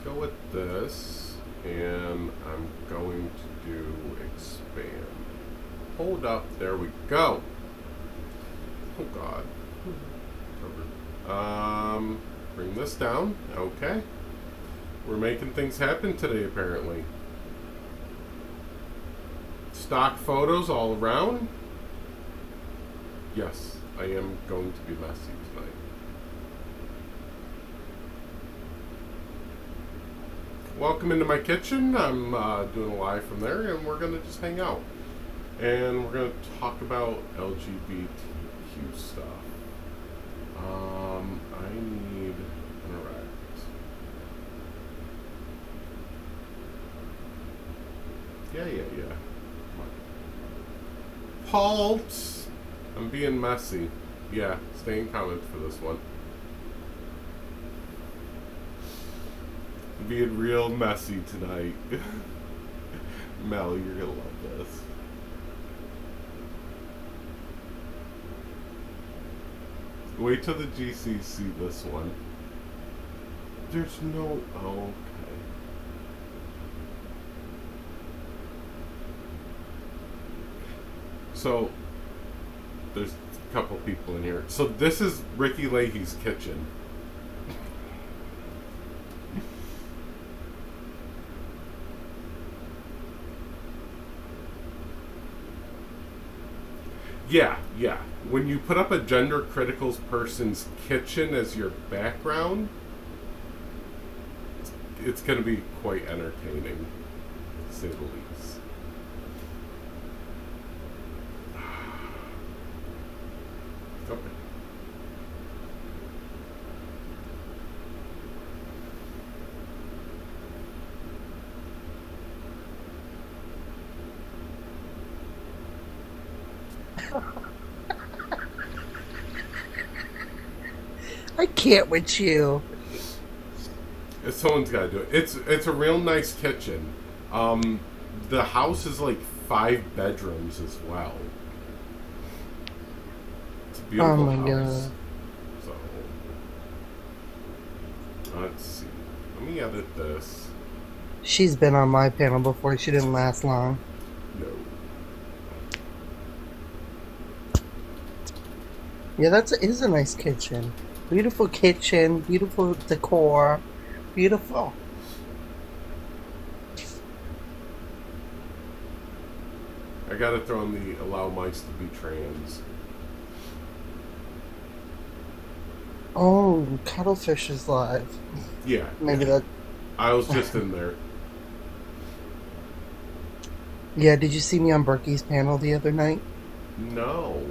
go with this, and I'm going to do expand. Hold up, there we go. Oh God. Bring this down. Okay. We're making things happen today, apparently. Stock photos all around. Yes, I am going to be messy tonight. Welcome into my kitchen. I'm doing a live from there, and we're going to just hang out. And we're going to talk about LGBTQ stuff. I need interact. Yeah. Come on. Halt! I'm being messy. Yeah, stay in comments for this one. I'm being real messy tonight. Mel, you're gonna love this. Wait till the GC see this one. There's no... Oh, okay. So, there's a couple people in here. So this is Ricky Leahy's kitchen. Yeah. When you put up a gender critical person's kitchen as your background, it's going to be quite entertaining, to say the least. Okay. I can't with you. Someone's got to do it. It's a real nice kitchen. The house is like 5 bedrooms as well. It's a Oh beautiful my house. god. So let's see. Let me edit this. She's been on my panel before. She didn't last long. No. Yeah, is a nice kitchen. Beautiful kitchen, beautiful decor, beautiful. I gotta throw in the allow mice to be trans. Oh, Cuttlefish is live. Yeah. Maybe that. I was just in there. Yeah, did you see me on Berkey's panel the other night? No.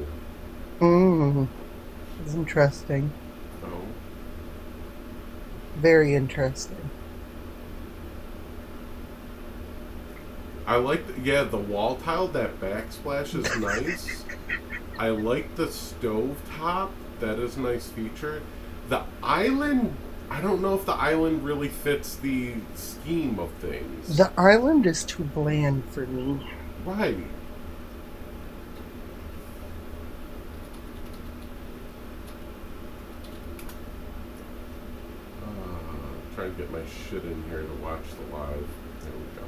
It was interesting. No. Very interesting. I like, the wall tile, that backsplash is nice. I like the stove top. That is a nice feature. The island, I don't know if the island really fits the scheme of things. The island is too bland for me. Right. Trying to get my shit in here to watch the live. There we go.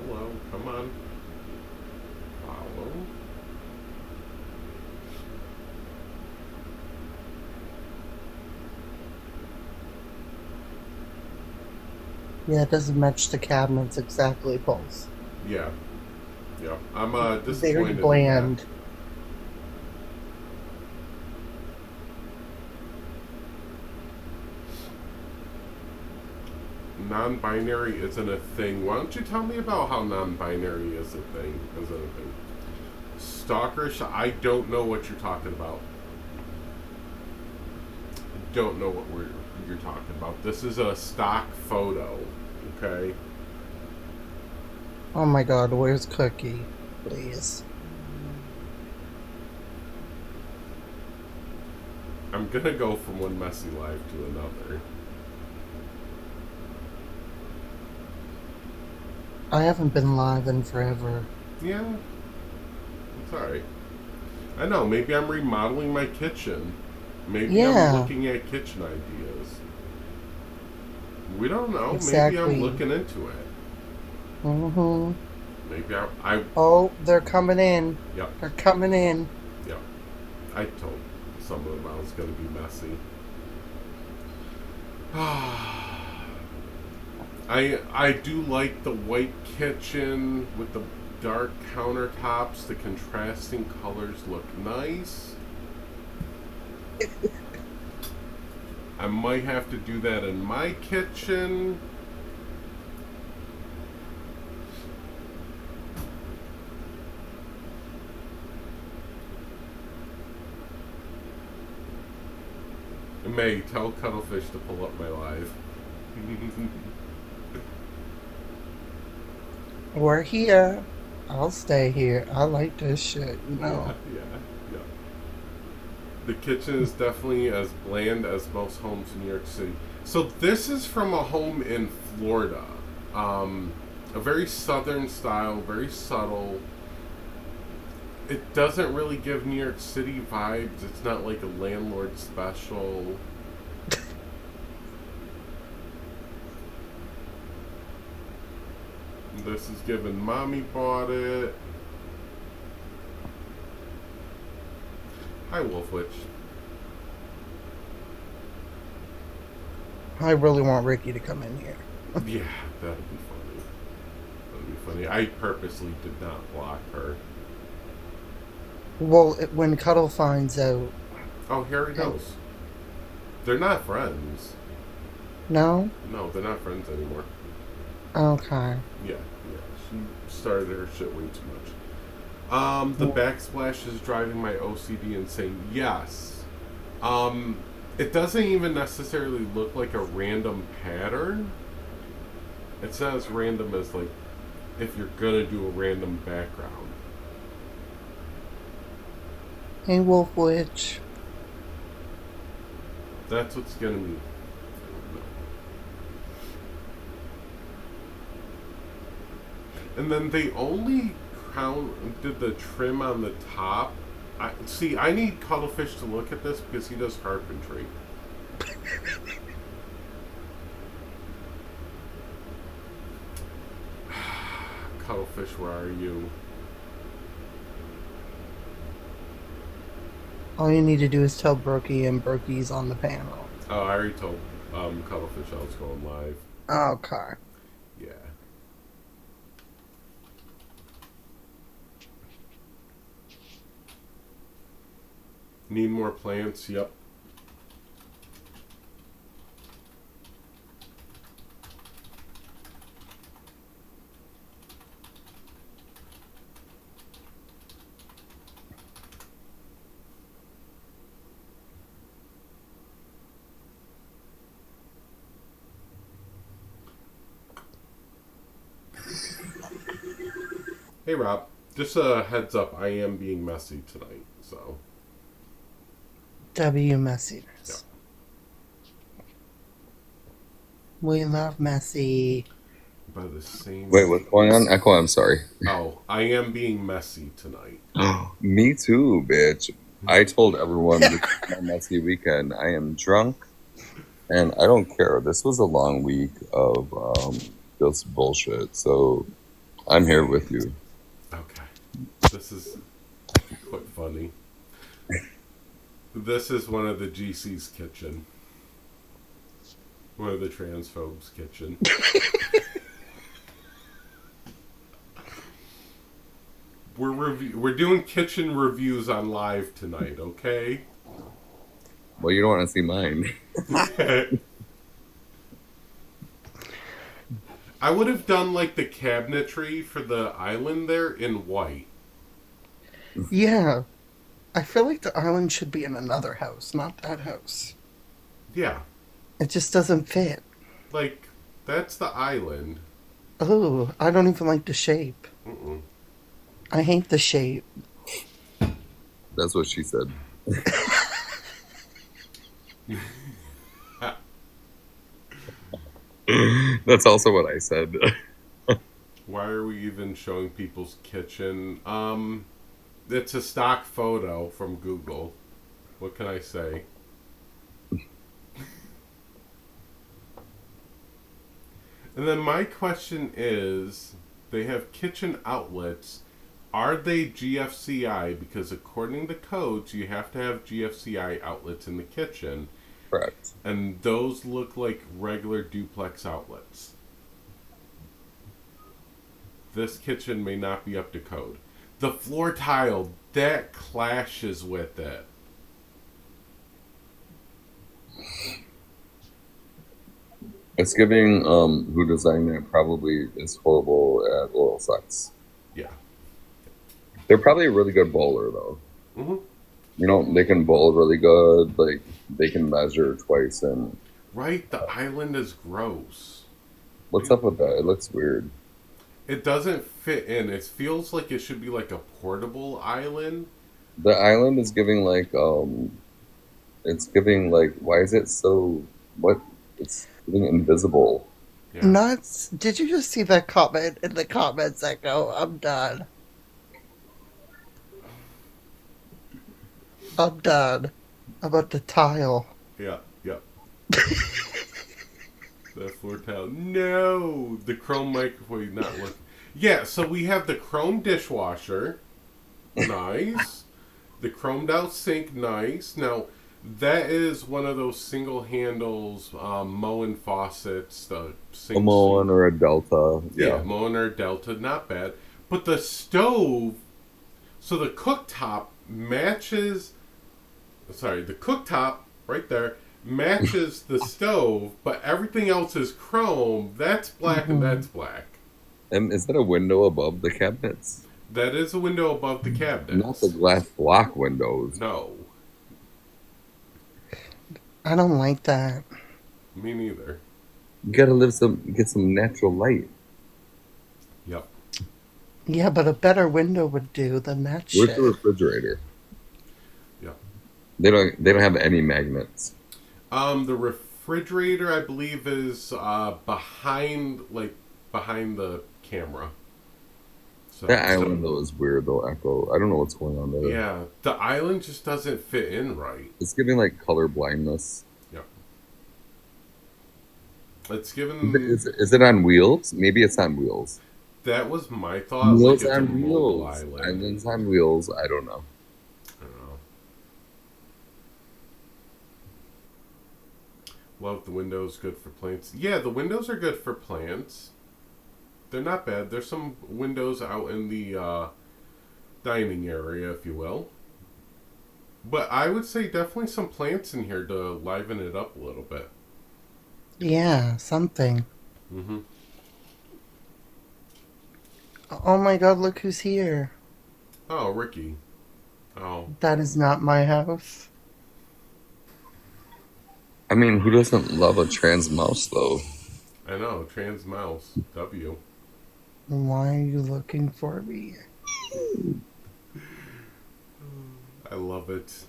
Hello, come on. Follow. Yeah, it doesn't match the cabinets exactly, Pulse. Yeah. I'm Very disappointed bland. in that. Non-binary isn't a thing. Why don't you tell me about how non-binary is a thing? Stalkerish, I don't know what you're talking about. I don't know what you're talking about. This is a stock photo, okay? Oh my god, where's Cookie? Please. I'm gonna go from one messy life to another. I haven't been live in forever. Yeah, it's alright. I know, maybe I'm remodeling my kitchen. Maybe I'm Yeah, looking at kitchen ideas. We don't know. Maybe I'm exactly. looking into it. Hmm. Maybe I Oh, they're coming in. yep, They're coming in. yep. I told some of them I was going to be messy. I do like the white kitchen with the dark countertops. The contrasting colors look nice. I might have to do that in my kitchen. May, tell Cuttlefish to pull up my live. We're here. I'll stay here. I like this shit, you Yeah, know. yeah, yeah. The kitchen is definitely as bland as most homes in New York City. So this is from a home in Florida. A very southern style, very subtle. It doesn't really give New York City vibes. It's not like a landlord special. This is given mommy bought it. Hi, Wolf Witch. I really want Ricky to come in here. Yeah, that'll be funny. That'll be funny. I purposely did not block her. Well, when Cuddle finds out, Oh, here he and goes. They're not friends. no, No, they're not friends anymore. okay. Yeah, yeah. She started her shit way too much. The Well, backsplash is driving my OCD insane. Yes. Um, it doesn't even necessarily look like a random pattern. It's not as random as like if you're gonna do a random background. hey, Wolf Witch. That's what's gonna be. And then they only did the trim on the top. I need Cuttlefish to look at this because he does carpentry. Cuttlefish, where are you? All you need to do is tell Brookie, and Brookie's on the panel. Oh, I already told Cuttlefish I was going live. Okay. Yeah. Need more plants? Yep. Hey, Rob. Just a heads up, I am being messy tonight, so. W Yeah. messiness. We love messy. By the same Wait, what's going on? Echo, I'm sorry. Oh, I am being messy tonight. Me too, bitch. I told everyone this is my messy weekend. I am drunk and I don't care. This was a long week of just bullshit. So I'm here with you. Okay. This is quite funny. This is one of the GC's kitchen. One of the transphobes' kitchen. We're doing kitchen reviews on live tonight, okay? Well, you don't want to see mine. I would have done like the cabinetry for the island there in white. Yeah. I feel like the island should be in another house, not that house. Yeah, It just doesn't fit. like that's the island. Oh, I don't even like the shape. Mm-mm. I hate the shape. That's what she said. That's also what I said. Why are we even showing people's kitchen? It's a stock photo from Google. What can I say? And then my question is, they have kitchen outlets. Are they GFCI? Because according to codes, you have to have GFCI outlets in the kitchen, Correct. and those look like regular duplex outlets. This kitchen may not be up to code. The floor tile, that clashes with it. It's giving who designed it probably is horrible at oral sex. Yeah. They're probably a really good bowler though. hmm You know, they can bowl really good. Like they can measure twice. And Right? The island is gross. what's up with that? It looks weird. It doesn't fit in. It feels like it should be like a portable island. The island is giving like it's giving like why is it so what? It's giving invisible. Yeah. Nuts. Did you just see that comment in the comments that go, I'm done. I'm done. About the tile. Yeah. Yep. The floor tile. No! The chrome microwave not working. Yeah, so we have the chrome dishwasher. Nice. The chromed out sink. Nice. Now, that is one of those single handles Moen faucets. The sink. A Moen or a Delta. Yeah, Yeah. Moen or Delta. Not bad. But the stove. So the cooktop matches. Sorry, the cooktop right there matches the stove, but everything else is chrome. That's black and that's black. And is that a window above the cabinets? That is a window above the cabinets. Not the glass block windows. No, I don't like that. me neither. You gotta get some natural light. Yep. Yeah, but a better window would do than that Where's shit. the refrigerator? Yep. They don't have any magnets. The refrigerator, I believe, is behind the camera. So, That island though is weird though, Echo. I don't know what's going on there. Yeah, the island just doesn't fit in right. It's giving like color blindness. Yep. It's given. Is it on wheels? Maybe it's on wheels. That was my thought. Wheels like it's a on mobile wheels. island. Islands on wheels. I don't know. I don't know. Love the windows. Good for plants. Yeah, the windows are good for plants. They're not bad. There's some windows out in the dining area, if you will. But I would say definitely some plants in here to liven it up a little bit. Yeah, something. Mm-hmm. Oh my god, look who's here. Oh, Ricky. Oh, That is not my house. I mean, who doesn't love a trans mouse though? I know. Trans mouse. W. Why are you looking for me? I love it.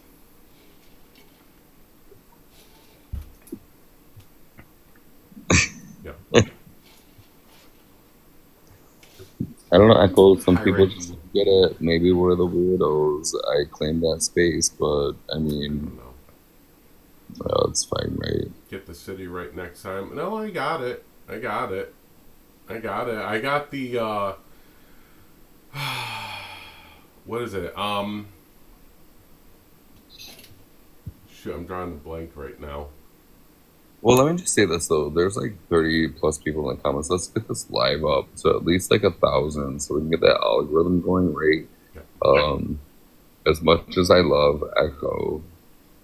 Yeah. I don't know, Echo. Some Hi, people Ricky. just get it. Maybe we're the weirdos. I claim that space, but I I mean, don't know. well, it's fine, right? Get the city right next time. No, I got it. I got it. I got it. I got the what is it? Shoot, I'm drawing a blank right now. Well, let me just say this though. There's like 30 plus people in the comments. Let's get this live up to at least like 1,000, so we can get that algorithm going right. Yeah. As much as I love Echo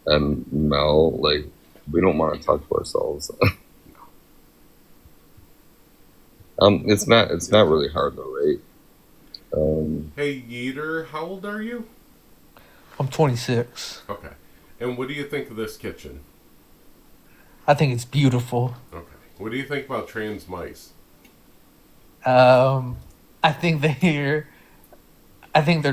and Mel, like we don't want to talk to ourselves. It's not really hard though, right? Hey, Yeater, how old are you? I'm 26. Okay. And what do you think of this kitchen? I think it's beautiful. Okay. What do you think about trans mice? I think they're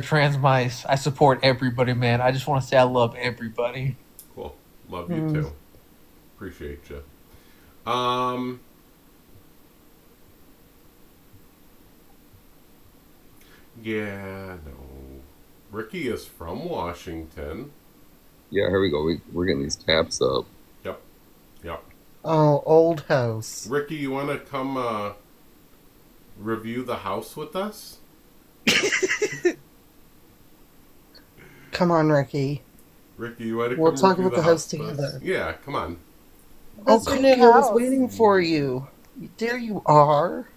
trans mice. I support everybody, man. I just want to say I love everybody. Cool. Love you too. Appreciate you. Yeah, no. Ricky is from Washington. Yeah, here we go. We're getting these taps up. Yep. Yep. Oh, old house. Ricky, you want to come review the house with us? Come on, Ricky. Ricky, you want to We'll come talk review about the the house house with us? together. Yeah, come on. Oh, That's your new Cookie, I was house. waiting for you. There you are.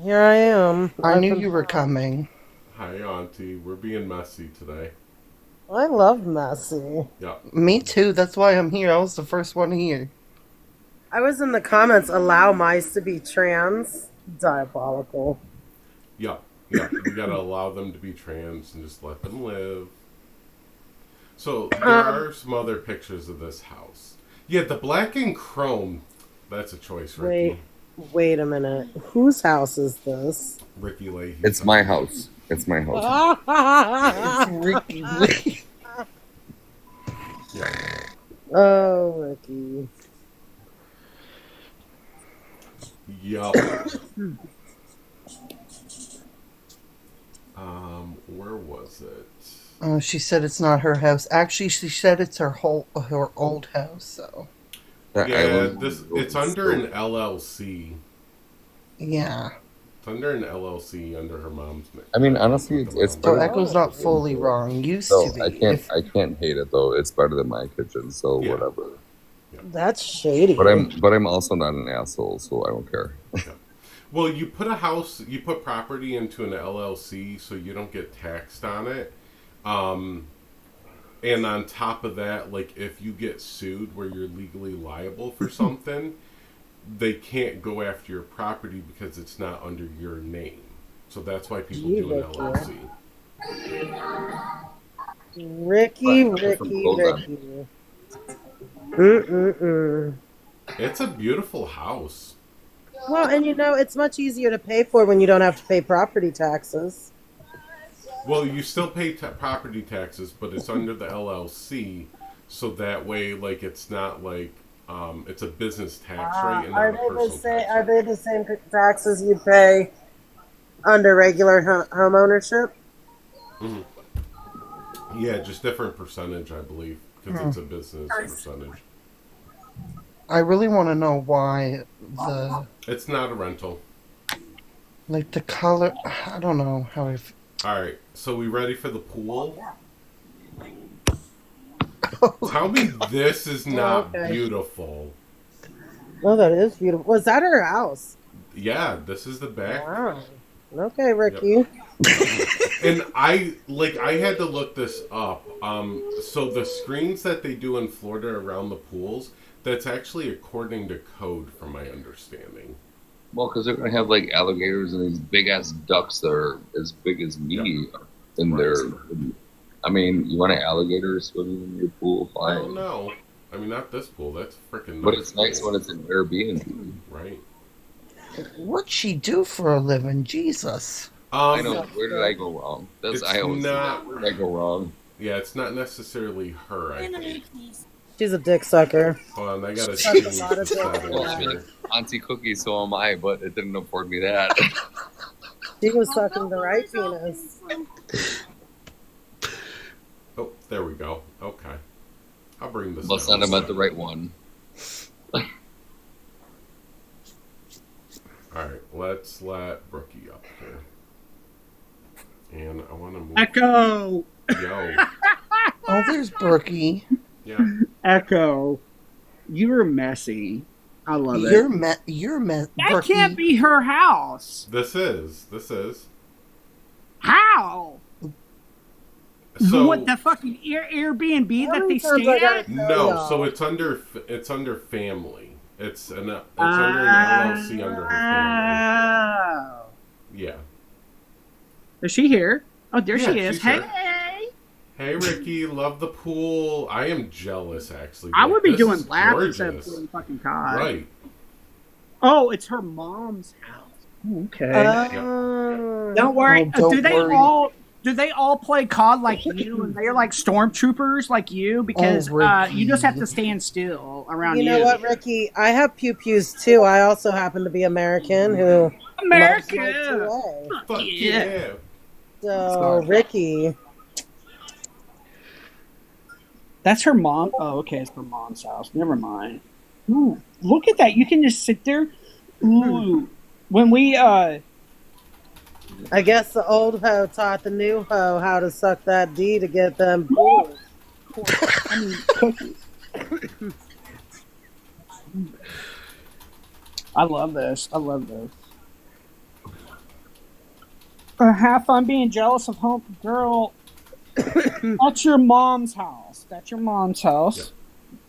Here I am. I knew you were coming. Hi, Auntie. We're being messy today. I love messy. Yeah. Me too. That's why I'm here. I was the first one here. I was in the comments, allow mice to be trans. Diabolical. Yeah. Yeah. We got to allow them to be trans and just let them live. So, there are some other pictures of this house. Yeah, the black and chrome. That's a choice, Ricky. Wait a minute. Whose house is this? Ricky Leahy. It's my house. It's my house. Ricky. Yeah. Oh, Ricky. Yup. Where was it? She said it's not her house. Actually, she said it's her old house. So That Yeah, island it's under an LLC. yeah. It's under an LLC under her mom's name. I mean, honestly, it's So better. Echo's not fully wrong. Used So to be. I can't hate it though. It's better than my kitchen, so Yeah. whatever. That's shady. But I'm also not an asshole, so I don't care. Well, you put property into an LLC so you don't get taxed on it. And on top of that, like if you get sued where you're legally liable for something, they can't go after your property because it's not under your name. So that's why people do an LLC. Ricky. It's a beautiful house. Well, and it's much easier to pay for when you don't have to pay property taxes. Well, you still pay property taxes, but it's under the LLC, so that way, like, it's not like it's a business tax rate and not a personal tax rate. Are they the same taxes you pay under regular home ownership? Mm-hmm. Yeah, just different percentage, I believe, because it's a business percentage. I really want to know why It's not a rental. like the color. I don't know how I. All right, so we ready for the pool? Tell me this is not beautiful. Oh, that is beautiful. Was that her house? Yeah, this is the back. Wow. Okay, Ricky. Yep. And I had to look this up. So the screens that they do in Florida around the pools, that's actually according to code, from my understanding. Well, because they're gonna have like alligators and these big ass ducks that are as big as me in their. I mean, you want an alligator swimming in your pool? Fine. Oh no! I mean, not this pool. That's freaking nice. But it's nice when it's an Airbnb, right? What'd she do for a living? Jesus. I know. Where did I go wrong? That's I always say that. Where did I go wrong? Yeah, it's not necessarily her. I think. She's a dick sucker. Hold on, I gotta Sucks a change lot of the dick. settings here. Auntie Cookie, so am I, but it didn't afford me that. She was sucking the right penis. Oh, there we go. Okay, I'll bring this. Must not have met the right one. Alright, let's let Brookie up here. And I want to move. Echo! Yo. Oh, there's Brookie. Yeah. Echo. You're messy. I love it. You're That Brookie. can't be her house. This is. How? So What, the fucking Airbnb that they Sounds stay like at? no, so it's under family. It's under an LLC under her family. Oh. Yeah. Is she here? Oh, there Yeah, she is. she's Hey! here. Hey Ricky, love the pool. I am jealous actually. I would be This doing is laps instead of gorgeous. playing fucking COD. Right. Oh, it's her mom's house. Okay. Don't worry. Oh, don't worry. Do they all play COD like you, and they're like stormtroopers like you? Because Ricky. you just have to stand still around You you. know what, Ricky? I have pew-pews too. I also happen to be American who America. loves my 2A. Fuck Yeah. yeah. So, Ricky, That's her mom. Oh, okay, it's her mom's house. Never mind. Ooh, look at that. You can just sit there. Ooh. When we, I guess the old hoe taught the new hoe how to suck that D to get them bulls. I mean, cookies. I love this. I love this. Have fun being jealous of home. Girl, that's your mom's house. That's your mom's house.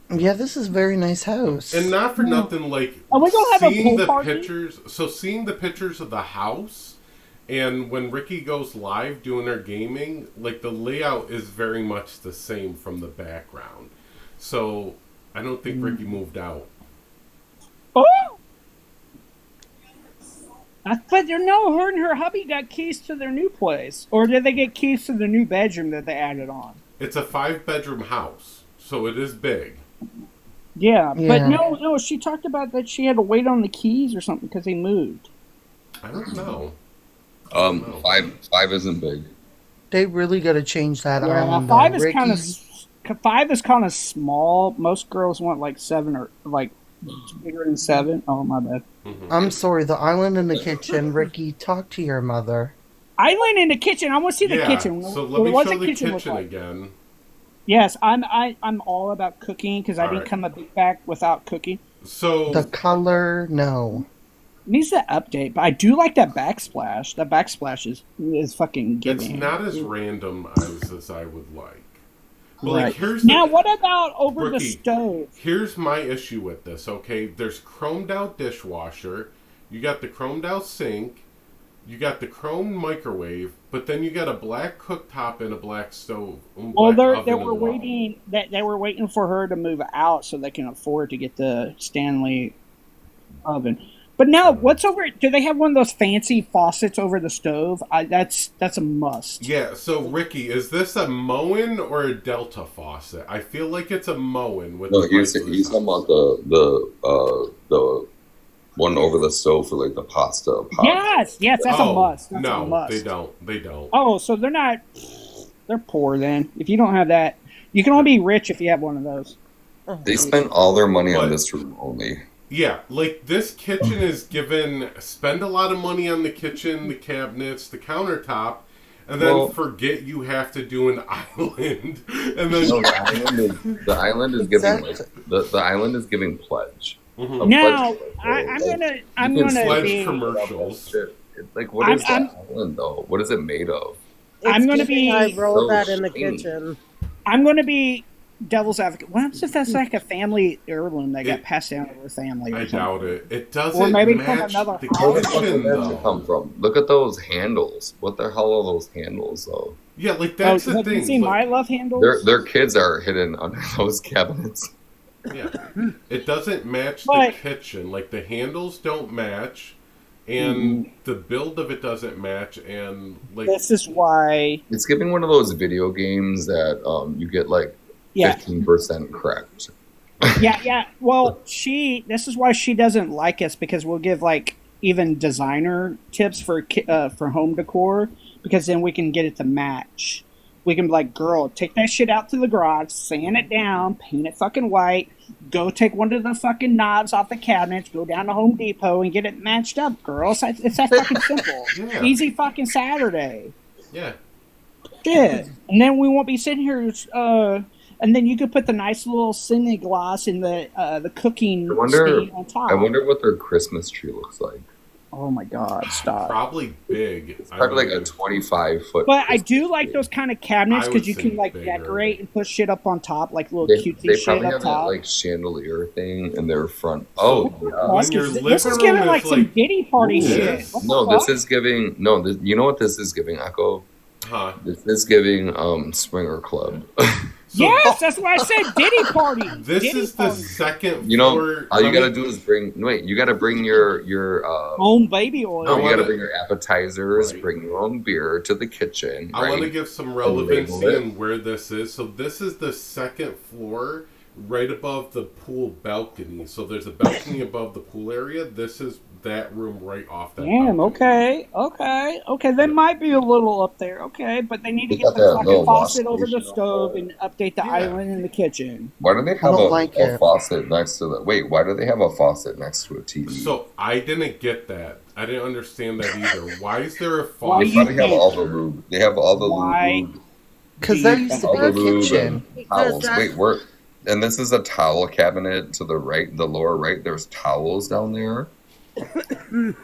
Yeah, this is a very nice house. And not for nothing, like Are we gonna have a seeing pool the party? pictures. So seeing the pictures of the house, and when Ricky goes live doing her gaming, like the layout is very much the same from the background. So I don't think Ricky moved out. Oh! But no, her and her hubby got keys to their new place. Or did they get keys to the new bedroom that they added on? It's a 5-bedroom house, so it is big. Yeah, Yeah. but no, she talked about that she had to wait on the keys or something because they moved. I don't know. 5 isn't big. They really got to change that Yeah, on. five is Ricky. kind of small. Most girls want like 7 or like bigger than 7. Oh my bad. I'm sorry, the island in the kitchen. Ricky, talk to your mother. Island in the kitchen. I want to see the Yeah, kitchen. so let me What's show the kitchen look kitchen like? again. Yes, I'm all about cooking because I All didn't right. come a big bag without cooking. So The color, no. It needs to update, but I do like that backsplash. That backsplash is fucking giving. it's not as random as I would like. But Right. like here's Now, the, what about over the Rookie, stove? Here's my issue with this, okay? There's chromed out dishwasher, you got the chromed out sink, you got the chrome microwave, but then you got a black cooktop and a black stove. Well, black they oven were as well. waiting. They were waiting for her to move out so they can afford to get the Stanley oven. But now, what's over? Do they have one of those fancy faucets over the stove? That's a must. Yeah, so Ricky, is this a Moen or a Delta faucet? I feel like it's a Moen with No, the he's bracelets talking on. about the one over the stove for like the pasta. Yes, that's a must. That's no, a must. they don't. Oh, so they're not. They're poor then. If you don't have that, you can only be rich if you have one of those. They spent all their money on But- this room only. Yeah, like this kitchen is spend a lot of money on the kitchen, the cabinets, the countertop, and then Well- forget you have to do an island. And then No, the island is giving like the island is giving pledge. Mhm. A Now, pledge- I'm like, I'm you can gonna Pledge be. commercials. It's like what is I'm- that island though? What is it made of? I'm gonna giving be- I rolled so that in the shiny. kitchen. I'm gonna be devil's advocate. What happens if that's like a family heirloom that got It- passed down over the family? Or I something? doubt it. It doesn't Or maybe from match another the house. Where the fuck kitchen did that shit come though. from? Look at those handles. What the hell are those handles though? Yeah, like that's the have you thing. seen like- my love handles? Their kids are hidden under those cabinets. Yeah. It doesn't match But- the kitchen. Like the handles don't match and the build of it doesn't match and like This is why. It's giving one of those video games that you get like Yeah, 15% correct. yeah. Well, this is why she doesn't like us because we'll give like even designer tips for home decor because then we can get it to match. We can be like, girl, take that shit out to the garage, sand it down, paint it fucking white, go take one of the fucking knobs off the cabinets, go down to Home Depot and get it matched up, girl. It's that fucking simple. Yeah. Easy fucking Saturday. yeah. Shit. And then we won't be sitting here. And then you could put the nice little cine glass in the cooking I wonder- stain on top. I wonder what their Christmas tree looks like. Oh my God! Stop. Probably big. It's probably like a 25-foot. But I do like those kind of cabinets I because would you can say like bigger. decorate and put shit up on top, like little They cutesy shit probably up have that top. like chandelier thing in their front. Oh, yeah. When your This is living giving room like is some like- Diddy party Ooh, shit. yes. What the No, fuck? this is giving. No, you know what this is giving, Echo? Huh. This is giving Swinger Club. So Yes, that's why I said Diddy party. this Diddy is the party. second You know, floor. all you let gotta me- do is you gotta bring your home baby oil. no, you wanna- gotta bring your appetizers, Right. bring your own beer to the kitchen. I want to right? give some label relevancy it. in where this is. So this is the second floor right above the pool balcony. So there's a balcony above the pool area. This is that room right off that Damn. balcony. Okay. They might be a little up there. Okay, but they need to They get got the that fucking little wash faucet over the station stove over and there. update the Yeah. island in the kitchen. Why do they I have don't a, like a it. faucet next to the? Wait, why do they have a faucet next to a TV? So I didn't get that. I didn't understand that either. Why is there a Why They faucet? you probably have all the lube. They have all the Why? lube, Because that used to all be the a lube kitchen. and towels. Because Wait, we're and this is a towel cabinet to the right, the lower right. There's towels down there,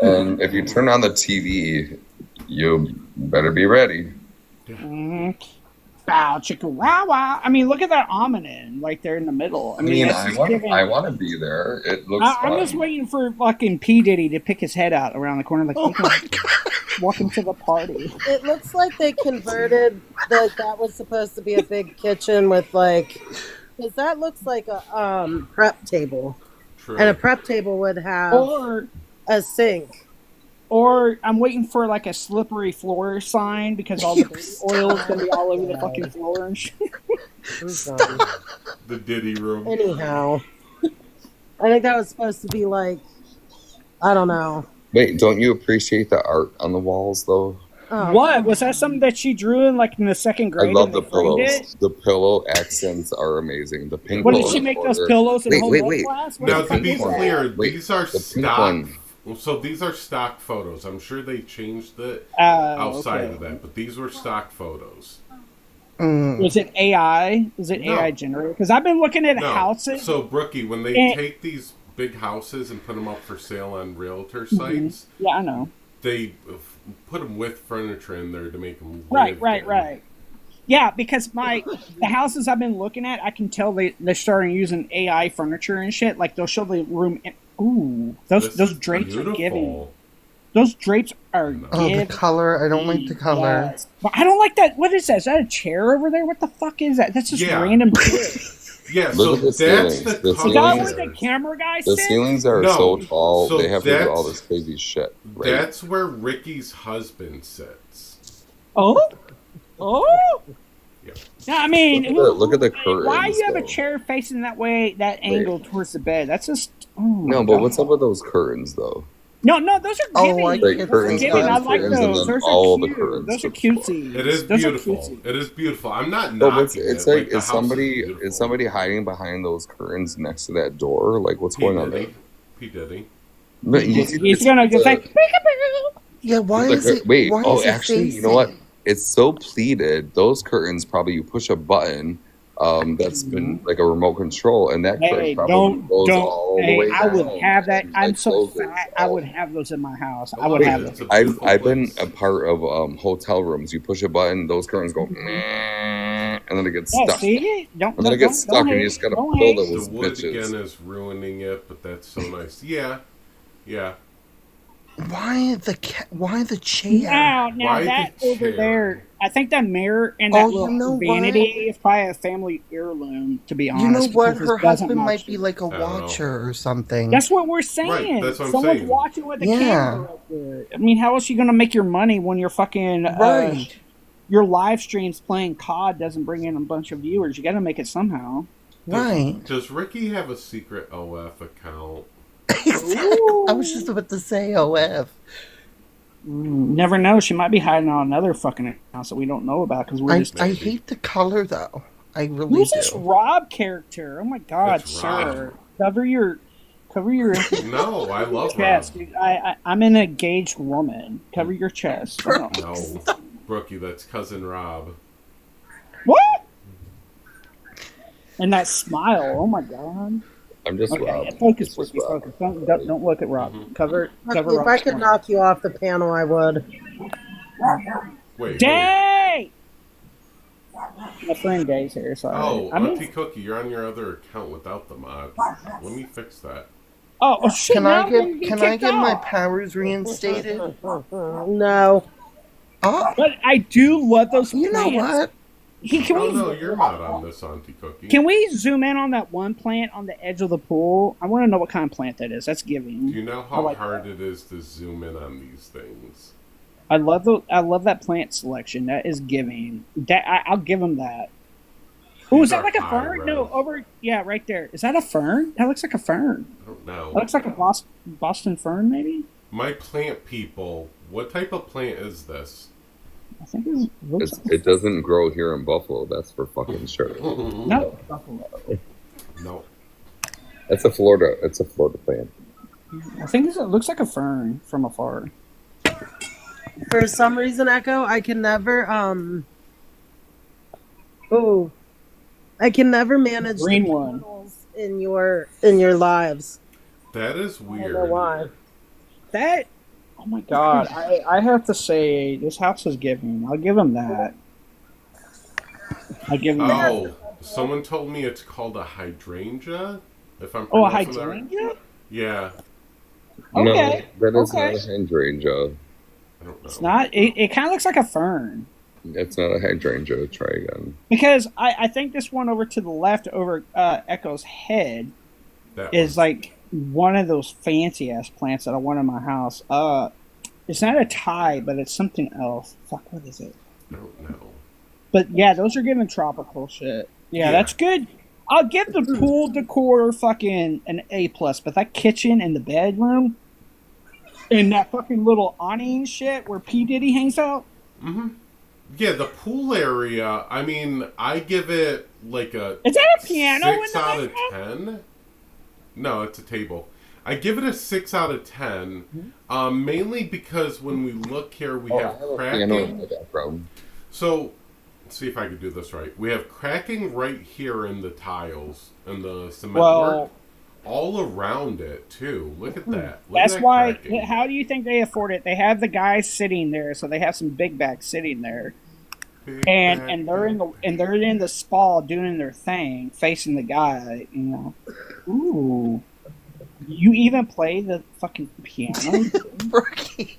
and if you turn on the TV, you better be ready. Mm-hmm. Bow chicka wow wow. I mean, look at that almond right there in the middle. I mean, it's I just want giving- I want to be there. It looks I'm fun. just waiting for fucking P Diddy to pick his head out around the corner. Like, Oh my god. welcome to the party. it looks like they converted that was supposed to be a big kitchen with like, because that looks like a prep table, True. and a prep table would have Or a sink. I'm waiting for like a slippery floor sign because all the baby oil is gonna be all over the fucking floor and shit. I'm done. The Diddy room. Anyhow, I think that was supposed to be like, I don't know. Wait, don't you appreciate the art on the walls though? Oh, What was that? Something that she drew in like in the second grade? I love and the they framed pillows. it? The pillow accents are amazing. The pink What one did she in the make those corner. pillows in Wait, home wait, ec wait. class? What Now, the to fuck be is that? clear, Wait, these are the pink stock. one. So these are stock photos. I'm sure they changed it Oh, outside okay. of that, but these were stock photos. Was it AI? Is it No. AI generated? Because I've been looking at No. houses. So, Brookie, when they And- take these big houses and put them up for sale on realtor Mm-hmm. sites, Yeah, I know. they put them with furniture in there to make them Right. Yeah, because the houses I've been looking at, I can tell they're starting using AI furniture and shit. Like they'll show the room. Ooh, those drapes are giving. Those drapes are Oh, the giving. color. I don't like the color. Yes. But I don't like that. What is that? Is that a chair over there? What the fuck is that? That's just Yeah. random shit. Yeah, Look so at the that's ceilings. the The Is that ceilings- where the camera guy The sits? ceilings are No, so tall. so they have to do all that's- this crazy shit. Right? That's where Ricky's husband sits. Oh? Yeah. No, I mean, Look at the curtains. why you have a though. chair facing that way, that angle towards the bed? That's just. Oh my No, but God. what's up with those curtains though? No, those are Oh, giving. I Like get Those are curtains, giving. I curtains, like curtains, and those. then Those all are the cute. curtains Those are to the floor. cutesy. It is Those beautiful. Are cutesy. It is beautiful. I'm not No, knocking but it's it. like the is house somebody beautiful. is somebody hiding behind those curtains next to that door? Like what's P. going on there? Diddy. P. Diddy. But you- He's it's gonna just like- like. Yeah, why like is it? wait, Why oh is it actually, you know what? facing? It's so pleated. Those curtains probably you push a button that's been like a remote control, and that Hey, curtain probably don't. goes all the Hey, way I would down have that. and, I'm like, so closes fat. I all. would have those in my house. I I would love have it. those. It's a I've beautiful been place. a part of hotel rooms. You push a button, those curtains go, and then it gets Yeah, stuck. see? Don't. And then it don't- gets stuck, and you hate. just gotta Don't pull hate. those The wood bitches. again is ruining it, but that's so nice. Yeah. Why the chair? Now Why that the over chair? there, I think that mirror and that Oh, you little know vanity what? is probably a family heirloom. To be honest, You know what? because Her it doesn't husband might match be it. like a I don't know. watcher or something. That's what we're saying. Right, that's what I'm Someone's saying. watching with the Yeah. camera right there. I mean, how else are you gonna make your money when you're fucking Right. your live streams playing COD doesn't bring in a bunch of viewers? You got to make it somehow. Right. Does Ricky have a secret OF account? I was just about to say OF. Never know. She might be hiding on another fucking house that we don't know about because we're just. I hate the color though. I really Who's do. this Rob character? Oh my God, It's sir! Rob. Cover your No, I love chest, Rob. dude. I'm an engaged woman. Cover your chest. No. No, Brookie, that's cousin Rob. What? And that smile. Oh my God. I'm just Okay, Rob. focus, Just focus, Rob. focus. Don't look at Rob. Mhm. Cover If Rob's I could smile. knock you off the panel, I would. Wait. Day! My friend Day's here, so Oh, I mean, Auntie Cookie, you're on your other account without the mod. Let me fix that. oh shit! Can now I I'm get gonna can I kicked get my off. powers reinstated? No. Oh, But I do love those. you know plants. what? Can Oh we no, you're not on this, Auntie Cookie. can we zoom in on that one plant on the edge of the pool? I want to know what kind of plant that is. That's Do giving. you know I how like hard it is to zoom in on these things? I love that plant selection. That is giving. That I'll give him that. Oh, These is that are like a high fern? res. No, over. Yeah, right there. Is that a fern? That looks like a fern. I don't know. That looks like a Boston fern, maybe. My plant people, what type of plant is this? I think it looks. It doesn't grow here in Buffalo. That's for fucking sure. No, buffalo. No. It's a Florida plant. I think it looks like a fern from afar. For some reason, Echo, I can never I can never manage Green the one. panels in your lives. That is I don't know weird. why. That. Oh my god! I have to say this house is giving. I'll give him that. I'll give him that. Oh, someone told me it's called a hydrangea. If I'm Oh, a pronouncing that right. hydrangea? Yeah, Okay. No, that is Okay. not a hydrangea. I don't know. It's not. It kind of looks like a fern. It's not a hydrangea. Try again. Because I think this one over to the left, over Echo's head, That is one. like one of those fancy ass plants that I want in my house. It's not a Thai, but it's something else. Fuck, what is it? I don't know. But yeah, those are giving tropical shit. Yeah, Yeah. that's good. I'll give the pool decor fucking an A plus, but that kitchen and the bedroom and that fucking little awning shit where P Diddy hangs out. Yeah, the pool area. I mean, I give it like a Is that a piano in 6 the out of background? 10. No, it's a table. I give it a 6 out of 10. Mainly because when we look here, we have piano in cracking. the background. So, let's see if I can do this right. We have cracking right here in the tiles and the cement work. All around it too. Look at that. Look That's at that why. cracking. How do you think they afford it? They have the guys sitting there, so they have some big bags sitting there, Big and back, they're in the spa doing their thing, facing the guy. You know, ooh. You even play the fucking piano? Brookie.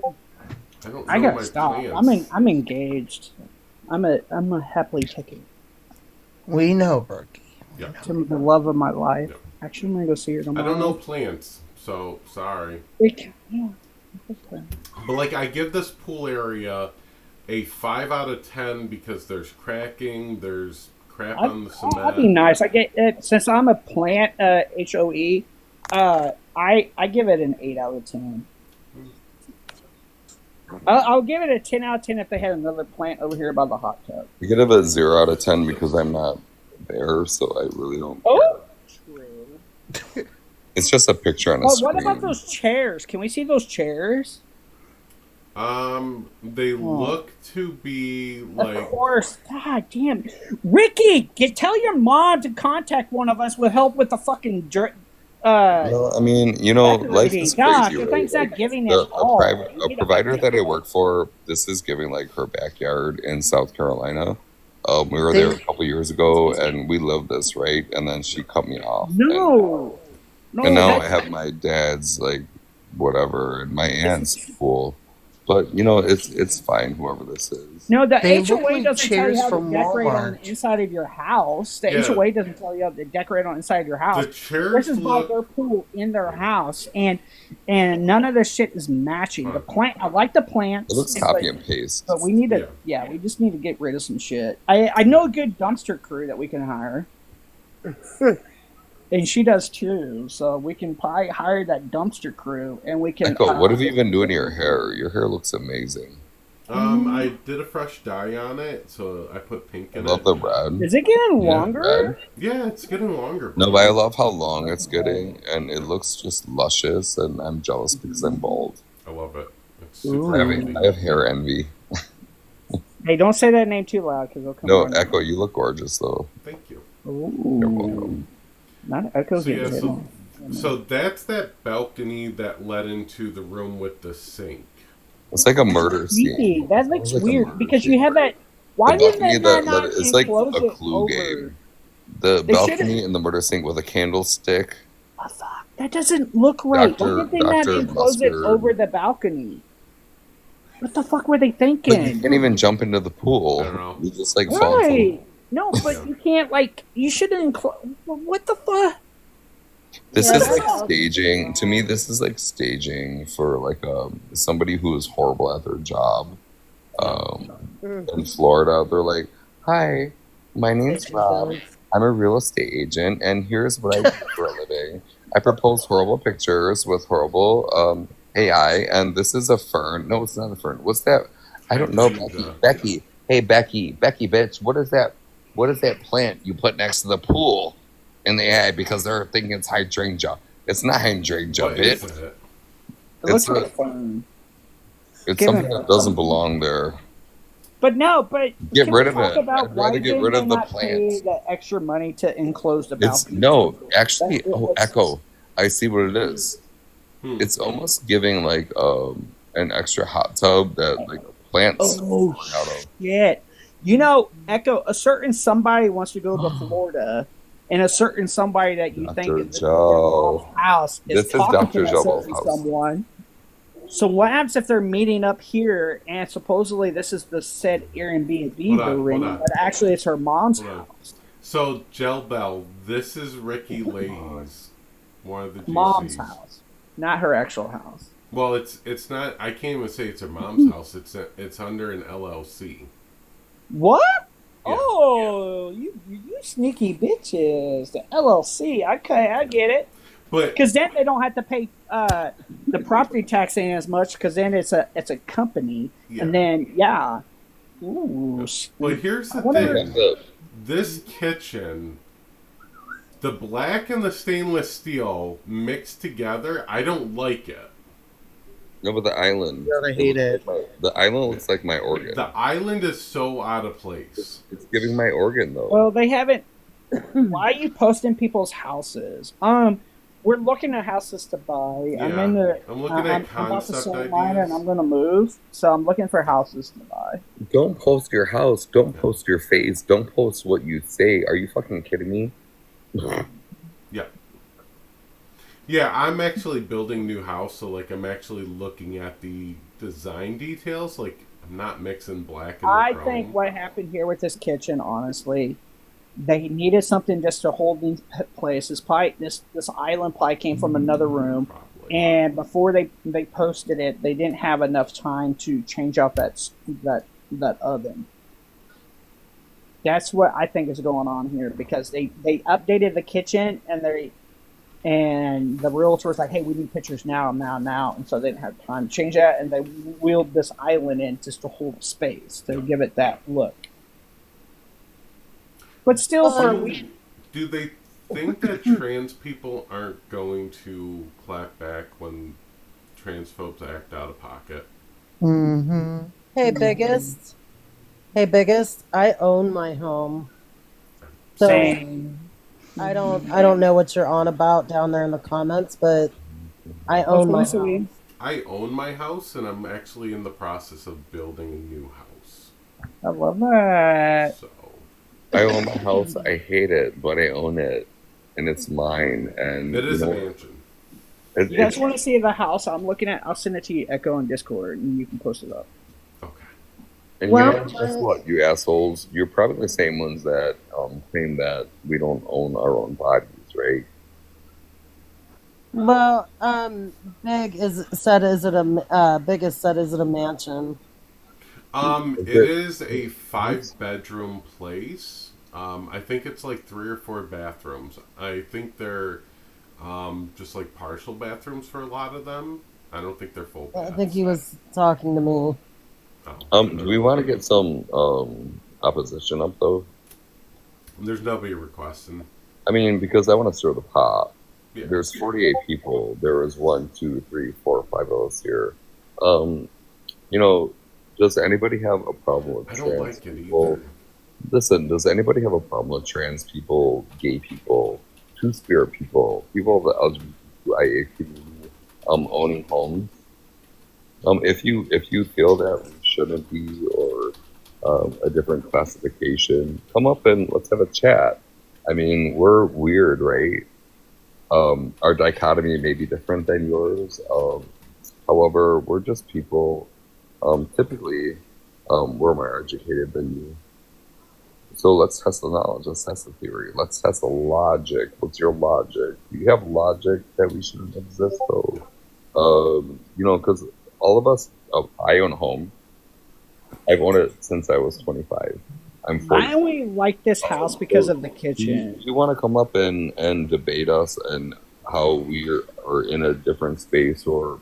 I don't know I gotta my stop. plans. I'm engaged. I'm a happily taken We know, Brookie. Yeah. to the love of my life. Yeah. Actually, I'm gonna go see her I tomorrow. don't know plants, so sorry. Yeah. Okay. But like, I give this pool area a 5 out of 10 because there's cracking, there's crap on the cement. That'd be nice. I get it since I'm a plant HOE. I give it an 8 out of 10. I'll give it a 10 out of 10 if they had another plant over here by the hot tub. I give it a 0 out of 10 because I'm not there, so I really don't. Oh, true. It's just a picture on a Oh, screen. what about those chairs? Can we see those chairs? They look to be like. Of course. God damn. Ricky, tell your mom to contact one of us with help with the fucking Well, I mean, you know, life is God, crazy. the Right? thing's not giving A, us all. a provider that I work for, this is giving like her backyard in South Carolina. We were there a couple years ago, and we lived this, right? And then she cut me off. No. And now I have my dad's like whatever, and my aunt's pool. But you know, it's fine. Whoever this is. No, the They look HOA like doesn't tell you chairs how to from decorate on Walmart. the inside of your house. The Yeah. HOA doesn't tell you how to decorate on the inside of your house. The chairs This is about look. their pool in their house, and none of this shit is matching. The plant, I like the plants. It looks but- copy and paste. But we need to, yeah, we just need to get rid of some shit. I know a good dumpster crew that we can hire. And she does too, so we can probably hire that dumpster crew, and we can. Echo, what have you been doing to your hair? Your hair looks amazing. I did a fresh dye on it, so I put pink I in love it. the red. Is it getting Yeah, longer? red. Yeah, it's getting longer. No, but I love how long it's getting, and it looks just luscious, and I'm jealous because I'm bald. I love it. It's Ooh. super easy. I have hair envy. Hey, don't say that name too loud because they'll come. No, on. Echo, you look gorgeous though. Thank you. You're welcome. Not Echo's So, yeah, getting so, hit. so that's that balcony that led into the room with the sink. It's like a murder Creepy. scene. That looks It's like a weird murder because scene. you have that. Why The did balcony they that not led, it's like enclose a it clue over? game. The They balcony should've- and the murder sink with a candlestick. Oh, fuck. That doesn't look right. Dr. Why did they not Dr. enclose it Mustard. over the balcony? What the fuck were they But you thinking? can't even jump into the pool. I don't know. You just like fall. Right. No, but you can't, like, you shouldn't enclose. What the fuck? This Yeah, is like that's- staging. To me, this is like staging for like somebody who is horrible at their job. In Florida, they're like, "Hi, My name's Rob. I'm a real estate agent, and here's what I do for a living. I propose horrible pictures with horrible AI, and this is a fern. No, it's not a fern. What's that? I don't know, Becky. Hydrangea. Becky. Hey, Becky, bitch. What is that? What is that plant you put next to the pool in the AI? Because they're thinking it's hydrangea. It's not hydrangea, What is bitch. it? It looks It's like a- a phone. It's Give something it- that doesn't belong there. But can Get we rid of talk it. about I'd why rather get did rid they of the not pay plants. that extra money to enclose the It's balcony? no, actually. That's- Oh, Echo. I see what it is. Hmm. It's almost giving like an extra hot tub that like plants Oh out of. shit! You know, Echo, a certain somebody wants to go to Florida, and a certain somebody that you think Dr. is Joe. your house is This is talking Dr. to that Jobo's certain house. someone. So what happens if they're meeting up here and supposedly this is the said Airbnb Hold on, they're renting, hold on. but actually it's her mom's Hold on. house, So, Gel Bell, this is Ricky Lay's, one of the GCs. mom's house, not her actual house. Well, it's not. I can't even say it's her mom's house. It's under an LLC. What? Yeah. Oh, you sneaky bitches! The LLC. Okay, I get it. But Because then they don't have to pay the property tax in as much. Because then it's a company, yeah. and then yeah. Ooh. But here's the I wonder- thing. This kitchen, the black and the stainless steel mixed together, I don't like it. No, but the island. I hate it. The island looks like my organ. The island is so out of place. It's giving my organ though. Well, they haven't. Why are you posting people's houses? We're looking at houses to buy. Yeah, I'm in the. I'm looking at I'm about to concept sell mine, and ideas. I'm gonna move. So I'm looking for houses to buy. Don't post your house. Don't post your face. Don't post what you say. Are you fucking kidding me? Yeah, I'm actually building a new house, so like I'm actually looking at the design details. Like I'm not mixing black and I chrome. think what happened here with this kitchen, honestly, they needed something just to hold these places. Probably this island probably came from another room, Probably. and before they posted it, they didn't have enough time to change out that oven. That's what I think is going on here because they updated the kitchen and the realtor was like, "Hey, we need pictures now," and so they didn't have time to change that, and they wheeled this island in just to hold space to give it that look. But still, for a week, Do they think that trans people aren't going to clap back when transphobes act out of pocket? Mm-hmm. Hey, biggest. I own my home. So same. I don't know what you're on about down there in the comments, but I own my home. I own my house, and I'm actually in the process of building a new house. I love that. So I own my house. I hate it, but I own it, and it's mine. And it is you a know, mansion. You guys want to see the house I'm looking at? I'll send it to you, Echo, on Discord, and you can post it up. Okay. And Well, you know, guess what, you assholes? You're probably the same ones that claim that we don't own our own bodies, right? Well, biggest said, is it a mansion? It is a 5-bedroom place. I think it's like 3 or 4 bathrooms. I think they're just like partial bathrooms for a lot of them. I don't think they're full I baths. think he was talking to me. Do we want to get some opposition up though? There's nobody requesting. I mean, because I want to stir the pot. Yeah. There's 48 people. There is 1, 2, 3, 4, 5 of us here. You know, does anybody have a problem with I trans don't like it people? either. Listen, does anybody have a problem with trans people, gay people, two-spirit people, people of the LGBTQIA community owning homes? If you feel that we shouldn't be or a different classification, come up and let's have a chat. I mean, we're weird, right? Our dichotomy may be different than yours. However, we're just people. Typically, we're more educated than you. So let's test the knowledge. Let's test the theory. Let's test the logic. What's your logic? Do you have logic that we shouldn't exist, though? You know, because all of us, I own a home. I've owned it since I was 25. I'm for I only like this house because of the kitchen. You want to come up and debate us and how we are in a different space, or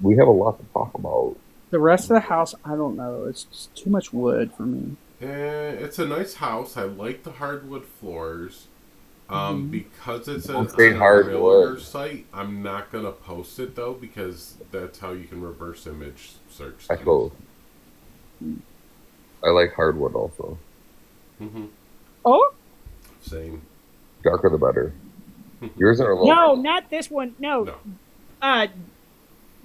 we have a lot to talk about. The rest of the house, I don't know. It's just too much wood for me. It's a nice house. I like the hardwood floors. Because it's Don't a say hardwood. realtor site, I'm not gonna post it though because that's how you can reverse image search. Echo. I like hardwood also. Oh? Same. Darker the better. Yours are a little. No, not this one. No.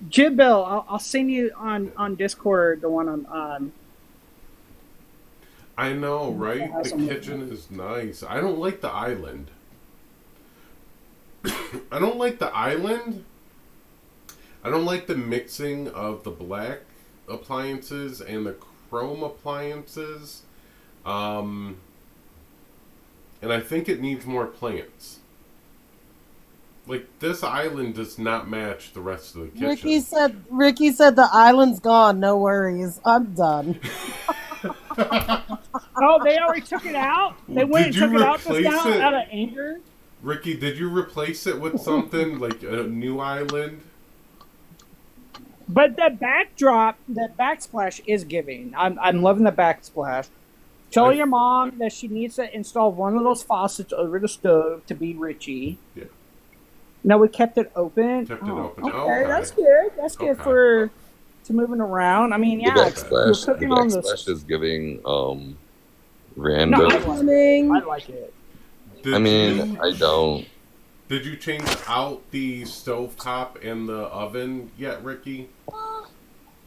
Jib Bill, I'll send you on Discord the one on. I know, right? The kitchen is nice. I don't like the island. I don't like the island. I don't like the mixing of the black appliances and the chrome appliances. And I think it needs more plants. Like, this island does not match the rest of the kitchen. Ricky said the island's gone. No worries. I'm done. Oh, they already took it out? They went and took it out just now it? out of anger? Ricky, did you replace it with something like a new island? But the backdrop, that backsplash is giving. I'm loving the backsplash. Tell your mom that she needs to install one of those faucets over the stove to be Richie. Yeah. No, we kept it open. Okay, that's good. That's good for to moving around. I mean, yeah, The backsplash is giving random. No, I like it. I don't. Did you change out the stovetop and the oven yet, Ricky? Oh,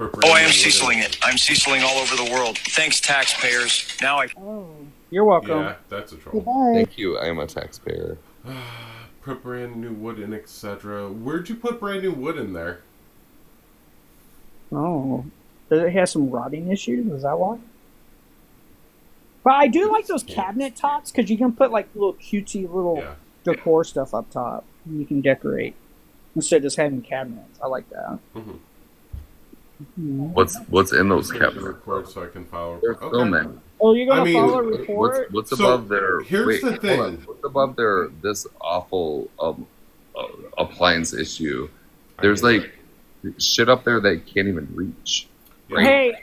I am Ceciling it. I'm Ceciling all over the world. Thanks, taxpayers. Now I... Oh, you're welcome. Yeah, that's a troll. Goodbye. Thank you. I am a taxpayer. Put brand new wood in, etc. Where'd you put brand new wood in there? Oh. Does it have some rotting issues? Is that why? But I do like those cabinet tops because you can put like little cutesy little decor stuff up top. And you can decorate instead of just having cabinets. I like that. What's in those cabinets? Record so I can follow. There's so many. Oh, you're gonna follow a report? What's above their? Here's the thing. What's above their this awful appliance issue? There's like shit up there that you can't even reach. Right? Hey,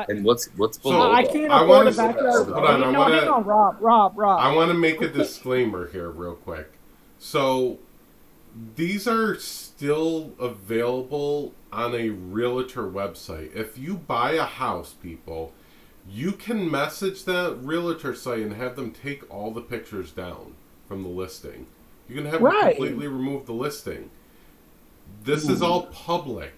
and what's below? I can't afford a backyard. Hold on, hang on, Rob. I want to make a disclaimer here, real quick. So, these are still available on a realtor website. If you buy a house, people, you can message that realtor site and have them take all the pictures down from the listing. You can have them completely remove the listing. This is all public.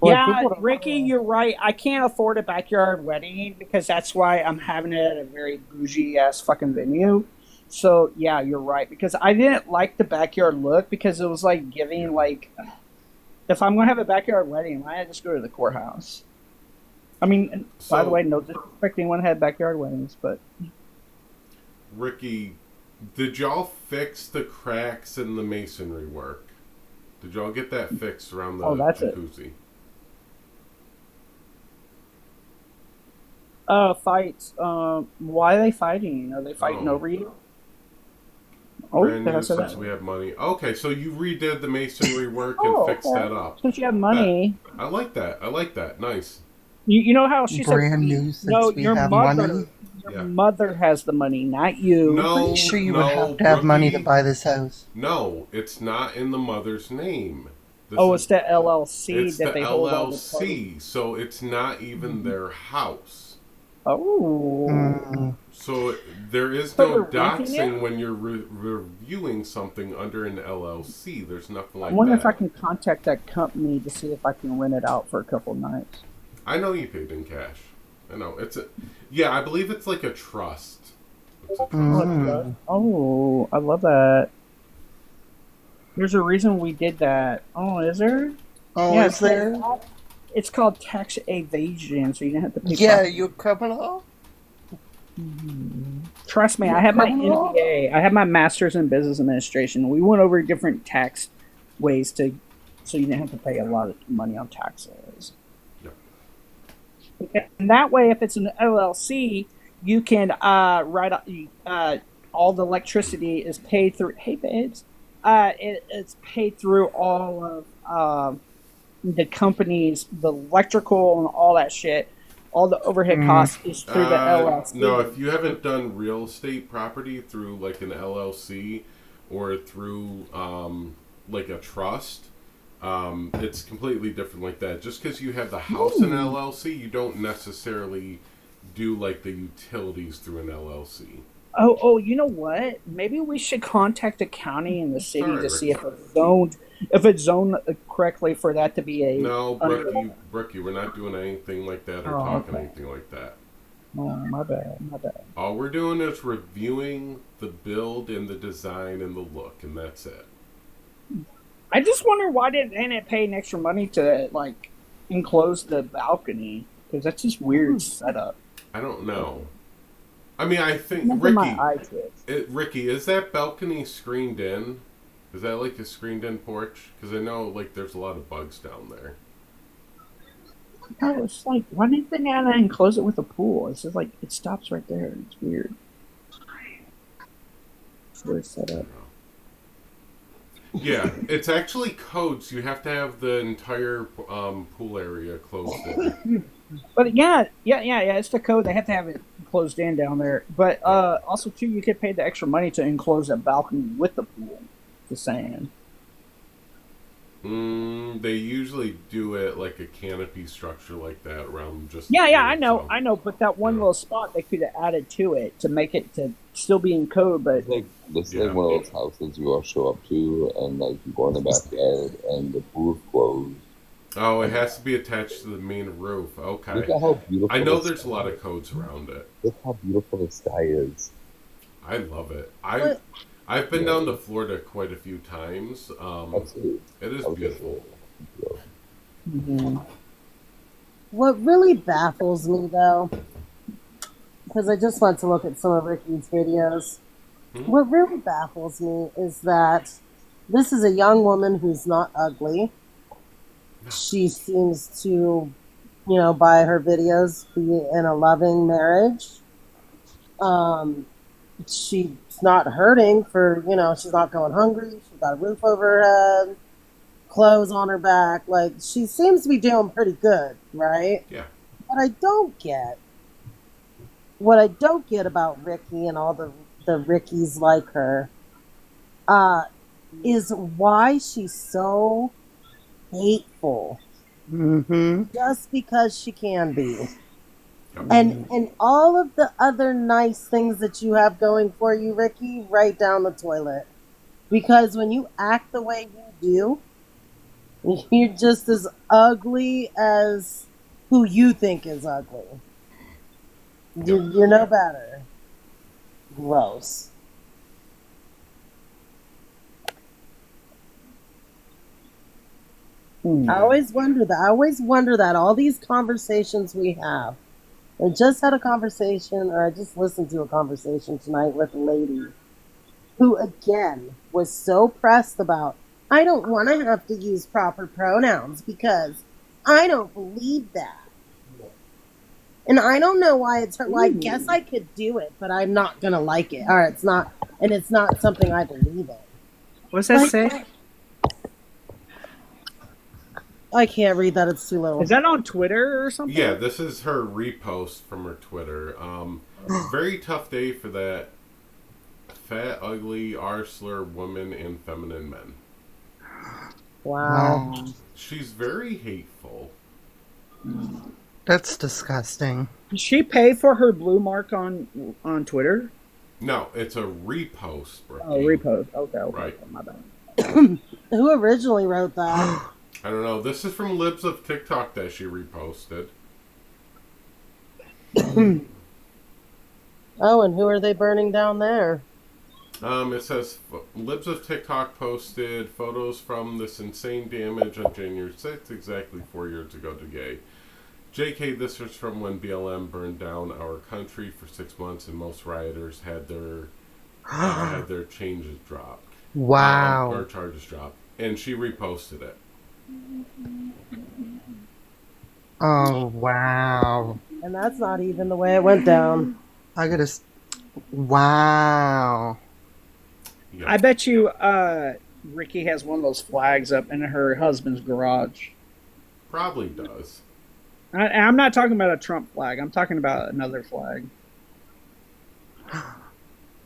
Yeah, Ricky, you're right. I can't afford a backyard wedding because that's why I'm having it at a very bougie ass fucking venue. So yeah, you're right. Because I didn't like the backyard look because it was like giving like, if I'm gonna have a backyard wedding, I just go to the courthouse. I mean, by the way, no disrespect to anyone who had backyard weddings, but Ricky, did y'all fix the cracks in the masonry work? Did y'all get that fixed around the jacuzzi? Fights. Why are they fighting? Are they fighting over you? Brand new since we have money. Okay, so you redid the masonry work and fixed that up. Since you have money. I like that. Nice. You know how she brand said, new since no, we your have mother, money? Your mother has the money, not you. No, Pretty sure you would have to have money to buy this house. No, it's not in the mother's name. It's the LLC it's that the they hold all the LLC, so it's not even their house. Oh. So there is no doxing when you're reviewing something under an LLC. There's nothing like that. I wonder if I can contact that company to see if I can rent it out for a couple of nights. I know you paid in cash. I know. Yeah, I believe it's like a trust. It's a trust. Oh, I love that. There's a reason we did that. Oh, is there? Oh, yeah, is there? It's called tax evasion, so you don't have to pay. Yeah, you're a criminal? Trust me, I have my MBA. I have my master's in business administration. We went over different tax ways so you didn't have to pay a lot of money on taxes. And that way, if it's an LLC, you can write all the electricity is paid through. Hey, babes, it's paid through all of the companies, the electrical and all that shit. All the overhead costs is through the LLC. No, if you haven't done real estate property through like an LLC or through like a trust, it's completely different like that. Just because you have the house in LLC, you don't necessarily do like the utilities through an LLC. Oh, you know what? Maybe we should contact the county and the city Sorry, to see Ricky. if it's zoned correctly for that to be a. No, Brookie, we're not doing anything like that or talking anything like that. Oh, my bad. All we're doing is reviewing the build and the design and the look, and that's it. I just wonder why didn't it pay extra money to like enclose the balcony? Because that's just weird setup. I don't know. I mean, I think Ricky, is that balcony screened in? Is that like a screened in porch? Because I know like there's a lot of bugs down there. No, it's like why didn't they enclose it with a pool? It's just like it stops right there. It's weird. It's weird setup. Yeah, it's actually codes. You have to have the entire pool area closed in. But yeah. It's the code. They have to have it closed in down there. But also too, you get paid the extra money to enclose that balcony with the pool. Just saying. They usually do it like a canopy structure like that around just. Yeah, I know. But that one little spot they could have added to it to make it to still be in code. But this is like one of those houses you all show up to, and like you go in the backyard, and the pool's closed. Oh, it has to be attached to the main roof. Okay. Look at how beautiful. I know there's a lot of codes around it. Look how beautiful the sky is. I love it. I've been down to Florida quite a few times. It is beautiful. Mm-hmm. What really baffles me, though, because I just went to look at some of Ricky's videos, what really baffles me is that this is a young woman who's not ugly. She seems to, by her videos, be in a loving marriage. She's not hurting for, she's not going hungry. She's got a roof over her head, clothes on her back. Like, she seems to be doing pretty good, right? Yeah. What I don't get about Ricky and all the Rickies like her, is why she's so hateful. Mm-hmm. Just because she can be. And all of the other nice things that you have going for you, Ricky, right down the toilet. Because when you act the way you do, you're just as ugly as who you think is ugly. You're no better. Gross. I always wonder that all these conversations we have. I just had a conversation, or I just listened to a conversation tonight with a lady who, again, was so pressed about, I don't want to have to use proper pronouns because I don't believe that. And I don't know why it's her. Well, I guess I could do it, but I'm not going to like it. Or it's not something I believe in. What's that say? I can't read that. It's too little. Is that on Twitter or something? Yeah, this is her repost from her Twitter. Very tough day for that fat, ugly, R-slur woman and feminine men. Wow. She's very hateful. That's disgusting. Did she pay for her blue mark on Twitter? No, it's a repost. Ricky. Oh, repost. Okay. Right. My bad. Who originally wrote that? I don't know. This is from Libs of TikTok that she reposted. Oh, and who are they burning down there? It says Libs of TikTok posted photos from this insane damage on January 6th, exactly 4 years ago to Gay. JK, this was from when BLM burned down our country for 6 months and most rioters had their changes dropped. Wow. Or charges dropped. And she reposted it. Oh, wow. And that's not even the way it went down. I gotta. Wow. I bet you Ricky has one of those flags up in her husband's garage. Probably does. I'm not talking about a Trump flag. I'm talking about another flag.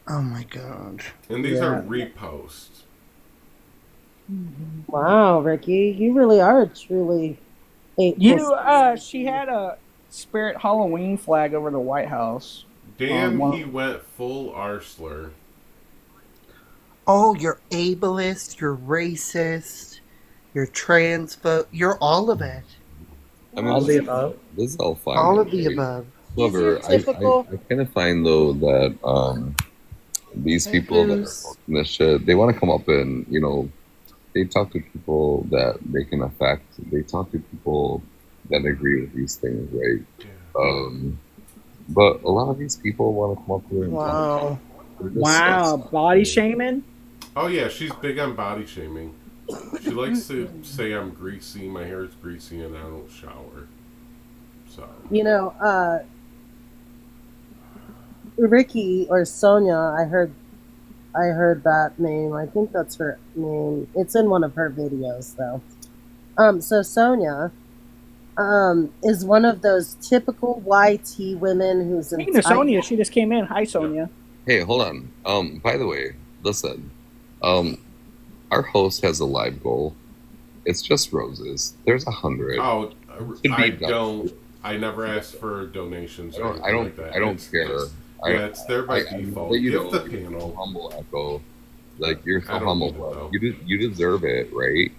Oh my god. And these are reposts. Wow, Ricky, you really are truly hateful. She had a Spirit Halloween flag over the White House. Damn, he went full Arsler. Oh, you're ableist, you're racist, you're transphobe, you're all of it. I mean, All the above. This is all fine. All of the above. However, I kind of find though that these people that are posting this shit, they want to come up and they talk to people that they can affect. They talk to people that agree with these things, right? But a lot of these people want to come up here and Wow. Wow, body shaming? Oh yeah, she's big on body shaming. She likes to say I'm greasy, my hair is greasy, and I don't shower. So Ricky or Sonia, I heard that name. I think that's her name. It's in one of her videos though. So Sonia is one of those typical YT women who's Speaking of Sonia, she just came in. Hi, Sonia. Hey, hold on. By the way, listen. Our host has a live goal. It's just roses. There's 100. Oh, I never asked for donations. I don't care. It's there by default. Give the panel. Humble Echo. Like, you're so humble, bro. You deserve it, right?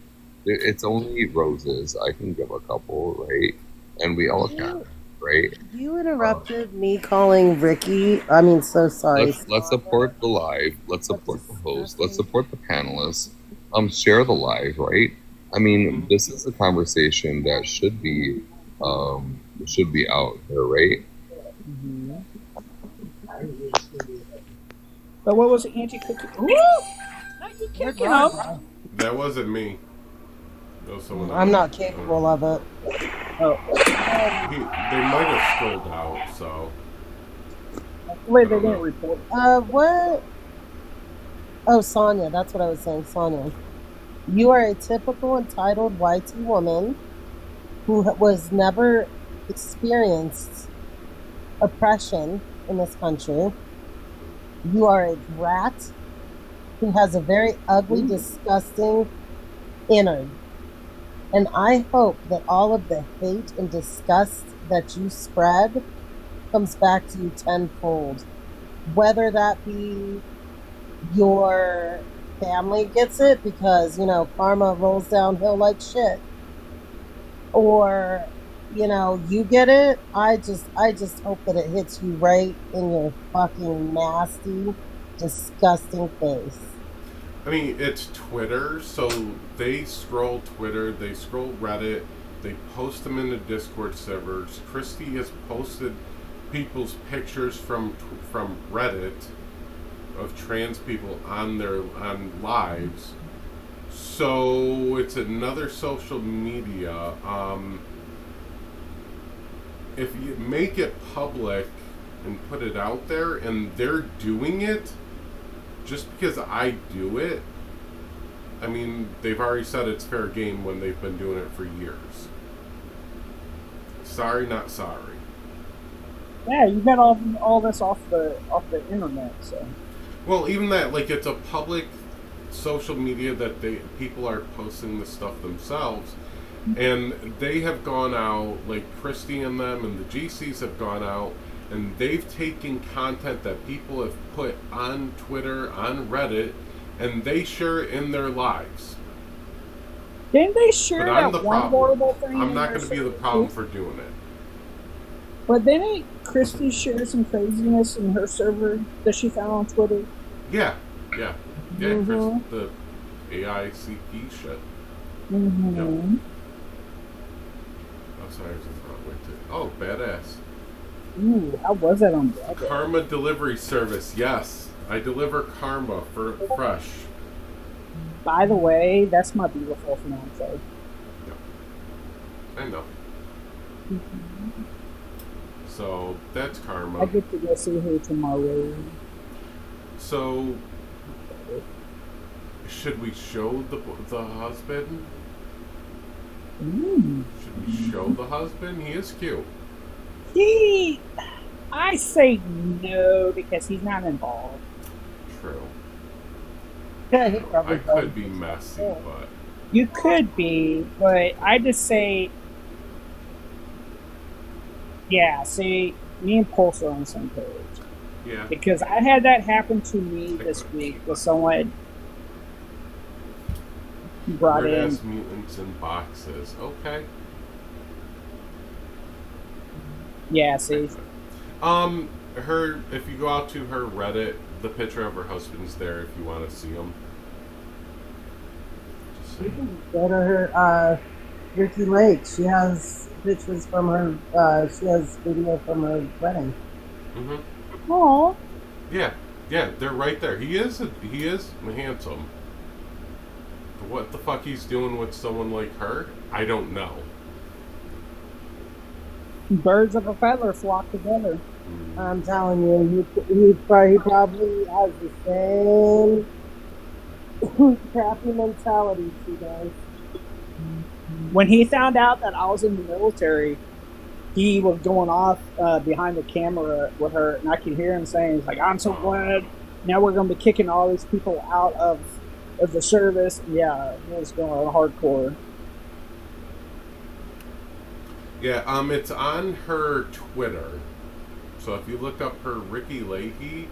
It's only roses. I can give a couple, right? And we all can, right? You interrupted me calling Ricky. I mean, so sorry. Let's support the live. Let's support the host. Let's support the panelists. Share the live, right? I mean, this is a conversation that should be out there, right? Mm-hmm. But what was Auntie Cookie? Ooh! Now you kicking him. That wasn't me. That was someone else. I'm not capable of it. Oh. They might have scrolled out, so. Wait, they didn't report. What? Oh, Sonia. That's what I was saying, Sonia. You are a typical entitled YT woman who was never experienced oppression in this country. You are a brat who has a very ugly, disgusting innard. And I hope that all of the hate and disgust that you spread comes back to you tenfold. Whether that be your family gets it because, karma rolls downhill like shit. Or, you get it. I just hope that it hits you right in your fucking nasty, disgusting face. I mean, it's Twitter, so they scroll Twitter, they scroll Reddit, they post them in the Discord servers. Christy has posted people's pictures from Reddit of trans people on lives. So it's another social media. If you make it public and put it out there, and they're doing it, just because I do it, I mean, they've already said it's fair game when they've been doing it for years. Sorry, not sorry. Yeah, you got all this off the internet, so. Well, even that, like, it's a public social media that people are posting the stuff themselves, and they have gone out, like Christy and them and the GCs have gone out, and they've taken content that people have put on Twitter, on Reddit, and they share it in their lives. Didn't they share But I'm that the one problem. horrible thing? I'm not going to be the problem for doing it. But didn't Christy share some craziness in her server that she found on Twitter? Yeah. Mm-hmm. Chris, the AICP shit. Mm-hmm. Yep. Oh, sorry, I was just wrong with it. Oh, badass. Ooh, how was that on Broadway? Karma delivery service, yes. I deliver karma for fresh. By the way, that's my beautiful fiance. I know. So that's I karma. get to go see her tomorrow. So should we show the husband? Should we show the husband? He is cute. I say no because he's not involved. True. Yeah, he probably I does. could be messy, but You could be, but I just say, yeah. See, me and Pulse are on the same page yeah. because I had that happen to me this week with someone brought in. Weird-ass mutants in boxes. Okay. Yeah, see, Her. If you go out to her Reddit, the picture of her husband's there. If you want to see him. Just You saying. can go to her Ricky Lake. She has pictures from her. She has video from her wedding. Mhm. oh, Yeah. Yeah. They're right there. He is handsome. But what the fuck he's doing with someone like her? I don't know. birds of a feather flock together. I'm telling you, he probably has the same crappy mentality she does. When he found out that I was in the military, he was going off behind the camera with her, and I could hear him saying, "He's like, I'm so glad now we're going to be kicking all these people out of the service." Yeah, it was going hardcore. Yeah, it's on her Twitter. So if you look up her Ricky Leahy,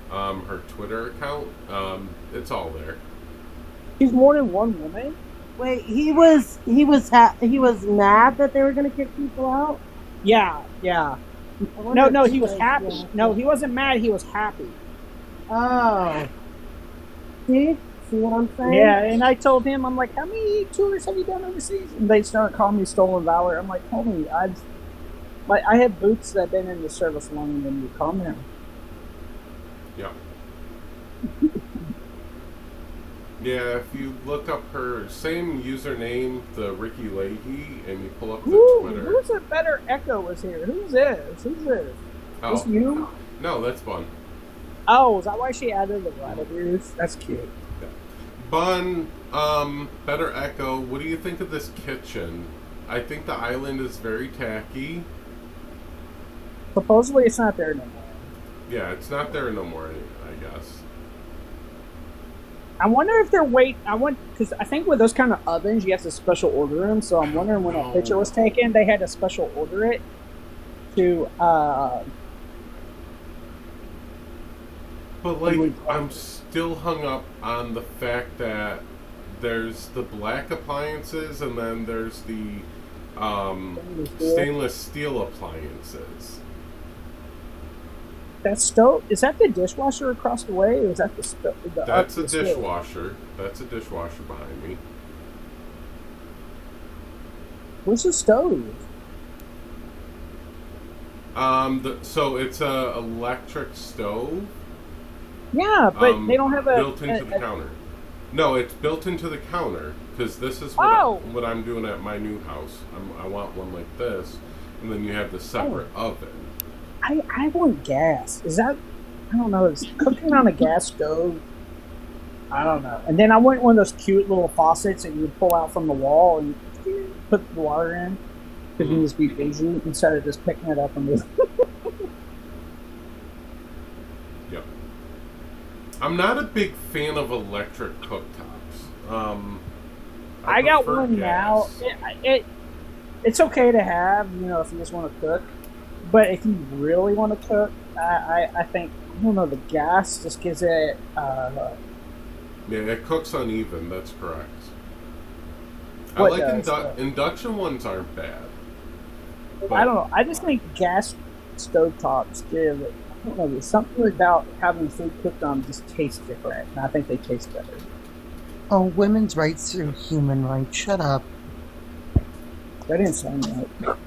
her Twitter account, it's all there. He's more than one woman. Wait, he was mad that they were going to kick people out. Yeah. I wonder No, if he was like, happy. yeah. No, he wasn't mad. He was happy. Oh, see what I'm saying? Yeah, and I told him, I'm like, how many tours have you done overseas? And they started calling me stolen valor. I'm like, homie, I have boots that have been in the service longer than you. Calm down. Yeah. Yeah, if you look up her same username, the Ricky Leahy, and you pull up the Twitter. Who's a better Echo was here? Who's this? Oh, This you? no, that's Bun. Oh, is that why she added the Gladiators? That's cute. Bun, better Echo. What do you think of this kitchen? I think the island is very tacky. Supposedly it's not there no more. Yeah, it's not there no more, I guess. I wonder if they're because I think with those kind of ovens you have to special order them. So I'm wondering when that picture was taken, they had to special order it to. But I'm still hung up on the fact that there's the black appliances and then there's the stainless steel appliances. That stove, is that the dishwasher across the way, or is that the stove? That's a dishwasher. That's a dishwasher behind me. Where's the stove? So it's a electric stove. Yeah, but they don't have built into the counter. No, it's built into the counter because this is what I'm doing at my new house. I want one like this, and then you have the separate oven. I want gas. Is that? I don't know. Is cooking on a gas stove? I don't know. And then I want one of those cute little faucets that you pull out from the wall and put the water in. Because you just be busy instead of just picking it up and just. Yep. I'm not a big fan of electric cooktops. I got prefer one gas. now. It's okay to have, if you just want to cook. But if you really want to cook, I think, the gas just gives it. Yeah, it cooks uneven. That's correct. What I like does, induction ones aren't bad. I don't know. I just think gas stovetops give it. I don't know. There's something about having food cooked on just tastes different, and I think they taste better. Oh, women's rights are human rights. Shut up. That didn't sound right.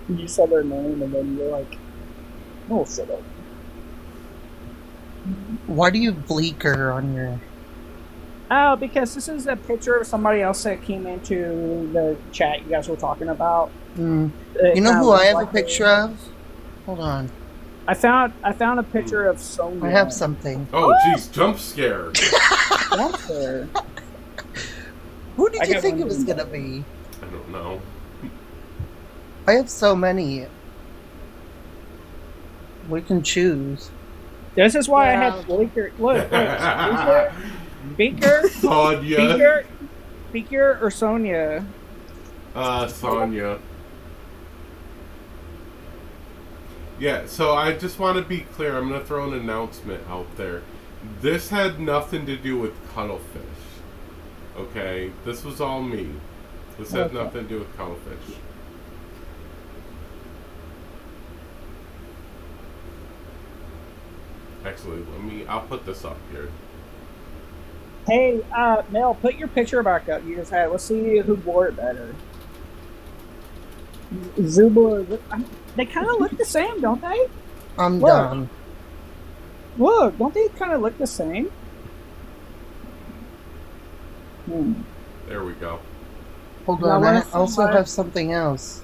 You said their name, and then you're like, "Oh, shut up." Why do you have bleaker on your... Oh, because this is a picture of somebody else that came into the chat you guys were talking about. Mm. It You know kinda who I looks have like a picture of? Hold on. I found a picture of Sonya. I have something. Oh, jeez, jump scare. That's her. Who did I you got think one it was in gonna there. be? I don't know. I have so many. We can choose. This is why I Yeah. had Bleaker. Look, Beaker, Sonya. Beaker, or Sonya. Sonya. Yeah, so I just want to be clear. I'm going to throw an announcement out there. This had nothing to do with Cuttlefish. Okay? This was all me. This had nothing to do with Cuttlefish. Actually, I'll put this up here. Hey, Mel, put your picture back up. You just had. Let's see who wore it better. Zuba. They kind of look the same, don't they? I'm Look. done. Look, don't they kind of look the same? There we go. Hold Y'all on. wanna I see also what- have something else.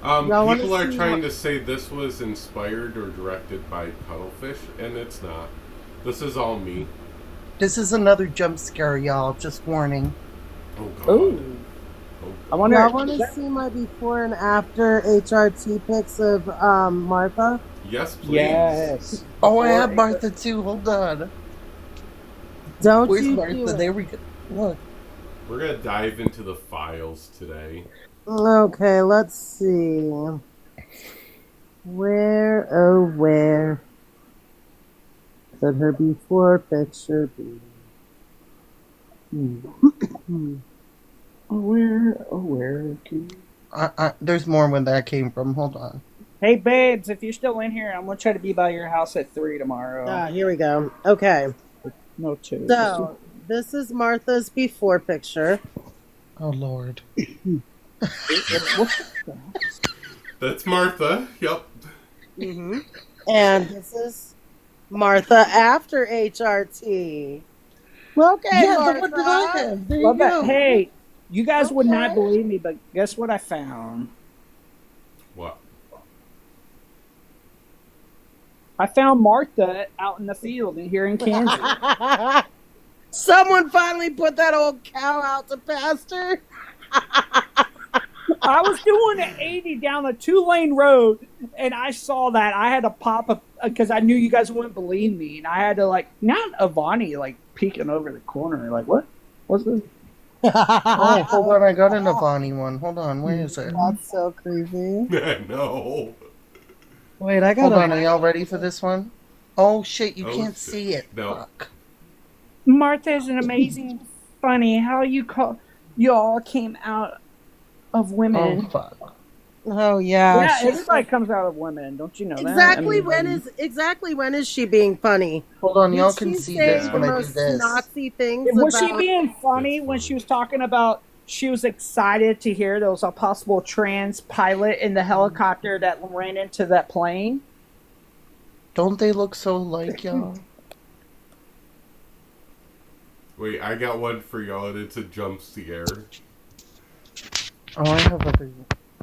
Y'all wanna People are see trying what- to say this was inspired or directed by Cuttlefish, and it's not. This is all me. This is another jump scare, y'all. Just warning. Oh, God. Ooh. Oh, I wonder. Y'all want to see my before and after HRT pics of Martha? yes, please. Yes. Oh, I have Martha too. Hold on. Don't Where's you Martha? do it. There we go. Look. We're going to dive into the files today. Okay, let's see. Where, oh, where could her before picture be? Where? There's more where that came from. Hold on. Hey, babes, if you're still in here, I'm gonna try to be by your house at 3 tomorrow. Ah, here we go. Okay, No, 2. so this is Martha's before picture. Oh, Lord. That's Martha. Yep. Mm-hmm. And this is Martha after HRT. Okay, Yeah, Martha. what did I have? There you Love that. go. Hey, you guys would not Okay. believe me, but guess what I found? What? I found Martha out in the field and here in Kansas. Someone finally put that old cow out to pasture. I was doing an 80 down a 2-lane road, and I saw that. I had to pop up because I knew you guys wouldn't believe me, and I had to not Avani peeking over the corner, what? What's this? Oh, hold on. I got an Avani one. Hold on. Where is it? That's so creepy. No. Wait, I Hold got on. Are y'all ready for this one? Oh, shit. You Oh, can't shit. see it. No. Fuck. Martha's an amazing, funny. How you all came out of Oh, women. fuck. Oh yeah. Yeah, she's everybody comes out of women. Don't you know exactly that? when is she being funny? Hold on. Y'all Did can she see say this the when I do most this. Nazi things Was she about- being funny That's when funny. she was talking about she was excited to hear there was a possible trans pilot in the helicopter that ran into that plane? Don't they look so like y'all? Wait, I got one for y'all, and it's a jump scare. Oh, I have other.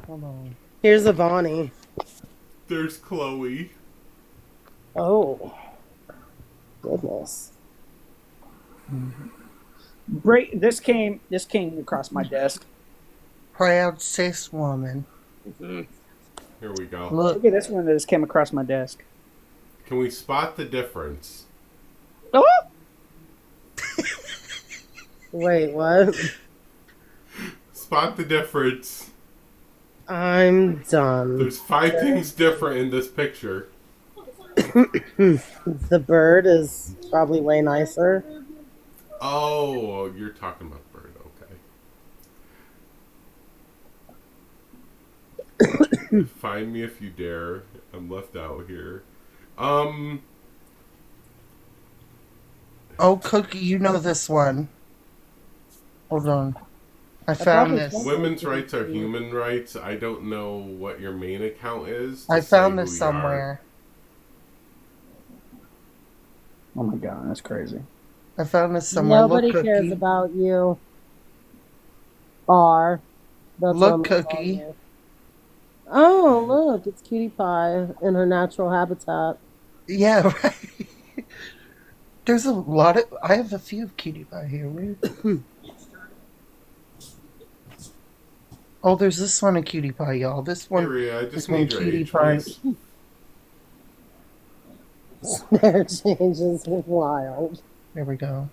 Hold on. Here's Avani. There's Chloe. Oh. Goodness. This came across my desk. Proud cis woman. Here we go. Look. Look at this one that just came across my desk. Can we spot the difference? Oh! Wait, what? Spot the difference. I'm done. There's 5 things different in this picture. The bird is probably way nicer. Oh, you're talking about Bird. Okay. Find me if you dare. I'm left out here. Oh, Cookie, you know this one. Hold on. I found this. Women's rights are human rights. I don't know what your main account is. to I say found who this you are. somewhere. Oh my god, that's crazy. I found this somewhere. Nobody Look, cares Cookie. about you. R. That's what I'm Look, gonna call Cookie. you. Oh, look, it's Cutie Pie in her natural habitat. Yeah, right. There's a lot of. I have a few Cutie Pie here. Oh, there's this one of Cutie Pie, y'all. This Hey, one Rhea, I is just when need your Cutie age, Pie. please. Snare changes wild. There we go.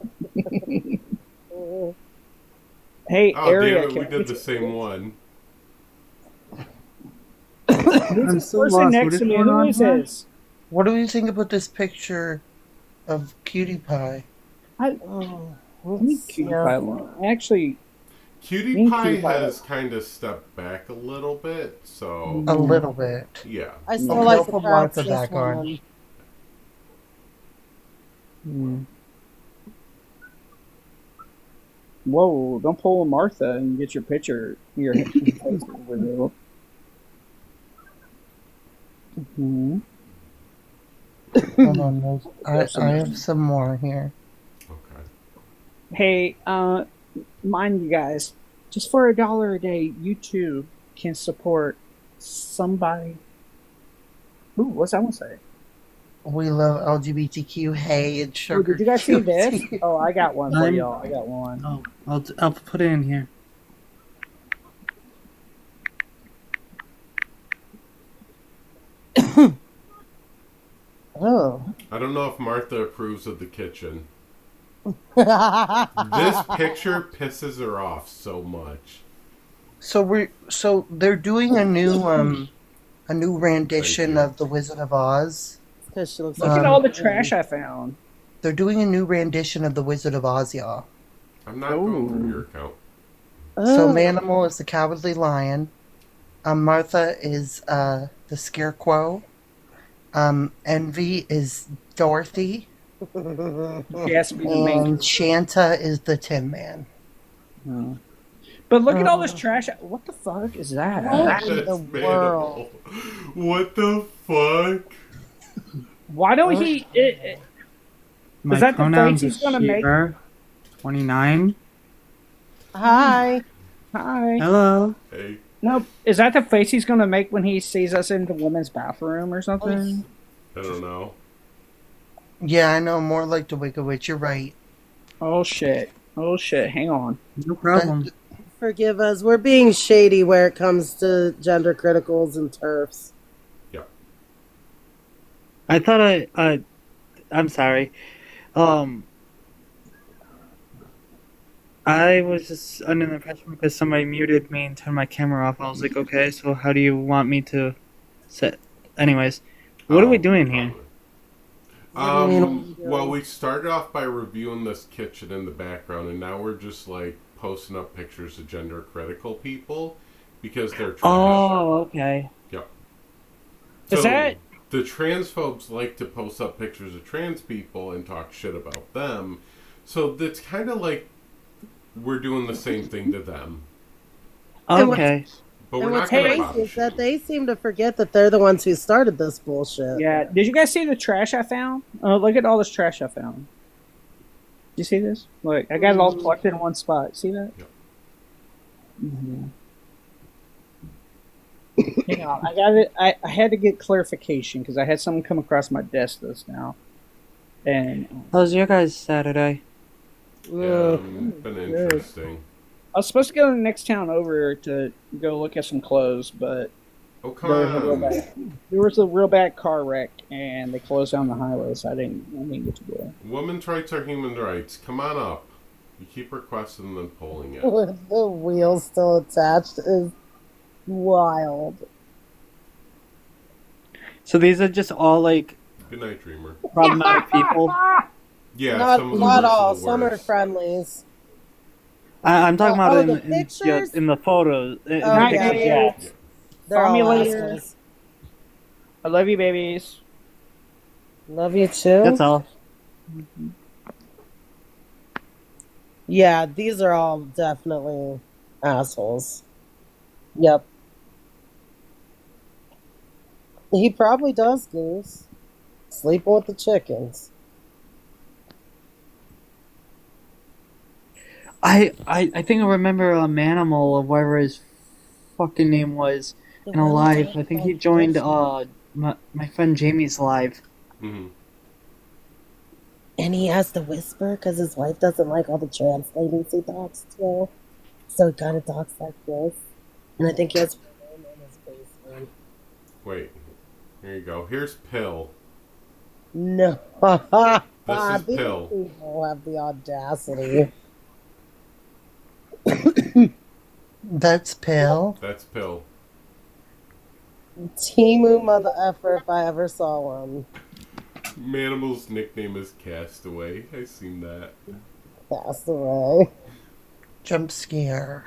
Hey, Oh, area. damn it, can we I did get the your- same one. Who's I'm the so person lost. next What is to me? going Who on is here? this? What do you think about this picture of Cutie Pie? Oh, I need Cutie yeah. Pie one. I actually Cutie Me and Pie Cutie Pie. has kind of stepped back a little bit, so A little bit. yeah. I still Okay, like I'll the put crowd Martha sis back on. one. Whoa! Don't pull a Martha and get your picture. Your face revealed. Mhm. Hold on, I have some more here. Okay. Hey, mind you guys, just for $1 a day, you too can support somebody. Ooh, what's that one say? We love LGBTQ. Hey, it's Oh, sugar. did you guys see this? cutie. Oh, I got one for I'm- y'all. I got one. Oh, I'll put it in here. Oh. I don't know if Martha approves of the kitchen. This This picture pisses her off so much. So they're doing a new rendition you. of The Wizard of Oz. because she looks Look like at all the trash I found. They're doing a new rendition of The Wizard of Oz, y'all. I'm not going from Ooh. your account. So Oh. Manimal is the Cowardly Lion. Martha is the Scarecrow. Envy is Dorothy. She has to be the main. And Shanta is the Tin Man. But look at all this trash. What the fuck is that? What in the That's world? Manimal. What the fuck? Why don't he? My Is that the pronouns face he's is gonna make? she/her. 29. Hi. Hi. Hello. Hey, No, is that the face he's gonna make when he sees us in the women's bathroom or something? I don't know. Yeah, I know, more like the Wicked Witch. You're right. Oh shit! Oh shit! Hang on. No problem. Forgive us. We're being shady where it comes to gender criticals and turfs. I thought I'm sorry. I was just under the impression because somebody muted me and turned my camera off. I was like, okay, so how do you want me to set? Anyways, what are we doing here? What do you mean, what are you doing? Well, we started off by reviewing this kitchen in the background, and now we're just like posting up pictures of gender critical people because they're trans. Oh, okay. Yep. Is that- the transphobes like to post up pictures of trans people and talk shit about them? So it's kind of like we're doing the same thing to them, Okay. but And we're not what's going to crazy pop is that shit. they seem to forget that they're the ones who started this bullshit. Yeah. Did you guys see the trash I found? Oh, look at all this trash I found. You see this? Look, I got it all collected in one spot. See that? Yep. Hang on, I got it. I had to get clarification because I had someone come across my desk just now, and How's your guys' Saturday? Yeah, been interesting. I was supposed to go to the next town over to go look at some clothes, but Oh, come there was a real bad car wreck, and they closed down the highway, so I didn't get to go. Women's rights are human rights. Come on up. You keep requesting them pulling it. With the wheel still attached is wild. So these are just all like Good night, Dreamer. problematic people. Yeah, Not, some of the not worst all. of the Some are worst. friendlies. I'm talking about Oh, in, the in, pictures? in the photos. In Oh, the yeah, pictures, yeah. They're all Formulators. assholes. I love you, babies. Love you too. That's all. Yeah, these are all definitely assholes. Yep. He probably does, Goose. Sleeping with the chickens. I think I remember a Manimal or whatever his fucking name was The in a one live. that I think he talked joined about- my friend Jamie's live. Hmm. And he has to whisper because his wife doesn't like all the translating he talks to. So he kind of talks like this. And I think he has room in his basement. Wait. Here you go. Here's Pill. No. This is These Pill. people have the audacity. That's Pill. That's Pill. Timu mother effer if I ever saw one. Manimal's nickname is Castaway. I seen that. Passed away. Jump scare.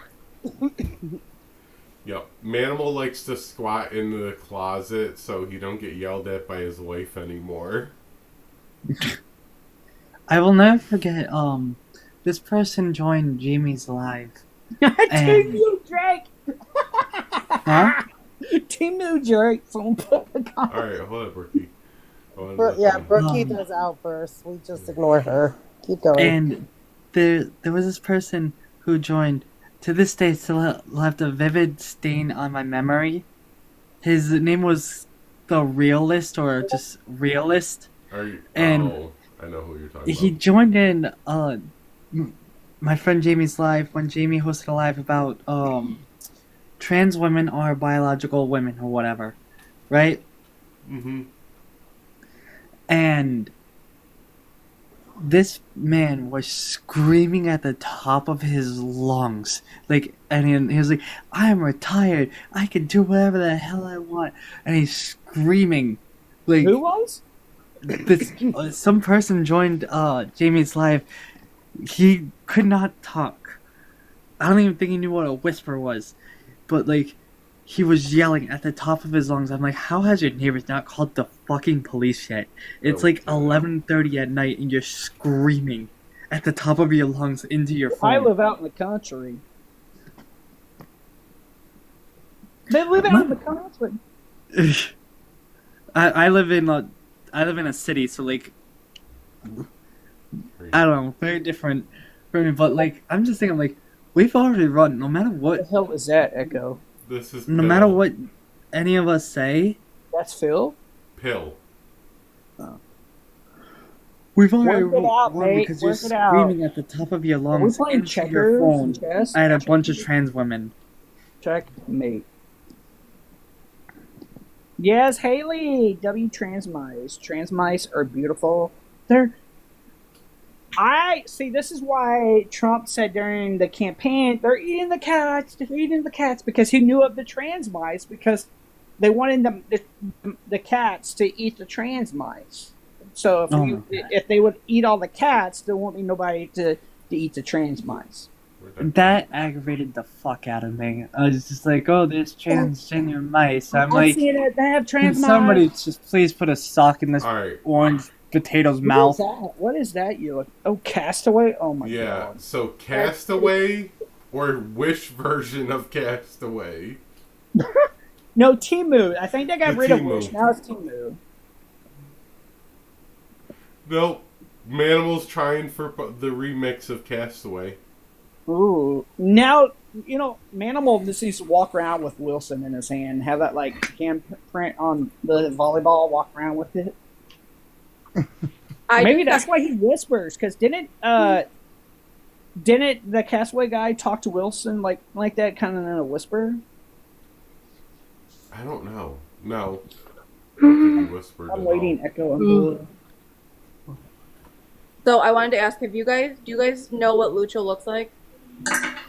Yep. Manimal likes to squat in the closet so he don't get yelled at by his wife anymore. I will never forget. This person joined Jamie's live. Timu Drake. Huh? Timu Drake from Alright, hold up, Brookie. Brookie does outbursts. We just ignore her. Keep going. And there was this person who joined. To this day, still left a vivid stain on my memory. His name was the Realist, or just Realist. And I know who you're talking He about. joined in my friend Jamie's live when Jamie hosted a live about trans women are biological women or whatever, right? Mm-hmm. And this man was screaming at the top of his lungs, and he was like, "I'm retired. I can do whatever the hell I want," and he's screaming, like, Who was? this some person joined Jamie's live. He could not talk. I don't even think he knew what a whisper was, but he was yelling at the top of his lungs. I'm like, how has your neighbors not called the fucking police yet? It's like 11:30 at night and you're screaming at the top of your lungs into your phone. I live out in the country. They live out in the country. I live in a city, so I don't know, very different for me. But I'm just thinking, we've already run. No matter What the what, hell is that, Echo? This is no Pill. matter what any of us say, That's Phil? Pill. we've already Work it out, run mate. because you're Work it out. screaming at the top of your Are we lungs playing into your checkers phone and chess? at a bunch of trans women. Checkmate. Yes, Haley. W trans mice. Trans mice are beautiful. I see. This is why Trump said during the campaign, "They're eating the cats. They're eating the cats," because he knew of the trans mice because they wanted the cats to eat the trans mice. So if they would eat all the cats, there won't be nobody to eat the trans mice. That aggravated the fuck out of me. I was just like, "Oh, there's transgender mice." I'm like, seeing it. They have "Can trans somebody mice. just please put a sock in this Alright. orange potato's What mouth?" is that? What is that? You look. Oh, Castaway. Oh my Yeah, god. so Castaway or Wish version of Castaway? No, Timu. I think they got The rid of Timu. Wish. Now it's Timu. Nope. Manimal's trying for the remix of Castaway. Ooh. Now, Manimal just needs to walk around with Wilson in his hand, have that handprint on the volleyball, walk around with it. Maybe that's why he whispers, because didn't the Castaway guy talk to Wilson like that, kind of in a whisper? I don't know. No. I don't think he whispered I'm at waiting, all. Echo. I'm blue. So I wanted to ask, do you guys know what Lucho looks like?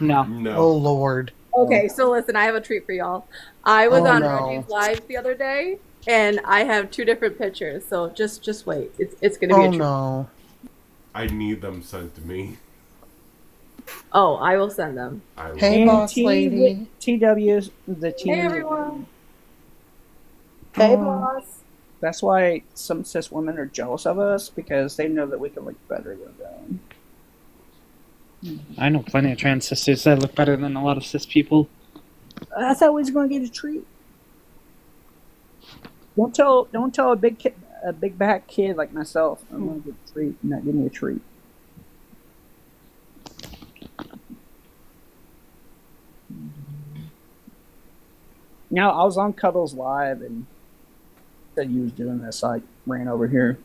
No. No. Oh Lord. Okay, so listen, I have a treat for y'all. I was Oh, on no. Reggie's live the other day, and I have 2 different pictures. So just wait. It's gonna be a Oh treat. no. I need them sent to me. Oh, I will send them. I will. Hey, And boss lady. TW's the team. Hey everyone. Hey, Oh. boss. That's why some cis women are jealous of us, because they know that we can look better than them. I know plenty of trans sisters that look better than a lot of cis people. I thought we was going to get a treat. Don't tell a big back kid like myself I'm going to get a treat. Not give me a treat. No, I was on Cuddles Live and said you was doing this. So I ran over here.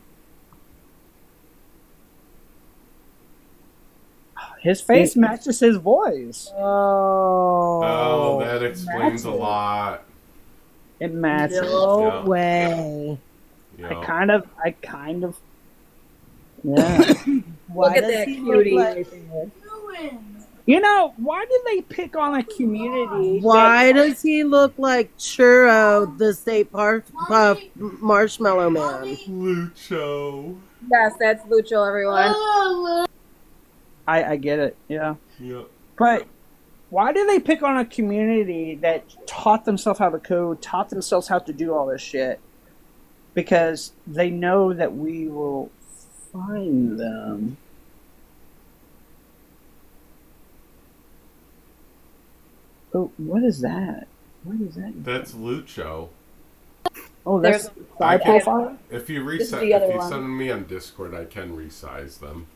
His face matches his voice. Oh, that explains a lot. It matches. No Yeah. way. Yeah. I kind of. Yeah. Why Look at does that he cutie look like- right there. You know, why did they pick on a community? Why does he look like Churro, the state marshmallow man? Lucho. Yes, that's Lucho, everyone. I get it, yeah. Yeah. But why do they pick on a community that taught themselves how to code, taught themselves how to do all this shit? Because they know that we will find them. Oh, what is that? What is that? That's Lucho. Oh, that's There's- side profile? If you This is resize, the other if you one. send me on Discord, I can resize them.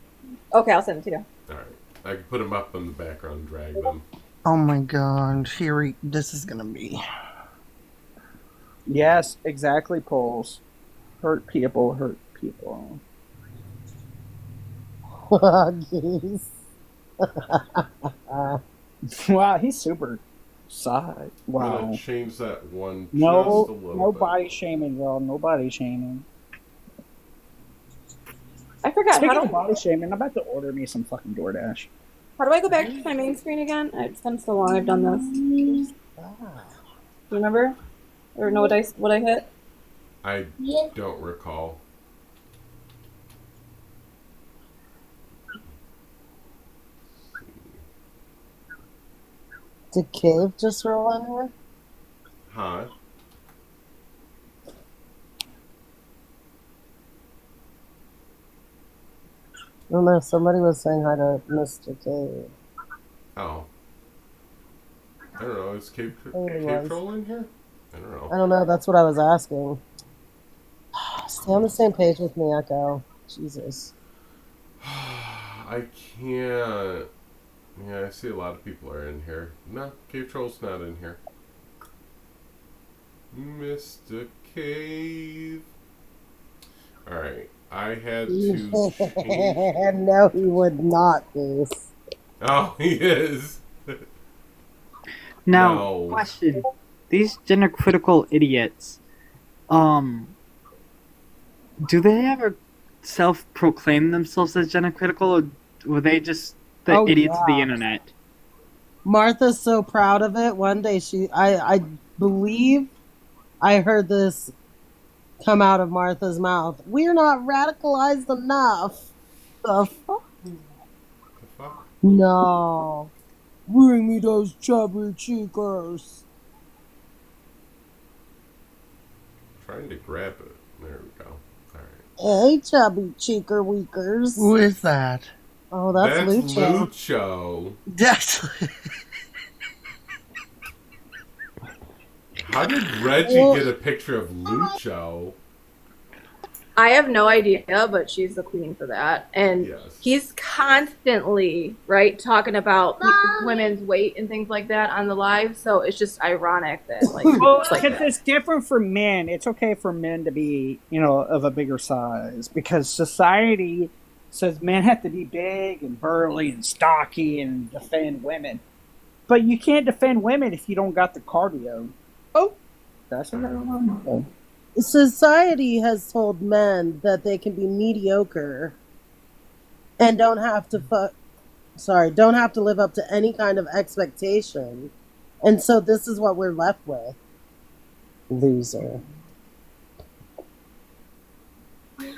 Okay, I'll send it to you. All right, I can put them up in the background, and drag them. Oh my god, this is gonna be. Yes, exactly, polls. Hurt people, hurt people. Jeez. Wow, he's super side. I'm Wow. gonna change that one just a No, little no bit. body shaming, y'all. No body shaming. I forgot. Speaking How of do, body shaming, I'm about to order me some fucking DoorDash. how do I go back to my main screen again? It's been so long I've done this. Do you remember? Or know what I hit? I don't recall. Did Cave just roll in here? Huh? I don't know. Somebody was saying hi to Mr. Cave. Oh. I don't know. Is Cave Totally was. Troll in here? I don't know. I don't know. That's what I was asking. Stay on the same page with me, Echo. Jesus. I can't. Yeah, I see a lot of people are in here. No, Cave Troll's not in here. Mr. Cave. Alright, I had to change. No, he would not be. Oh, he is. Now, No. question: these gender critical idiots, do they ever self-proclaim themselves as gender critical, or were they just the Oh, idiots of the yeah. internet? Martha's so proud of it. One day I believe I heard this come out of Martha's mouth. We're not radicalized enough. The fuck? The fuck? No. Bring me those chubby cheekers. Trying to grab it. There we go. Alright. Hey, chubby cheeker weakers. Who is that? Oh, that's Lucho. Lucho. That's. How did Reggie get a picture of Lucho? I have no idea, but she's the queen for that. And Yes. he's constantly, right, talking about women's weight and things like that on the live. So it's just ironic that, like, Well, it's like because that. it's different for men. It's okay for men to be, of a bigger size because society says men have to be big and burly and stocky and defend women. But you can't defend women if you don't got the cardio. Oh, that's what I don't know. Society has told men that they can be mediocre and don't have to live up to any kind of expectation. And so this is what we're left with. Loser.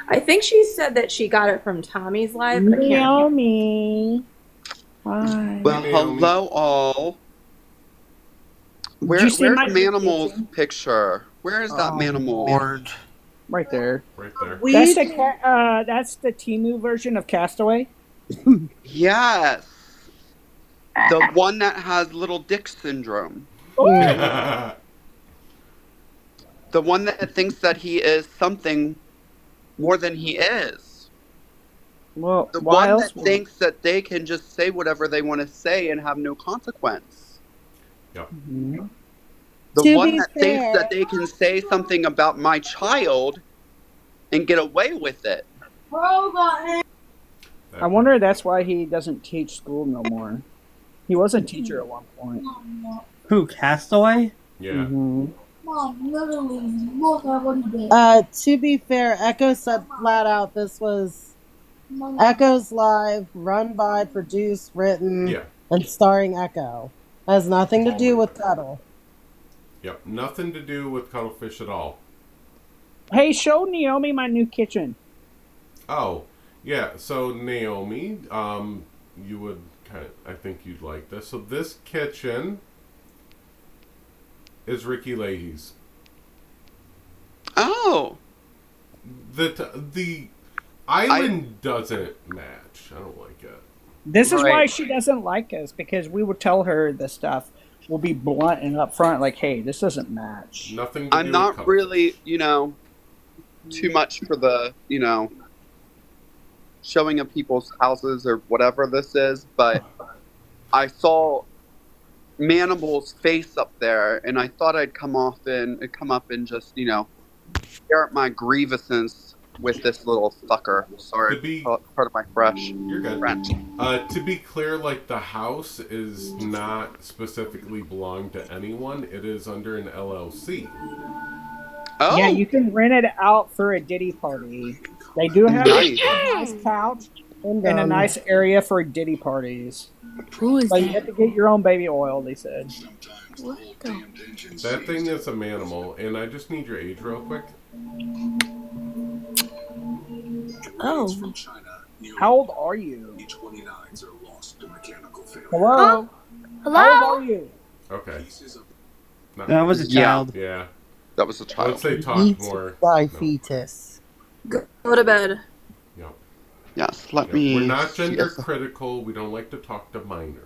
I think she said that she got it from Tommy's live, but I can't. me. Hi. Well, Naomi. hello all. you see Where's my Manimal's kitchen? picture? Where is that Manimal? Lord. Right there. Right there. That's the Temu version of Castaway. Yes. The one that has little dick syndrome. Yeah. The one that thinks that he is something more than he is. Well, The why one else? that thinks that they can just say whatever they want to say and have no consequence. Mhm. The To one be that thinks fair- that they can say something about my child and get away with it. I wonder if that's why he doesn't teach school no more. He was a teacher at one point. Who, Castaway? Yeah. Mhm. To be fair, Echo said flat out this was Echo's Live, run by, produced, written, Yeah. and starring Echo. Has nothing to do with Cuddle. Yep. Nothing to do with Cuttlefish at all. Hey, show Naomi my new kitchen. Oh, yeah. So Naomi, you would I think you'd like this. So this kitchen is Ricky Leahy's. Oh. The island doesn't match. I don't like it. This is why Right. she doesn't like us, because we would tell her the stuff. We'll be blunt and upfront, like, hey, this doesn't match. Nothing to I'm do not with really, too much for the, showing of people's houses or whatever this is, but I saw Manimal's face up there, and I thought I'd come up and just, share my grievances with this little fucker. Sorry, part of my You're good. French. To be clear, like the house is not specifically belong to anyone. It is under an LLC. Oh. Yeah, you can rent it out for a Diddy party. They do have Nice. a nice couch and a nice area for Diddy parties. Who is But you have to get your own baby oil, they said. That thing is a Manimal, and I just need your age real quick. Oh. How old are you? Hello? Hello? How old are you? Okay. Not That was a child. Yeah. That was a child. Once they talk Eats more. by no. fetus. Go to bed. Yeah. Yes, let me. We're not gender yes. critical. We don't like to talk to minors.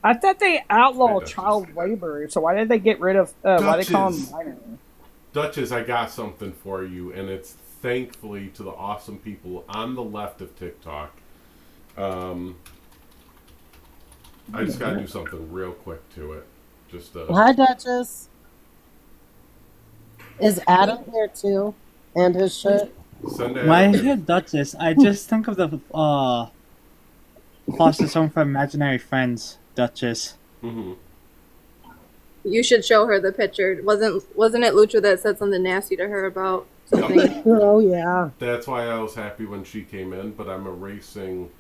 I thought they outlawed Duchess. child labor, so why did they get rid of, why they call them Duchess. minor? Duchess, I got something for you, and it's thankfully to the awesome people on the left of TikTok. I just gotta do something real quick to it. Just Hi, Duchess. Is Adam here too? And his shit? send When I out. hear Duchess, I just think of the foster home for imaginary friends, Duchess. Mhm. You should show her the picture. Wasn't it Lucha that said something nasty to her about something? Oh, yeah. That's why I was happy when she came in, but I'm erasing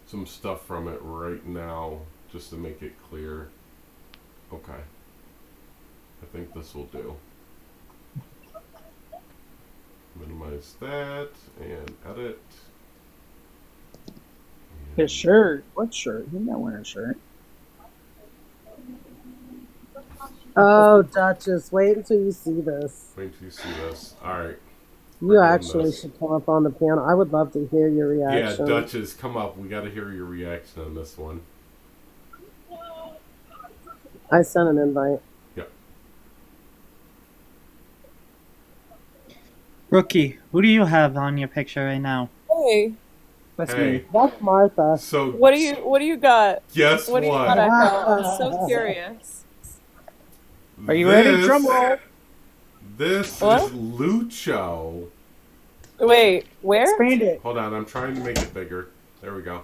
some stuff from it right now just to make it clear. Okay. I think this will do. Minimize that and edit. His shirt? What shirt? He's not wearing a shirt. Oh, Duchess, wait until you see this. Wait till you see this. Alright. You actually should come up on the piano. I would love to hear your Yeah, reaction. Duchess, come up. We gotta hear your reaction on this one. I sent an invite. Yep. Rookie, who do you have on your picture right now? Hey, That's Hey. me. That's Martha. So, what do you got? guess What do you got, what? Echo? I'm so curious. Are you ready? Drum roll. This What? is Lucho. Wait, where? Expand it. Hold on, I'm trying to make it bigger. There we go.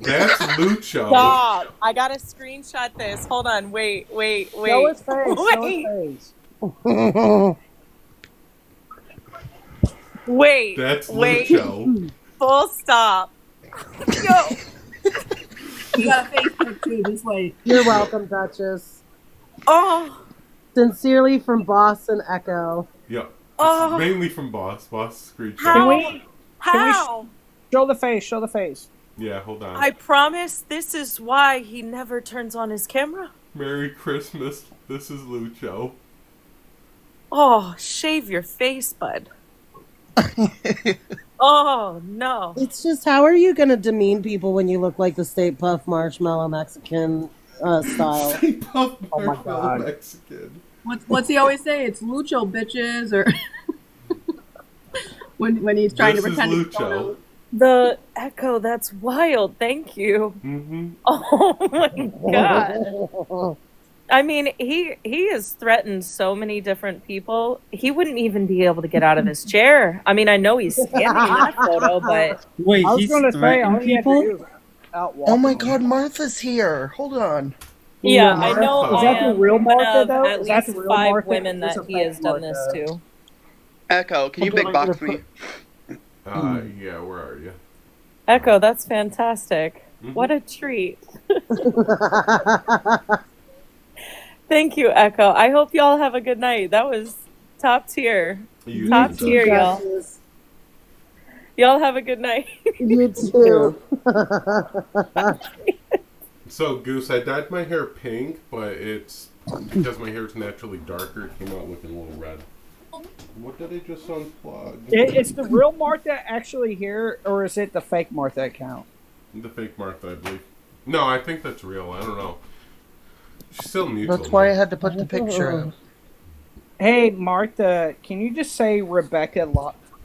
That's Lucho. Stop! I gotta screenshot this. Hold on. Wait. Show his face. Show Wait. his face. Wait. That's Wait. Lucho. Full stop. Yo. You got a Facebook too, this way. You're welcome, Duchess. Oh. Sincerely from Boston Echo. Yep. Oh. Mainly from Boss. Boss screenshot. How? Can we How? show the face? Show the face. Yeah, hold on. I promise this is why he never turns on his camera. Merry Christmas. This is Lucho. Oh, shave your face, bud. Oh, no. It's just, how are you going to demean people when you look like the Stay Puft Marshmallow Mexican style? Stay Puft Oh my God. Mexican. What's he always say? It's Lucho, bitches, or when he's trying This to is pretend to Lucho. The echo, that's wild. Thank you. Mm-hmm. Oh, my God. I mean, he has threatened so many different people. He wouldn't even be able to get out of his chair. I mean, I know he's standing in that photo, but Wait, I was he's going to say, all threatening he had to people? do is out walking. Oh my God, Martha's here. Hold on. yeah, No, I know Martha. Is I that the am real one Martha, of though? at Is that least the real 5 Martha? women Or is that it he fake has done this Martha? to. Echo, can you Hold big on, box I'm me? Yeah, where are you? Echo, that's fantastic. Mhm. What a treat. Thank you, Echo. I hope y'all have a good night. That was top tier. You Top too, tier, y'all. Duchess. Y'all have a good night. You too. So, Goose, I dyed my hair pink, but it's because my hair is naturally darker, it came out looking a little red. What did I just unplug? It's the real Martha actually here, or is it the fake Martha account? The fake Martha, I believe. No, I think that's real. I don't know. She's still mutual. That's why I had to put the picture up. Hey, Martha, can you just say Rebecca Lobot?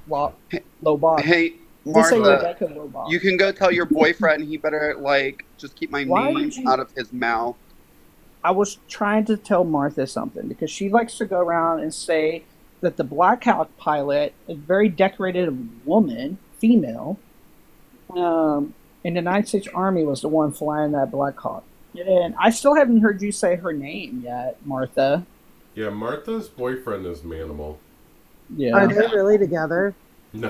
Hey, Just say Martha, Rebecca Lobot. you can go tell your boyfriend he better, like, just keep my Why name did you- out of his mouth. I was trying to tell Martha something because she likes to go around and say that the Black Hawk pilot, a very decorated woman, female, in the United States Army, was the one flying that Black Hawk. And I still haven't heard you say her name yet, Martha. Yeah, Martha's boyfriend is Manimal. Yeah. Are they really together? No.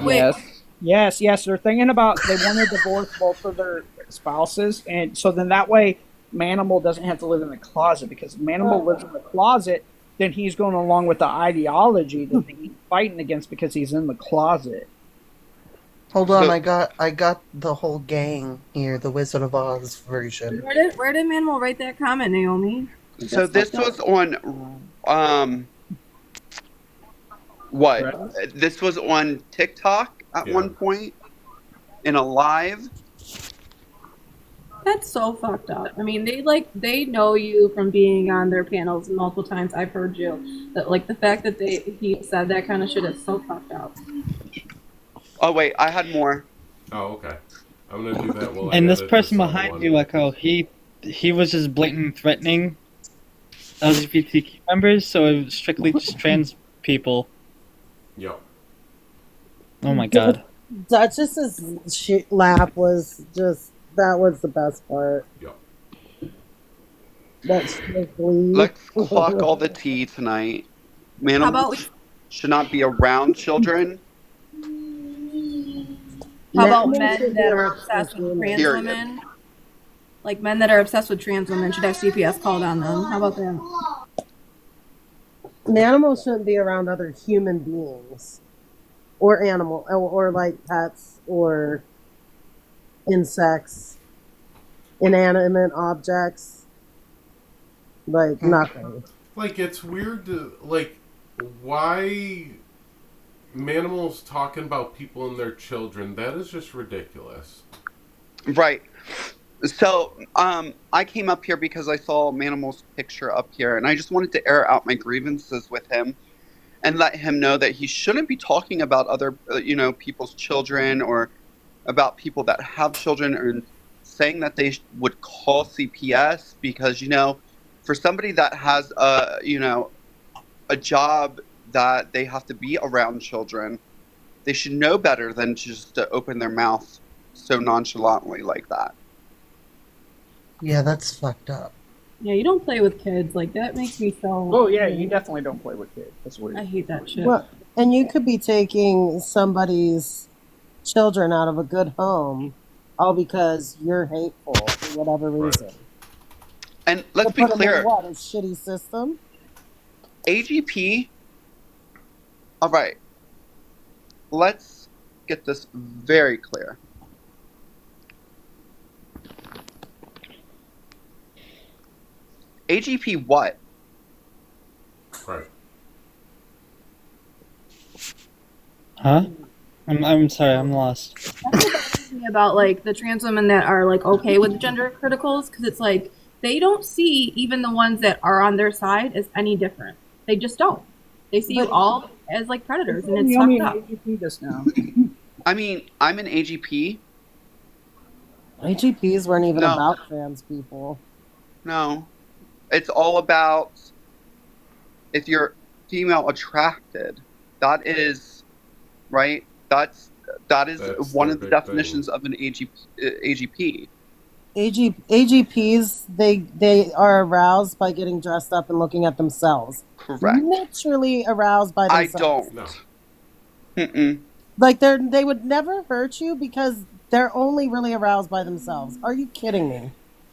Yes. Yes. They're thinking about they want to divorce both of their spouses, and so then that way Manimal doesn't have to live in the closet because if Manimal lives in the closet, then he's going along with the ideology that he's fighting against because he's in the closet. Hold on, So- I got the whole gang here, the Wizard of Oz version. Where did Manuel write that comment, Naomi? So this was on, what? Right. This was on TikTok at Yeah. one point in a live. That's so fucked up. I mean, they know you from being on their panels multiple times. I've heard you. That like the fact that he said that kind of shit is so fucked up. Oh wait, I had more. Oh, okay. I'm gonna do that while I And this edit person other behind one. you, Echo, he was just blatant threatening LGBTQ members, so it was strictly just trans people. Yep. Oh my god. Duchess's laugh was that was the best part. Yep. That's strictly. Let's clock all the tea tonight. How about Manimals should not be around children. How about Manimal men should that be are on obsessed with trans Period. women? Like men that are obsessed with trans women should have CPS called on them. How about that? Animals shouldn't be around other human beings, or animal, or like pets, or insects, inanimate objects, like nothing. Like, it's weird to, like, why Manimal's talking about people and their children? That is just ridiculous. Right. So, I came up here because I saw Manimal's picture up here, and I just wanted to air out my grievances with him and let him know that he shouldn't be talking about other, people's children or about people that have children or saying that they would call CPS because, for somebody that has a job that they have to be around children, they should know better than just to open their mouth so nonchalantly like that. Yeah, that's fucked up. Yeah, you don't play with kids. Like that makes me so. Oh yeah, you definitely don't play with kids. That's weird. I hate that shit. Well, and you could be taking somebody's children out of a good home, all because you're hateful for whatever reason. And let's To be put 'em in clear, what, a shitty system? AGP. All right, let's get this very clear. AGP what? Right. Huh? I'm sorry, I'm lost. That's what bothers me about like the trans women that are like okay with gender criticals because it's like they don't see even the ones that are on their side as any different. They just don't. They see you all as like predators, and it's fucked up. AGP this now. I mean, I'm an AGP. AGPs weren't even No. about trans people. No. It's all about if you're female attracted. That is right. That is That's one their of the big definitions thing. of an AGP. AGPs, they are aroused by getting dressed up and looking at themselves. Correct. Literally aroused by I themselves. don't. No. Mm-mm. Like they would never hurt you because they're only really aroused by themselves. Are you kidding me?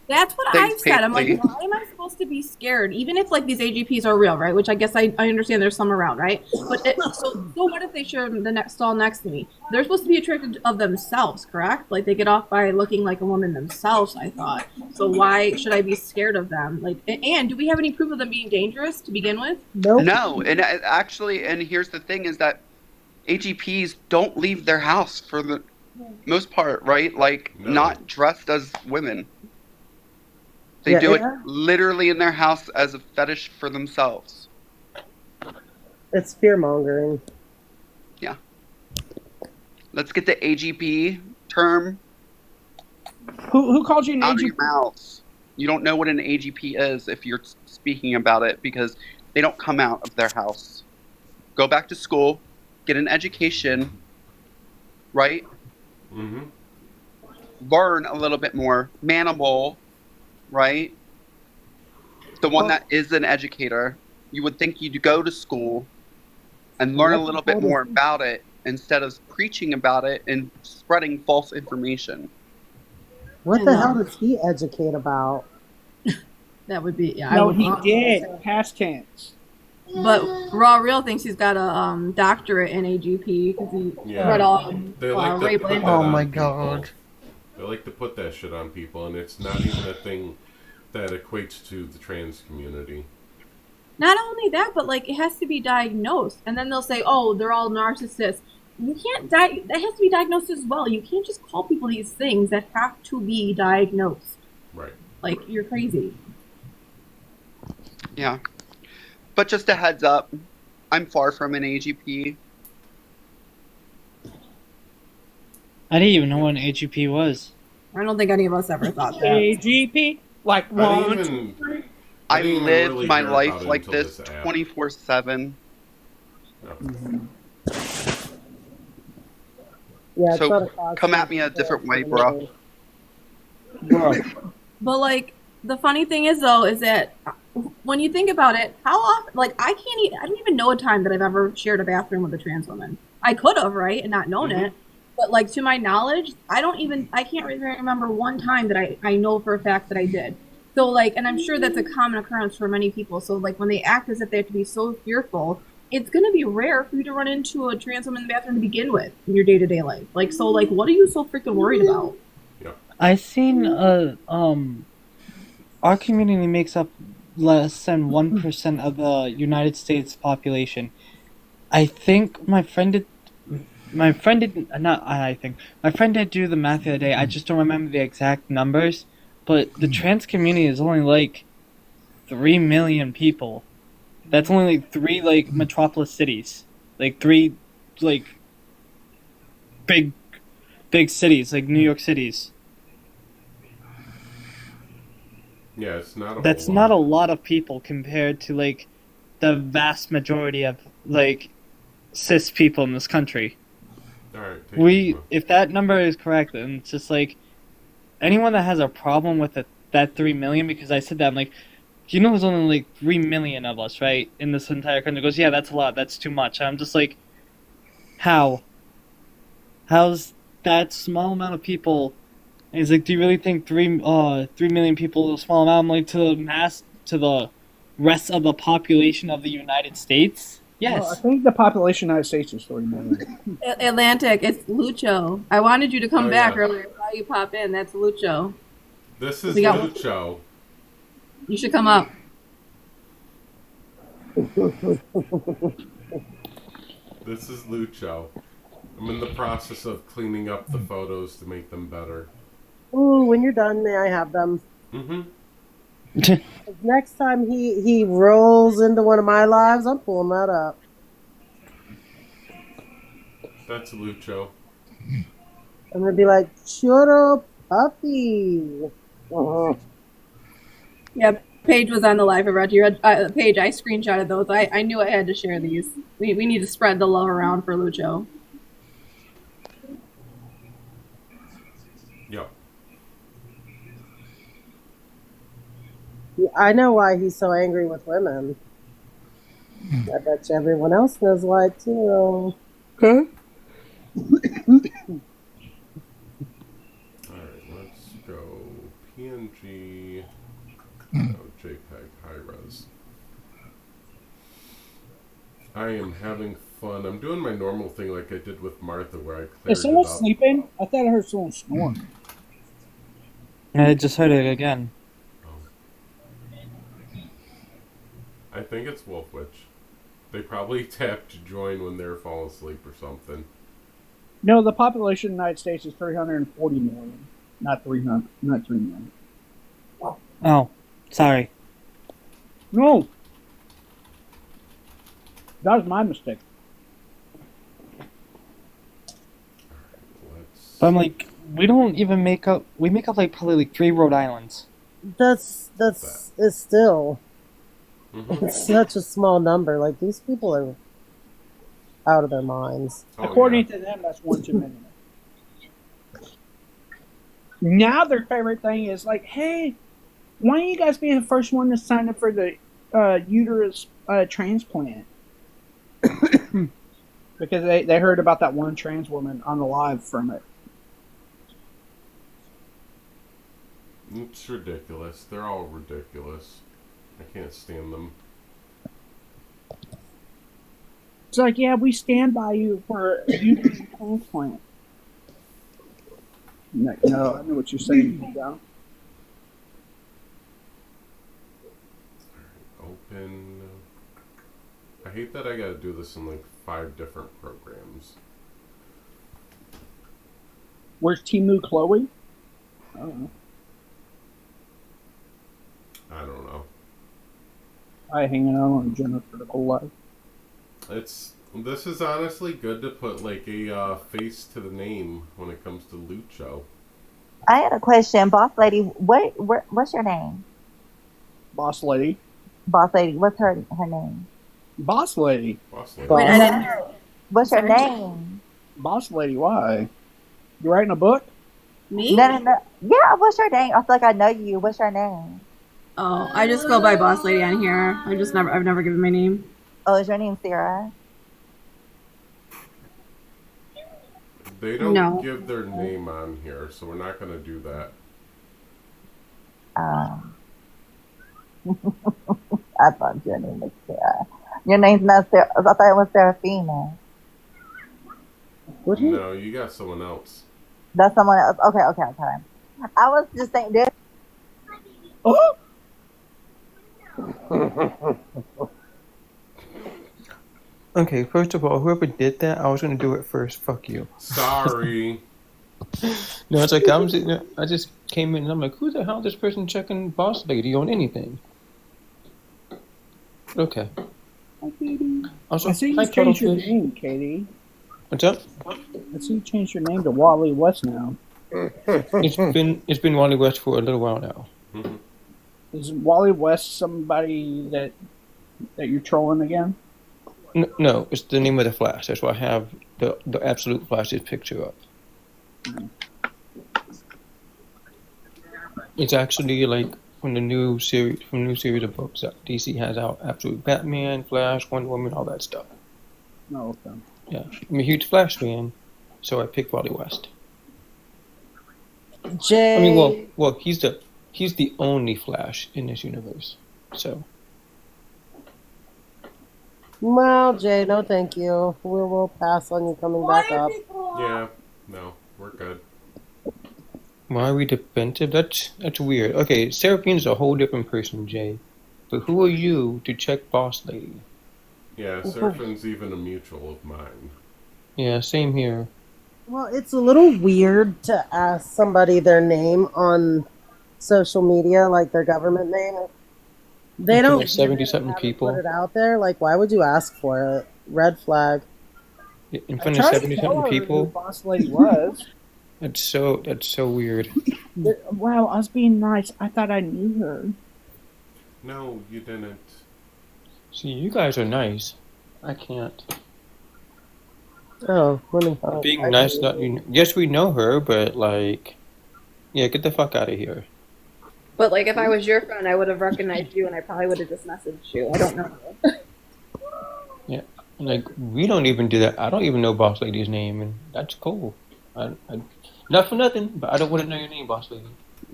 That's what Thanks, I've said. I'm like, Paisley. why am I supposed to be scared? Even if like these AGPs are real, right? Which I guess I understand there's some around, right? But so what if they show the next stall next to me? They're supposed to be attracted of themselves, correct? Like they get off by looking like a woman themselves. I thought. So why should I be scared of them? Like, and do we have any proof of them being dangerous to begin with? Nope. No, and actually, and here's the thing: is that AGPs don't leave their house for the most part, right? Like No. not dressed as women. They Yeah, do it yeah. literally in their house as a fetish for themselves. It's fear mongering. Yeah. Let's get the AGP term Who called you an out of your AGP? mouths. You don't know what an AGP is if you're speaking about it because they don't come out of their house. Go back to school, get an education, right? Mm-hmm. Learn a little bit more. Manimal, right? The one that is an educator. You would think you'd go to school and learn a little bit more about it instead of preaching about it and spreading false information. What the hell does he educate about? That would be yeah. No, I would he did. Past tense. But Raw Real thinks he's got a doctorate in AGP because he read all They like to rape put that Oh on my people. God. They like to put that shit on people, and it's not even a thing that equates to the trans community. Not only that, but like it has to be diagnosed, and then they'll say, "Oh, they're all narcissists." You can't that has to be diagnosed as well. You can't just call people these things that have to be diagnosed. Right. Like you're crazy. Yeah. But just a heads up, I'm far from an AGP. I didn't even know what an AGP was. I don't think any of us ever thought that. AGP? Like I one, didn't two, even, three? I didn't even live really my hear life about it like until this app. 24/7. No. Yeah, it's So, not a costume. come at me a different way, bro. But like the funny thing is though is that when you think about it, how often like I don't even know a time that I've ever shared a bathroom with a trans woman. I could have, right, and not known it. But like to my knowledge, I can't really remember one time that I know for a fact that I did. So like, and I'm sure that's a common occurrence for many people. So like when they act as if they have to be so fearful, it's gonna be rare for you to run into a trans woman in the bathroom to begin with in your day-to-day life. Like so like what are you so freaking worried about? I seen our community makes up less than 1% of the United States population. I think my friend did do the math the other day. I just don't remember the exact numbers, but the trans community is only like 3 million people. That's only like 3 like metropolis cities. Like 3 like big cities like New York cities. Yeah, it's not a That's whole not lot. a lot of people compared to like the vast majority of like cis people in this country. Alright, take it. If that number is correct, then it's just like anyone that has a problem with that 3 million, because I said that, I'm like, you know, there's only like 3 million of us, right, in this entire country. It goes, yeah, that's a lot, that's too much. And I'm just like, how's that small amount of people? And he's like, do you really think 3 million people is a small amount? I'm like, to the rest of the population of the United States? Yes. Well, I think the population of the United States is 3 million. Atlantic, it's Lucho. I wanted you to come back yeah. earlier. I saw you pop in. That's Lucho. This is We got- Lucho. You should come up. This is Lucho. I'm in the process of cleaning up the photos to make them better. Ooh, when you're done, may I have them? Mm-hmm. Next time he rolls into one of my lives, I'm pulling that up. That's Lucho. I'm gonna be like, churro puppy. Uh-huh. Yep. Paige was on the live about you. Paige, I screenshotted those. I knew I had to share these. We need to spread the love around for Lucho. Yep. I know why he's so angry with women. I bet you everyone else knows why too. Huh? Alright, let's go PNG, no, JPEG, high-res. I am having fun. I'm doing my normal thing like I did with Martha where I cleared Is someone it up. sleeping? I thought I heard someone snoring. I just heard it again. I think it's Wolf Witch. They probably tapped to join when they're falling asleep or something. No, the population of the United States is 340 million, not 3 million. Oh, sorry. No, that was my mistake. But I'm like, we don't even make up. We make up like probably like 3 Rhode Islands. That's it's still. Mm-hmm. It's such a small number. Like, these people are out of their minds. According to them, that's one too many. Now their favorite thing is like, hey, why don't you guys be the first one to sign up for the uterus transplant? Because they heard about that one trans woman on the live from it. It's ridiculous. They're all ridiculous. I can't stand them. It's like, yeah, we stand by you for a uterus transplant. No, I know what you're saying. Yeah. Open. I hate that I gotta do this in like 5 different programs. Where's Timu Chloe? I don't know. I don't know. I hanging out on General Critical Live. This is honestly good to put like a face to the name when it comes to Lucho. I had a question, boss lady. What's your name? Boss lady. Boss lady. What's her name? Boss lady. Boss lady. Wait, I didn't hear. What's your name? Boss lady. Why? You writing a book? Me? No. Yeah. What's your name? I feel like I know you. What's your name? Oh, I just go by Boss Lady on here. I've never given my name. Oh, is your name Sarah? They don't No. give their name on here, so we're not gonna do that. I thought your name was Sarah. Your name's not Sarah. I thought it was Serafina. No, you got someone else. That's someone else. Okay. I was just saying this. Oh. Okay, first of all, whoever did that, I was gonna do it first. Fuck you. Sorry. No, it's like I just came in and I'm like, who the hell is this person checking Boss Lady on anything? Okay. Hi, Katie. Also, I see you hi, changed your Cuddlefish. name, Katie. What's up? I see you changed your name to Wally West now. It's been Wally West for a little while now. Mm-hmm. Is Wally West somebody that you're trolling again? No, it's the name of the Flash. That's why I have the absolute Flash's picture up. It's actually like from the new series of books that DC has out. Absolute Batman, Flash, Wonder Woman, all that stuff. No, okay. Yeah, I'm a huge Flash fan, so I picked Wally West. Jay. I mean, well, he's the only Flash in this universe. So. Well, Jay, no thank you. We will pass on you coming back up. Yeah, no, we're good. Why are we defensive? That's weird. Okay, Seraphine's a whole different person, Jay. But who are you to check Boss Lady? Yeah, Seraphine's even a mutual of mine. Yeah, same here. Well, it's a little weird to ask somebody their name on social media, like their government name. They don't 70-something people. put it out there. Like, why would you ask for it? Red flag. In front of 70-something people. Boss Lady was. That's so weird. Wow, I was being nice. I thought I knew her. No, you didn't. See, you guys are nice. I can't. Oh, let me. Being nice, not you. Yes, we know her, but like, yeah, get the fuck out of here. But like, if I was your friend, I would have recognized you, and I probably would have just messaged you. I don't know. Yeah, like we don't even do that. I don't even know Boss Lady's name, and that's cool. Not for nothing, but I don't want to know your name, Boss Lady.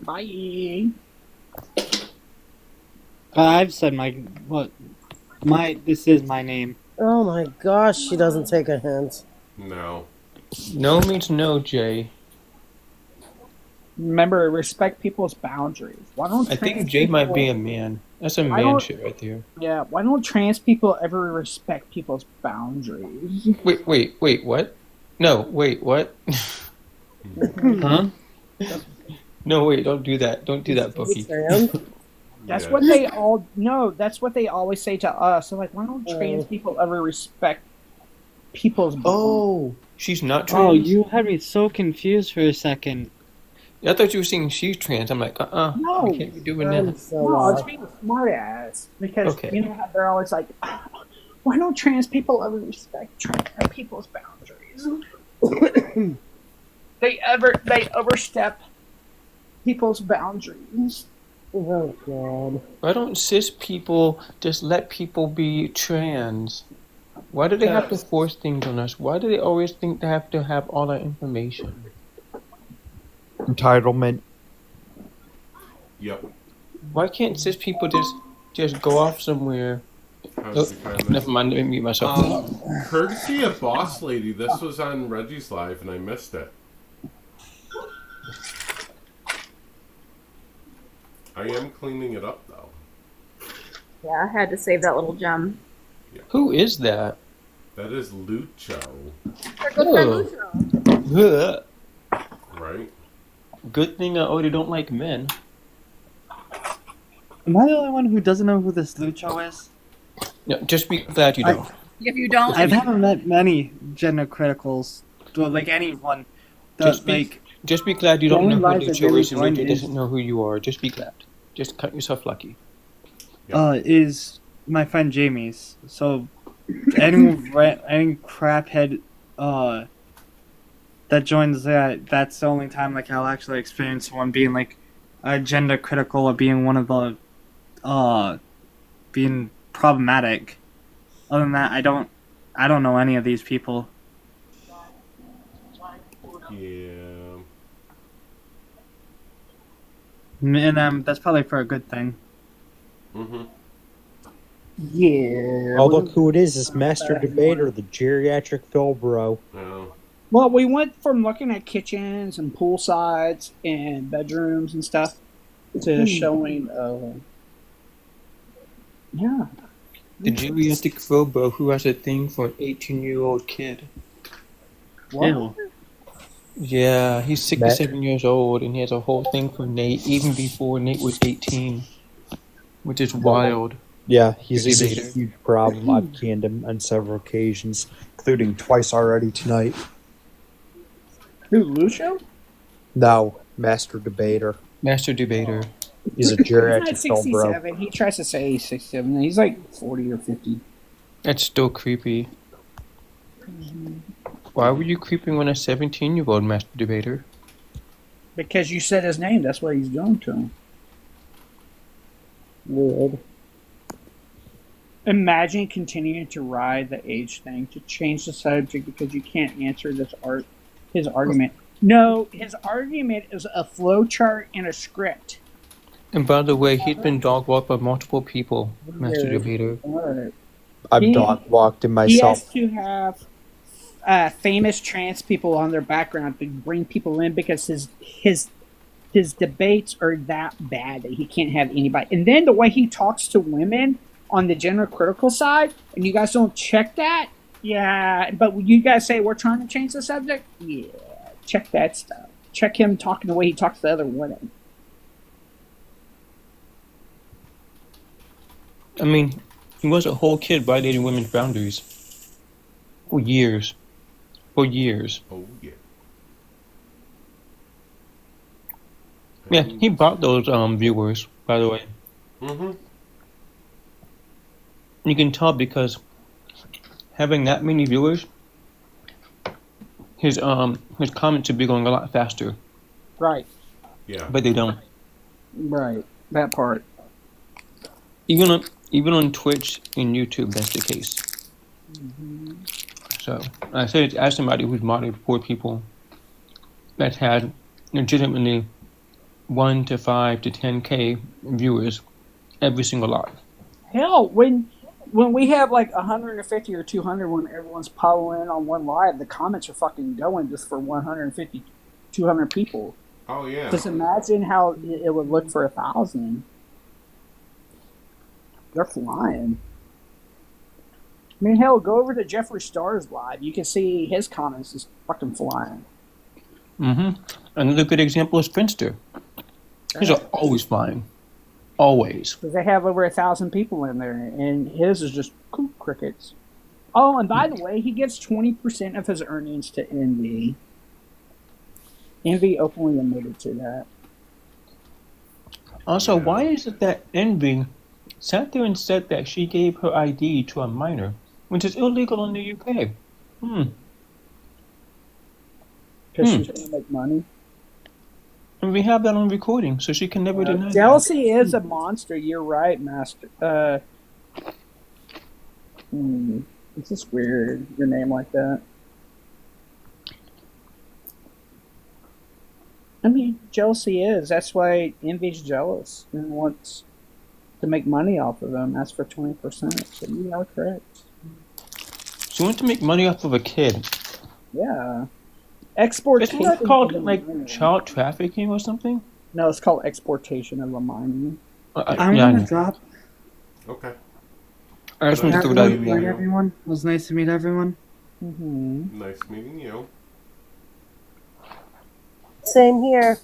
Bye. I've said this is my name. Oh my gosh, she doesn't take a hint. No. No means no, Jay. Remember, respect people's boundaries. Why don't I think trans Jay might people- be a man. That's a Why man don't- shit right there. Yeah, why don't trans people ever respect people's boundaries? Wait, what? No, wait, what? Huh? No, wait, don't do that. Don't do that, Bookie. That's Yeah. what they all no. That's what they always say to us. So like, why don't trans people ever respect people's boundaries? Oh, she's not trans. Oh, you had me so confused for a second. I thought you were saying she's trans. I'm like, No, we can't be doing that. no, it's being a smart ass because Okay. you know how they're always like, why don't trans people ever respect trans people's boundaries? they overstep people's boundaries. Oh god. Why don't cis people just let people be trans? Why do they have to force things on us? Why do they always think they have to have all that information? Entitlement. Yep. Why can't cis people just go off somewhere? How's the kind of- Never mind, let me mute myself. Courtesy of Boss Lady, this was on Reggie's Live and I missed it. I am cleaning it up though. Yeah, I had to save that little gem. Who is that? That is Lucho. Our good friend Lucio. Ugh. Right? Good thing I already don't like men. Am I the only one who doesn't know who this Lucho is? No, just be glad you don't. If you don't, I haven't met many gender criticals, well, like anyone. Just be glad you don't know who Lucho is and Lucho Reggie doesn't know who you are. Just be glad. Just cut yourself lucky. Is my friend Jamie's. So any craphead that joins that's the only time like I'll actually experience someone being like gender critical or being one of the being problematic. Other than that, I don't know any of these people. Yeah. And that's probably for a good thing. Mm-hmm. Yeah. Oh, look who it is. It's Master Debater, the geriatric Phil bro. Oh. Well, we went from looking at kitchens and pool sides and bedrooms and stuff to showing. Yeah. The geriatric phobo who has a thing for an 18-year-old kid. Ew. Yeah, he's 67 years old and he has a whole thing for Nate even before Nate was 18. Which is wild. Yeah, he's a Debater. huge problem. I've canned him on several occasions, including twice already tonight. Who, Lucio? No, Master Debater. Master Debater. He's a He's not geriatric Phil bro. 67. He tries to say he's 67. He's like 40 or 50. That's still creepy. Why were you creeping on a 17-year-old Master Debater? Because you said his name. That's what he's doing to him. Weird. Imagine continuing to ride the age thing to change the subject because you can't answer his argument. No, his argument is a flowchart and a script. And by the way, he's been dog walked by multiple people, Master Debater. I've dog walked him myself. He has to have famous trans people on their background to bring people in because his debates are that bad that he can't have anybody. And then the way he talks to women on the gender critical side, and you guys don't check that? Yeah, but you guys say we're trying to change the subject? Yeah, check that stuff. Check him talking the way he talks to other women. I mean, he was a whole kid violating women's boundaries. For years. For years. Oh, yeah. Yeah, he bought those viewers, by the way. Mm-hmm. You can tell because having that many viewers, his comments should be going a lot faster, Right. Yeah. but they don't. Right. That part. Even on Twitch and YouTube, that's the case. So I say it as somebody who's modded for people that's had legitimately 1 to 5 to 10K viewers every single live. Hell, when we have like 150 or 200, when everyone's piling in on one live, the comments are fucking going just for 150, 200 people. Oh yeah. Just imagine how it would look for 1,000. They're flying. I mean, hell, go over to Jeffree Star's live. You can see his comments just fucking flying. Another good example is Finster. His are always flying. Always. Because they have over 1,000 people in there, and his is just crickets. Oh, and by the way, he gives 20% of his earnings to Envy. Envy openly admitted to that. Also, why is it that Envy sat there and said that she gave her ID to a minor, which is illegal in the UK? Because she's trying to make money. And we have that on recording, so she can never deny Jealousy is a monster. You're right, Master. It's just weird, your name like that. I mean, jealousy is. That's why Envy's jealous and wants to make money off of them. That's for 20%. So you are correct. She wants to make money off of a kid. Yeah. Exportation. Isn't that called like child trafficking or something? No, it's called exportation of a minor. I'm gonna drop. Okay. I just wanted to throw that in Meet there. everyone. It was nice to meet everyone. Nice meeting you. Same here.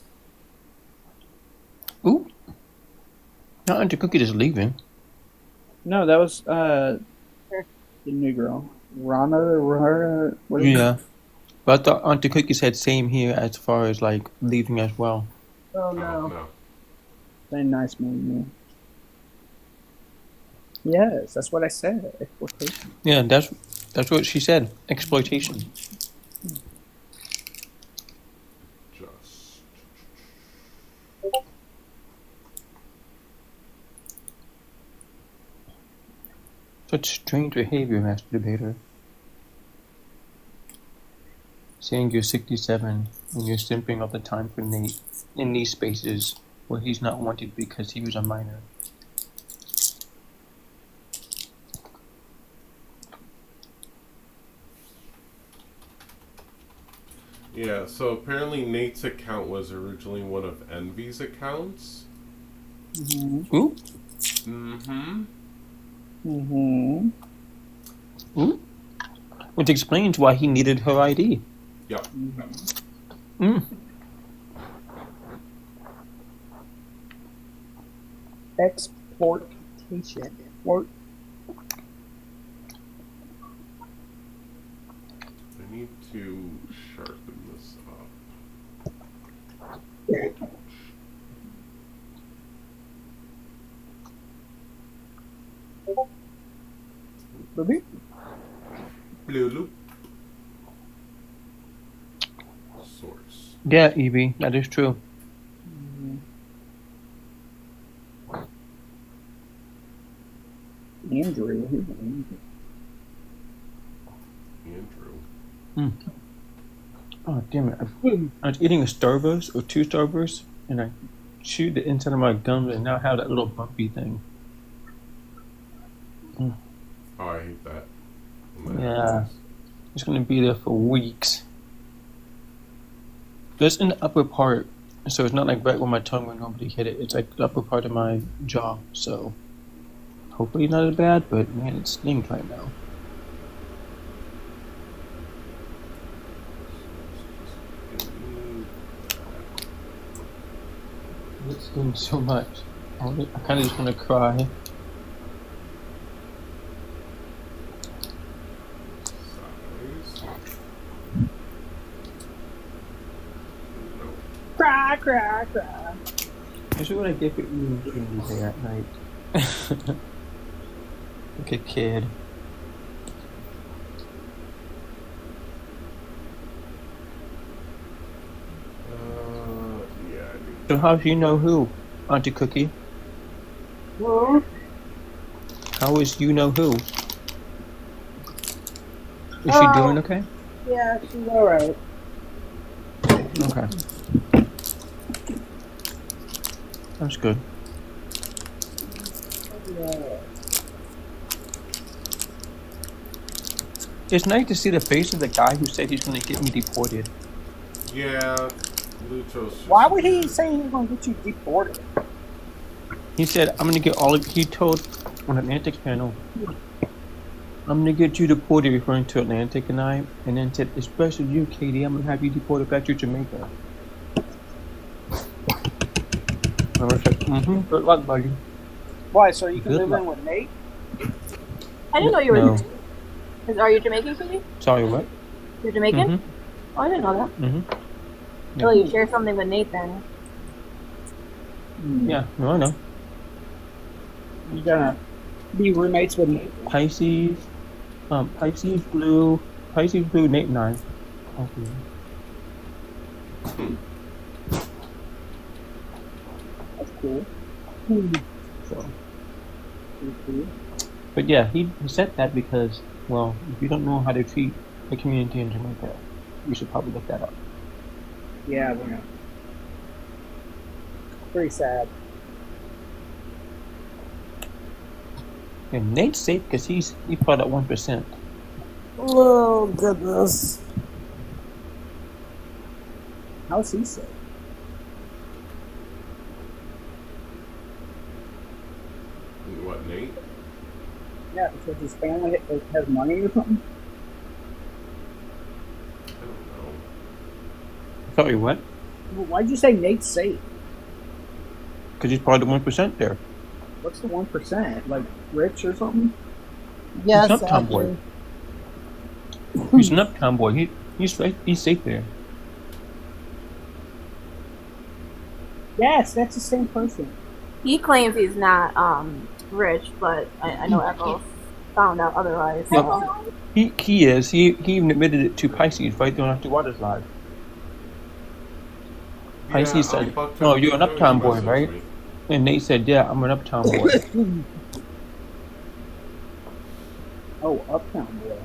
Ooh. Not Auntie Cookie just leaving. No, that was the new girl. Rana. What is Yeah. But I thought Auntie Cookie said same here as far as like leaving as well. Oh no. Very nice meeting you. Yes, that's what I said. Exploitation. Yeah, that's what she said. Exploitation. Such strange behavior, Master Debater. Saying you're 67 and you're simping all the time for Nate in these spaces where he's not wanted because he was a minor. Yeah, so apparently Nate's account was originally one of Envy's accounts. Ooh. Ooh. Which explains why he needed her ID. Yep. Exportation. I need to sharpen this up. Blue loop. Source. Yeah, Evie, that is true. Andrew. Oh, damn it. I was eating a Starburst or 2 Starbursts and I chewed the inside of my gums and now I have that little bumpy thing. Oh, I hate that. Yeah. It's going to be there for weeks. Just in the upper part, so it's not like right where my tongue would normally hit it. It's like the upper part of my jaw, so hopefully not as bad, but man, it stings right now. It stings so much. I kind of just want to cry. Cry, cry, cry. This is what I get for eating candy there at night. Like a kid. Yeah, I do. So how do you know who, Auntie Cookie? Well, How is you know who? Is she doing okay? yeah, she's all right. Okay. That's good. Yeah. It's nice to see the face of the guy who said he's going to get me deported. Yeah, Lucho's just Why would he say he was going to get you deported? He said, I'm going to get all of... He told on Atlantic's panel, I'm going to get you deported, referring to Atlantic and I, and then said, especially you, Katie, I'm going to have you deported back to Jamaica. I was like, good luck, buddy. Why? So you can Good live luck. in with Nate? I didn't know you were. No. Are you Jamaican, Katie? Sorry, what? You're Jamaican? Mhm. Oh, I didn't know that. Mm-hmm. Well, you share something with Nate then. Yeah, no, I know. You're gonna be roommates with Nate? Pisces blue, Nate and I. Okay. That's cool. So. But yeah, he said that because, well, if you don't know how to treat the community in Jamaica, you should probably look that up. Yeah, we know. Pretty sad. And Nate's safe because he's part of 1%. Oh, goodness. How's he safe? What, Nate? Yeah, because his family has money or something? I don't know. Sorry, what? Well, why'd you say Nate's safe? Because he's part of the 1% there. What's the 1%? Like rich or something? Yes, He's an uptown boy. He's an uptown boy. He's safe there. Yes, that's the same person. He claims he's not rich, but I know Echo found out otherwise. No, he is. He even admitted it to Pisces right there after Water's live. Pisces said, "Oh, you're an uptown boy, right?" And Nate said, "Yeah, I'm an uptown boy." Oh, uptown boy.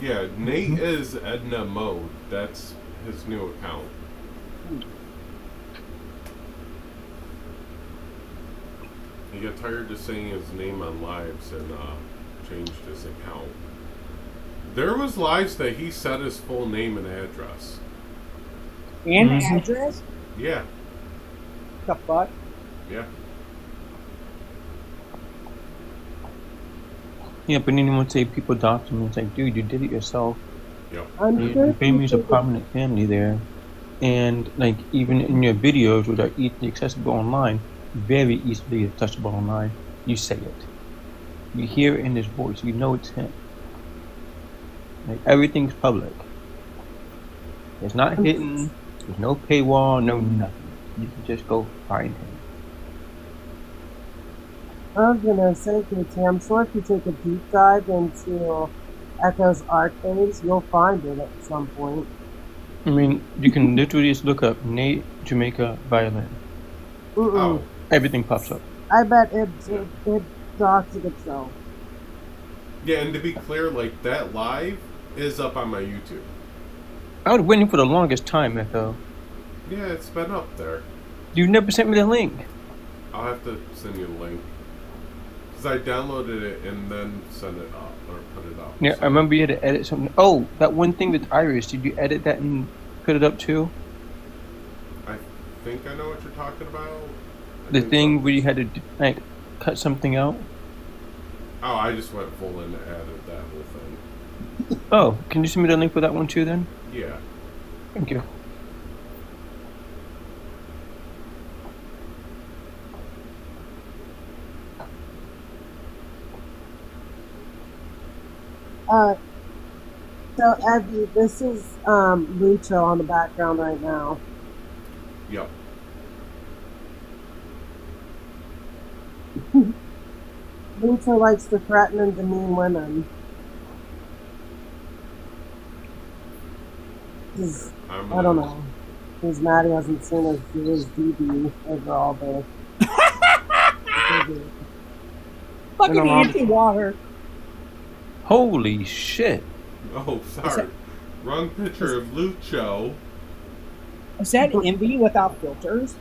Yeah, Nate is Edna Mode. That's his new account. He got tired of saying his name on lives and changed his account. There was lives that he said his full name and address. And address? Yeah. The fuck? Yeah. Yeah, but then would say people dox him. It's like, dude, you did it yourself. Yep. Your family's a prominent family there, and like even in your videos, which are easily accessible online, very easily accessible online, you say it. You hear it in his voice. You know it's him. Like everything's public. It's not hidden. There's no paywall. No nothing. You can just go find him. I was gonna say, KT, I'm sure if you take a deep dive into Echo's archives, you'll find it at some point. I mean, you can literally just look up Nate Jamaica violin. Mm-mm. Everything pops up. I bet it docs it itself. Yeah, and to be clear, like that live is up on my YouTube. I was waiting for the longest time, Echo. Yeah, it's been up there. You never sent me the link. I'll have to send you the link. Because I downloaded it and then sent it up, or put it up. Yeah, I remember you had to edit something. Oh, that one thing with Iris, did you edit that and put it up too? I think I know what you're talking about. The thing where you had to like cut something out? Oh, I just went full and added that whole thing. Oh, can you send me the link for that one too then? Yeah. Thank you. So Abby, this is Lucho on the background right now. Yep. Lucha likes to threaten and demean women. I don't know. Because Maddie hasn't seen his DB over all day. Fucking anti-water. Holy shit. Oh, sorry. Wrong picture of Lucho. Is that Envy without filters?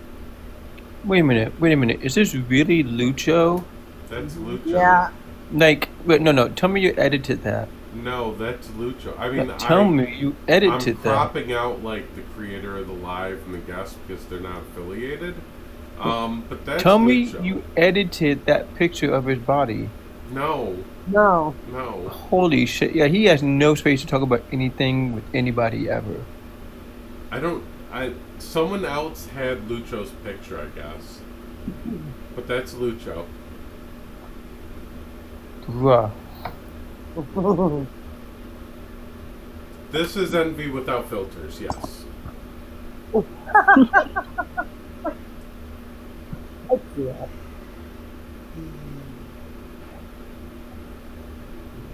Wait a minute. Is this really Lucho? That's Lucho. Yeah. Like, wait, no. Tell me you edited that. No, that's Lucho. I mean, Tell me you edited I'm that. cropping out like the creator of the live and the guest because they're not affiliated. But that's Tell me Lucho. you edited that picture of his body. No. No. Holy shit. Yeah, he has no space to talk about anything with anybody ever. Someone else had Lucho's picture, I guess. But that's Lucho. Bruh. This is Envy without filters, yes.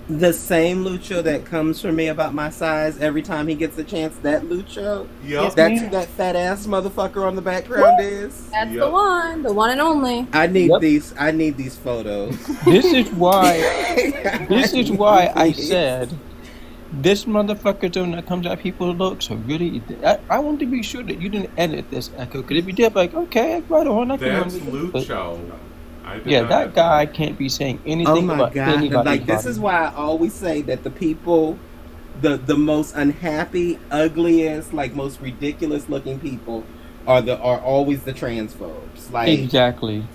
The same Lucho that comes for me about my size every time he gets a chance, that Lucho? Yep. That's who that fat ass motherfucker on the background is? That's the one and only. I need these photos. This is why I said this motherfucker zone that comes at people looks so really. I want to be sure that you didn't edit this, Echo. Because if you did, like, okay, right on. I can That's run with it. Lucho. Yeah, that guy can't be saying anything about anybody's Like, this body. is why I always say that the people, the most unhappy, ugliest, like most ridiculous looking people are always the transphobes. Like, Exactly.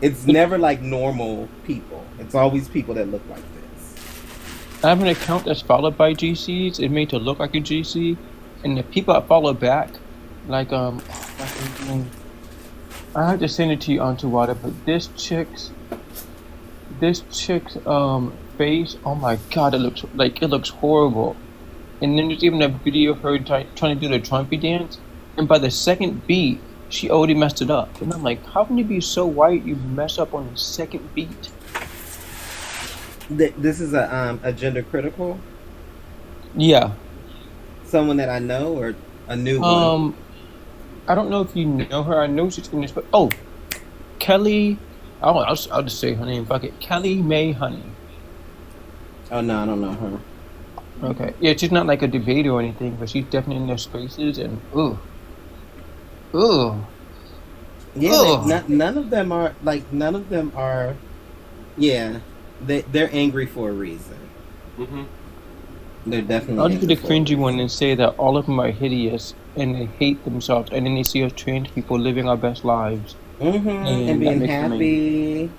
it's never like normal people. It's always people that look like this. I have an account that's followed by GCs. It's made to look like a GC, and the people I follow back, like I have to send it to you onto water, but this chick's face, oh my god, it looks horrible. And then there's even a video of her trying to do the Trumpy dance, and by the second beat, she already messed it up. And I'm like, how can you be so white you mess up on the second beat? This is a gender critical? Yeah. Someone that I know or a new one? I don't know if you know her. I know she's in this, but Kelly. I'll just say her name. Fuck it, Kelly May Honey. Oh no, I don't know her. Okay, yeah, she's not like a debater or anything, but she's definitely in their spaces and Yeah, none of them are like. None of them are. Yeah, they're angry for a reason. Mm-hmm. They're definitely. I'll just be the cringy one and say that all of them are hideous and they hate themselves, and then they see us trans people living our best lives. And being happy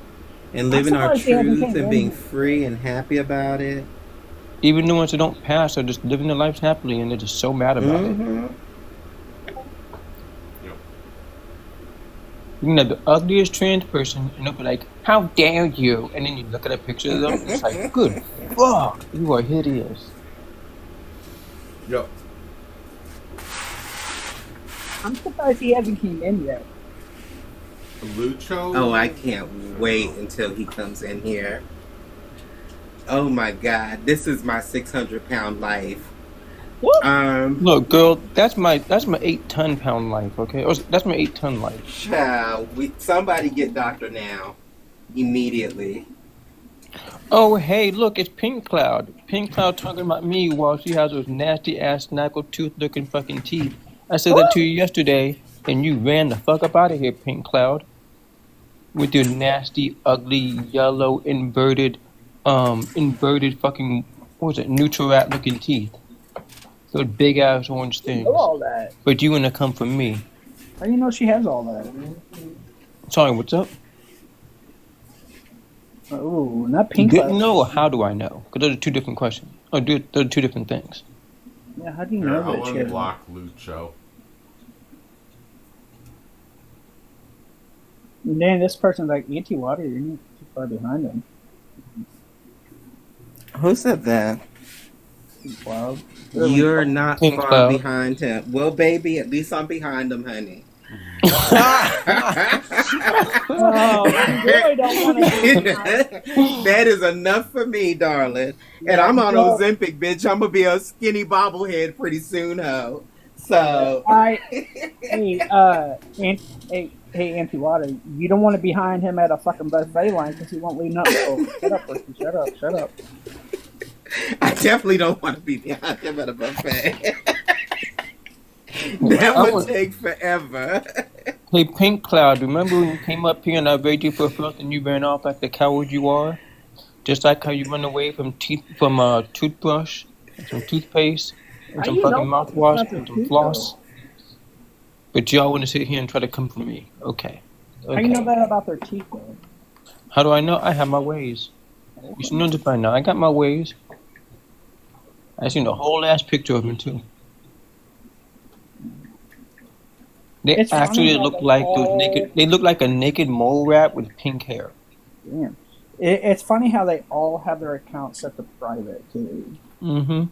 and living our truth and being free and happy about it. Even the ones that don't pass are just living their lives happily and they're just so mad about it. You can have the ugliest trans person and they'll be like, how dare you? And then you look at a picture of them and it's like, good fuck, you are hideous. Yep. I'm surprised he hasn't came in yet. Lucho? Oh, I can't wait until he comes in here. Oh my god, this is my 600-pound life. Look, girl, that's my 8-ton-pound life, okay? That's my 8-ton life. Child, somebody get Doctor now. Immediately. Oh, hey, look, it's Pink Cloud. Pink Cloud talking about me while she has those nasty-ass, snaggle-tooth-looking fucking teeth. I said that to you yesterday, and you ran the fuck up out of here, Pink Cloud. With your nasty, ugly, yellow, inverted fucking, what was it, neutral rat looking teeth. Those big ass orange things. You know all that. But you wanna come from me. How do you know she has all that? Sorry, what's up? Oh, not Pink Didn't Cloud. know or how do I know? Because those are two different questions. Those are two different things. Yeah, how do you know that I'll she has unblock Lucho. Man, this person's like anti-water. You're not too far behind him. Who said that? Wow. You're not Pink far Cloud. behind him. Well, baby, at least I'm behind him, honey. Oh, you really don't want to. That is enough for me, darling. And I'm on Ozempic, bitch. I'm gonna be a skinny bobblehead pretty soon, ho. So, Hey, Auntie Water, you don't want to be behind him at a fucking buffet line because he won't leave nothing. Oh, shut up, Ricky. Shut up. I definitely don't want to be behind him at a buffet. That would take forever. Hey, Pink Cloud, remember when you came up here and I begged you for a first and you ran off like the coward you are? Just like how you run away from toothbrush, and some toothpaste, and some fucking mouthwash, and some floss. But y'all want to sit here and try to come for me. Okay. How do you know that about their teeth, though? How do I know? I have my ways. You should know this by now. I got my ways. I seen the whole last picture of him, too. They actually look like those naked. They look like a naked mole rat with pink hair. Yeah. It's funny how they all have their accounts set to private, too. Mm-hmm.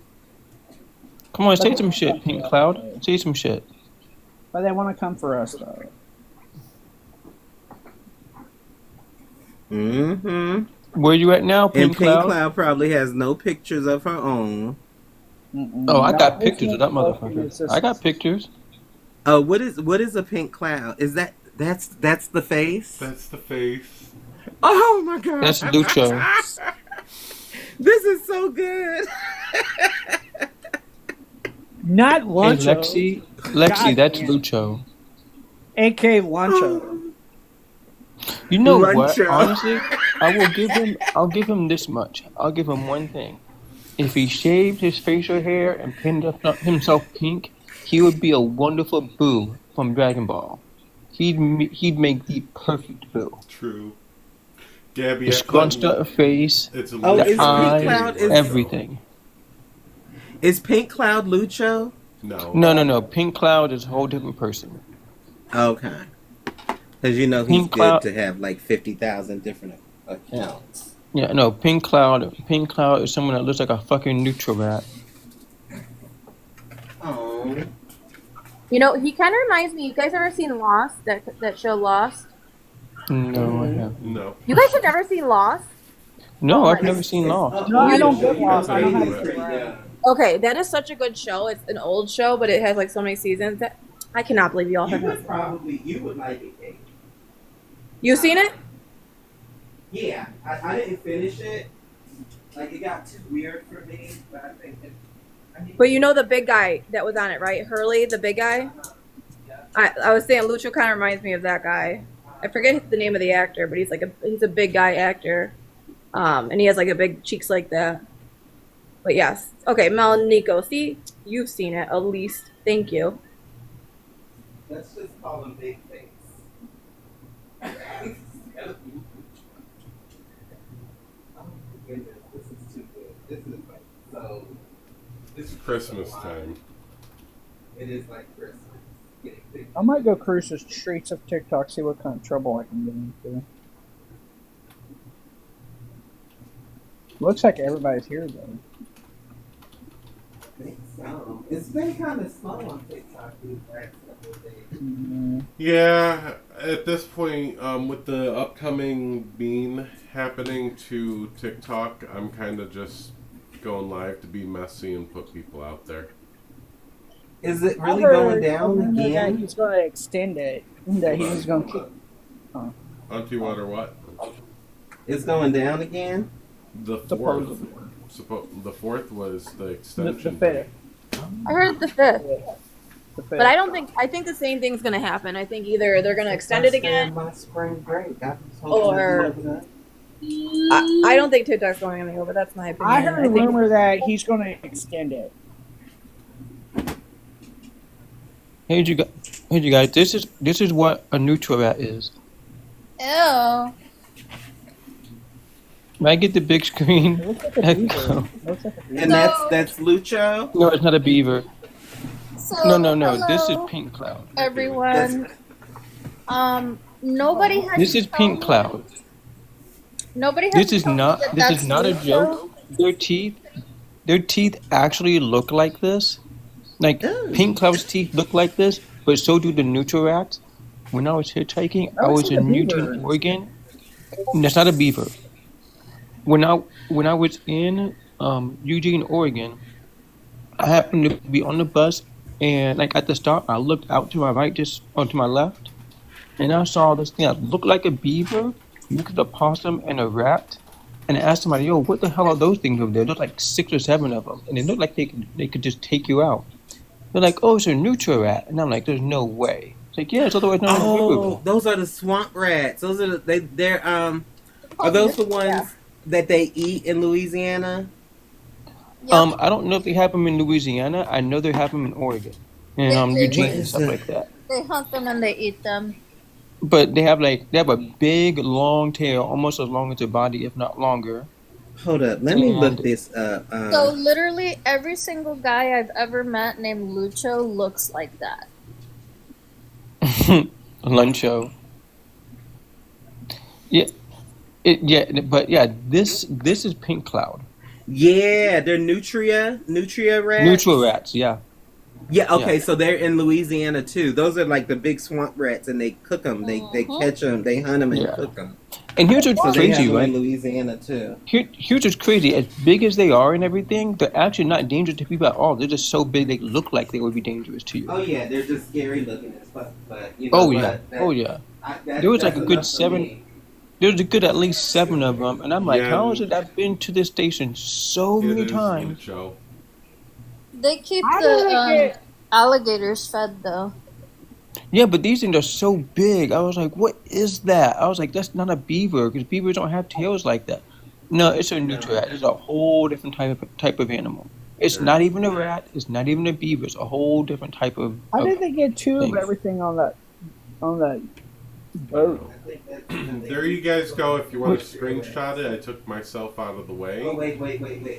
Come on, say some shit, Pink Cloud. Say some shit. But they want to come for us, though. Mm-hmm. Where you at now, Pink Cloud? And Pink Cloud probably has no pictures of her own. Oh, I got pictures of that motherfucker. I got pictures. Oh, what is a pink cloud? Is that's the face? That's the face. Oh my god. That's Lucho. This is so good. Not Luncho. Hey, Lexi, that's Lucho. AK Luncho. You know what? Luncho. Honestly, I'll give him this much. I'll give him one thing. If he shaved his facial hair and painted himself pink, he would be a wonderful Boo from Dragon Ball. He'd make the perfect Boo. True. Gabby, the scrunched up face, it's the eyes, everything. Is Pink Cloud Lucho? No. Pink Cloud is a whole different person. Okay. Because you know he's good to have like 50,000 different accounts. Yeah, no, Pink Cloud is someone that looks like a fucking neutral rat. Oh. You know, he kind of reminds me. You guys ever seen Lost? That show Lost? No, I haven't. No. You guys have never seen Lost? No, I've never seen Lost. No, I don't get Lost. I don't have to. Okay, that is such a good show. It's an old show, but it has like so many seasons. That I cannot believe you all have. You would like it, Kate. You seen it? Yeah, I didn't finish it. Like, it got too weird for me, but I think But you know the big guy that was on it, right? Hurley, the big guy? I was saying Lucho kind of reminds me of that guy. I forget the name of the actor, but he's a big guy actor. And he has like a big cheeks like that. But yes. Okay, Mel and Nico. See, you've seen it at least. Thank you. let's just call him Big Face. Oh my goodness, this is too good. This is like so. It's Christmas time. It is like Christmas. I might go cruise the streets of TikTok, see what kind of trouble I can get into. Looks like everybody's here though. I think so. It's been kind of slow on TikTok these last couple of days. Yeah, at this point, with the upcoming bean happening to TikTok, I'm kind of just going live to be messy and put people out there. Is it really going down again? He's going to extend it. That he's going to keep. Auntie Water, what? It's going down again? The fourth. The fourth was the extension. The fifth. I heard the fifth. But I don't think. I think the same thing's going to happen. I think either they're going to extend it again, My spring break. or I don't think TikTok's going anywhere. But that's my opinion. I heard a rumor that he's going to extend it. Hey, you guys. This is what a neutral rat is. Ew. Can I get the big screen? And that's Lucho? No, it's not a beaver. No. This is Pink Cloud. Everyone. Nobody has. This is Pink Cloud. Nobody has. This is not a joke. Their teeth actually look like this. Like Pink Cloud's teeth look like this, but so do the neutral rats. when I was hitchhiking, I Oh, it's was like a in beaver. Eugene, Oregon. That's not a beaver. When I was in Eugene, Oregon, I happened to be on the bus, and like at the stop, I looked out to my right, just onto my left, and I saw this thing that looked like a beaver, mixed with a possum and a rat. And I asked somebody, "Yo, what the hell are those things over there?" There's like 6 or 7 of them, and they look like they could just take you out. They're like, "Oh, it's a nutria rat," and I'm like, "There's no way." It's like, "Yeah, it's otherwise known as a river Oh, rat." those are the swamp rats. Those are they're are those the ones that they eat in Louisiana? I don't know if they have them in Louisiana. I know they have them in Oregon and They, Eugene and stuff like that. they hunt them and they eat them. But they have a big long tail, almost as long as their body, if not longer. Hold up, let me look And this up. So literally every single guy I've ever met named Lucho looks like that. Luncho. Yeah, this is pink cloud. Yeah, they're nutria rats. Neutral rats, yeah. Yeah, okay, Yeah. so they're in Louisiana too. Those are like the big swamp rats, and they cook them. They catch them, they hunt them, and Yeah. cook them. And here's what's So they have crazy, them right? in Louisiana too. Here's what's crazy. As big as they are and everything, they're actually not dangerous to people at all. They're just so big they look like they would be dangerous to you. Oh yeah, they're just scary looking as fuck. But you know Oh what? yeah. That- Oh yeah. that- There was like that's a good enough for 7. me. There was a good at least 7 of them, and I'm like, Yeah. how is it I've been to this station so many times? Lucho. They keep How the do they get- alligators fed though. Yeah, but these things are so big. I was like, what is that? I was like, that's not a beaver, because beavers don't have tails like that. No, it's a nutria. It's a whole different type of animal. It's not even a rat. It's not even a beaver. It's a whole different type of. How did they get two thing. of everything on that boat? There you guys go. If you want to screenshot it, I took myself out of the way. Oh wait,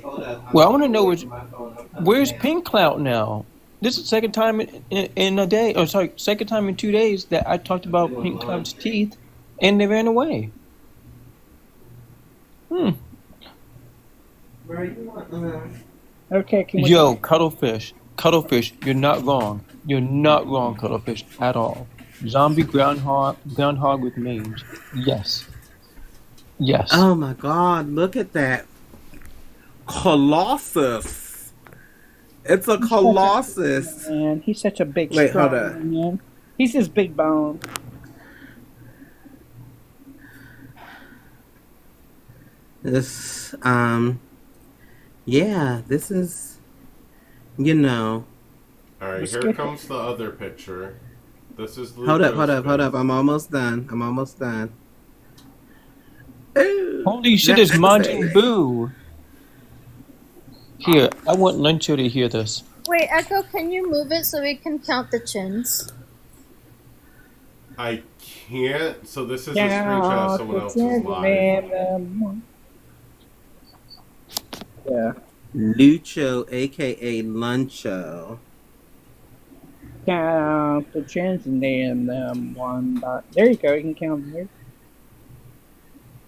hold up. Well, I want to know where's Pink Cloud now? This is the second time in a day. Oh, sorry, second time in 2 days that I talked about Pink Cloud's teeth, and they ran away. Okay, can we? Yo, Cuttlefish, you're not wrong. You're not wrong, Cuttlefish, at all. Zombie groundhog with mange. Yes. Yes. Oh my god, look at that. Colossus. It's a colossus. Man, he's such a big Wait, strong hold up. man. He's just big bone. This yeah, this is you know. Alright, here comes the other picture. This is Hold up. Lucho's I'm almost done. Ooh, Holy shit, that's it's Majin Buu. Here, I want Luncho to hear this. Wait, Echo, can you move it so we can count the chins? I can't. So this is a screenshot of someone else's live. Yeah. Lucho, aka Luncho. Count the chins and then one dot. There you go. You can count them here.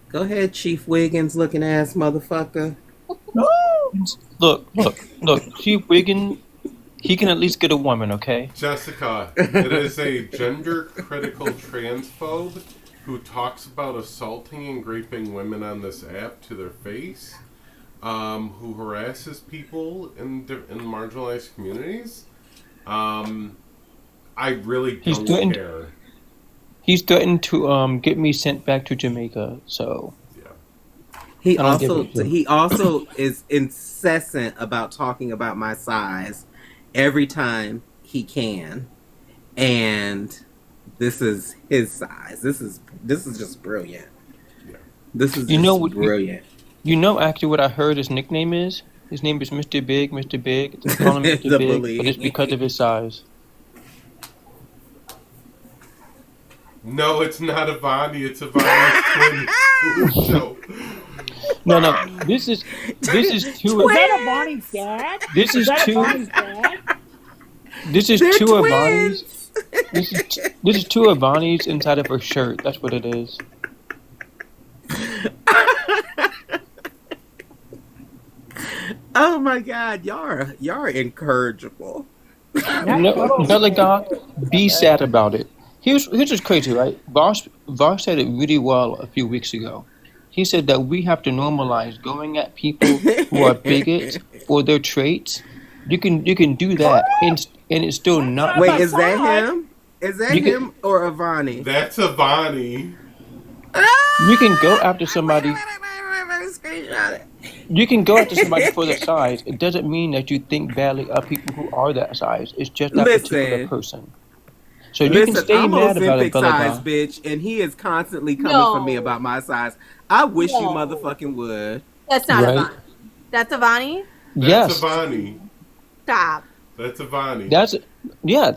Go ahead, Chief Wiggins looking ass motherfucker. Look. Chief Wiggin, he can at least get a woman, okay? Jessica, it is a gender-critical transphobe who talks about assaulting and raping women on this app to their face, who harasses people in marginalized communities. I really don't care. He's threatened to get me sent back to Jamaica, so He I don't give also is incessant about talking about my size every time he can, and this is his size. This is just brilliant. This is brilliant. You know actually what I heard his nickname is? His name is Mr. Big. They call him Mr. The Big, bully. but it's because of his size. No, it's not Avani. It's Avani's twin. No. No. This is two. Is that Avani's dad? This is that two. Avani's dad? This is They're two twins. Avani's. This is two Avani's inside of her shirt. That's what it is. Oh my god, y'all are incorrigible. No, Belagok, be sad about it. Here's what's crazy, right? Voss said it really well a few weeks ago. He said that we have to normalize going at people who are bigots for their traits. You can do that, and it's still not. Wait, is that him? Is that You can him or Avani? That's Avani. you can go after somebody. Screenshot it. You can go after somebody for their size. It doesn't mean that you think badly of people who are that size. It's just that particular Listen. person. So you can stay I'm mad about Ozempic it, size, Bella. bitch, and he is constantly coming No. for me about my size. I wish you No. motherfucking would. That's not Right. Avani. That's Avani? That's Yes. Avani. Stop. That's Avani.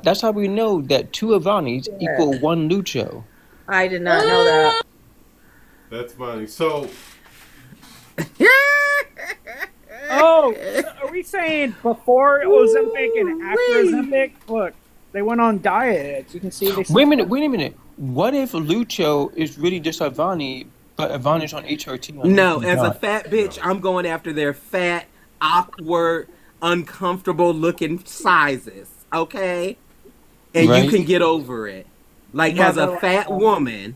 That's how we know that two Avanis equal one Lucho. I did not know that. That's Avani. So, Oh, are we saying before Ozempic and after Ozempic? Look, they went on diets. You can see they. Wait a minute. What if Lucho is really just Avani, but Avani's on HRT? No, as a fat bitch, I'm going after their fat, awkward, uncomfortable looking sizes. Okay? And Right. you can get over it. Like, as a fat woman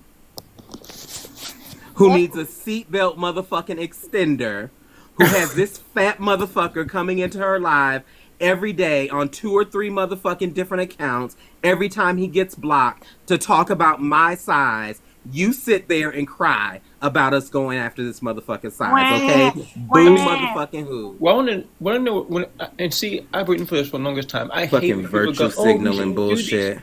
who needs a seatbelt motherfucking extender, who has this fat motherfucker coming into her live every day on 2 or 3 motherfucking different accounts, every time he gets blocked to talk about my size, you sit there and cry about us going after this motherfucking size, okay? Boo motherfucking who. Well, I want to know and see. I've written for this for the longest time. I hate Fucking when people virtue go, signaling bullshit.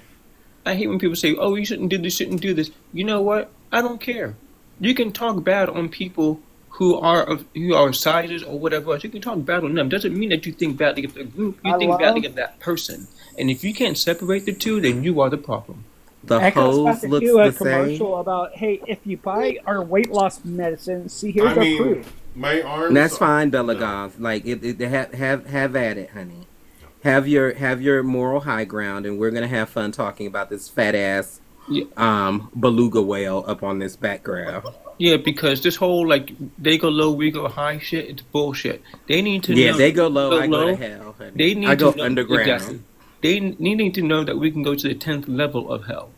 I hate when people say, "Oh, you shouldn't do this, shouldn't do this." You know what? I don't care. You can talk bad on people who are sizes or whatever else. You can talk bad on them. Doesn't mean that you think badly of the group. You think badly of that person. And if you can't separate the two, then you are the problem. The Echo's about hose to looks do a the same. commercial about, hey, if you buy our weight loss medicine, see here's the proof. My arms. That's fine, Belagov. Like have at it, honey. Have your moral high ground, and we're gonna have fun talking about this fat ass beluga whale up on this background. Yeah, because this whole like they go low, we go high shit, it's bullshit. They need to know. Yeah, they go low, I go to hell, honey. They need I go to know, underground. Exactly. They need to know that we can go to the 10th level of hell.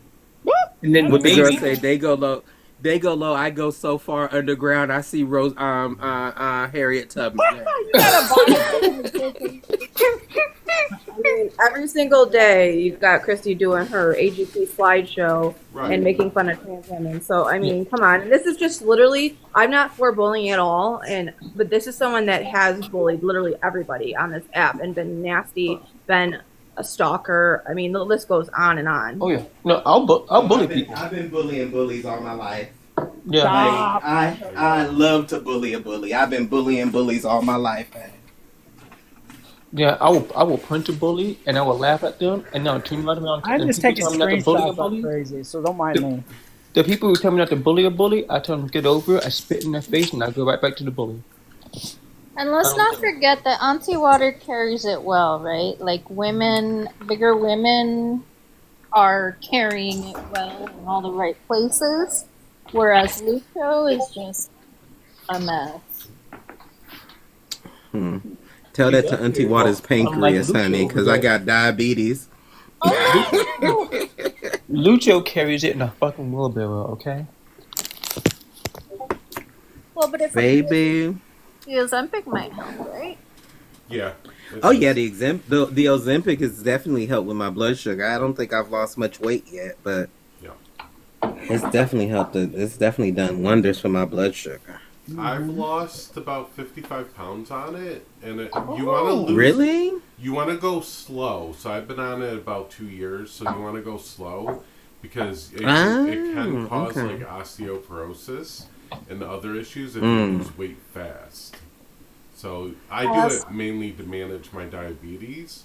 And then What the maybe, girl say? They go low. They go low. I go so far underground. I see Rose, Harriet Tubman. I mean, every single day you've got Christy doing her AGP slideshow and making fun of trans women. So I mean, come on. This is just literally. I'm not for bullying at all, but this is someone that has bullied literally everybody on this app and been nasty, been a stalker. I mean, the list goes on and on. Oh yeah, no, I'll bully people. I've been bullying bullies all my life. Yeah, I love to bully a bully. I've been bullying bullies all my life, man. Yeah, I will punch a bully and I will laugh at them and now turn right around. I'm and just people taking tell me not to bully a screenshots bully. like crazy, so don't mind me. The people who tell me not to bully a bully, I tell them to get over it. I spit in their face and I go right back to the bully. And let's not forget that Auntie Water carries it well, right? Like bigger women are carrying it well in all the right places, whereas Lucho is just a mess. Tell that to Auntie Water's pancreas, honey, because I got diabetes. Lucho carries it in a fucking wheelbarrow, okay? Well, but if Baby. the Ozempic might help, right? Yeah. Oh yeah, the Ozempic has definitely helped with my blood sugar. I don't think I've lost much weight yet, but it's definitely helped. It's definitely done wonders for my blood sugar. I've lost about 55 pounds on it, and you want to lose. Really? You want to go slow. So I've been on it about 2 years. So you want to go slow because it can cause like osteoporosis and other issues if you lose weight fast. So I do it mainly to manage my diabetes.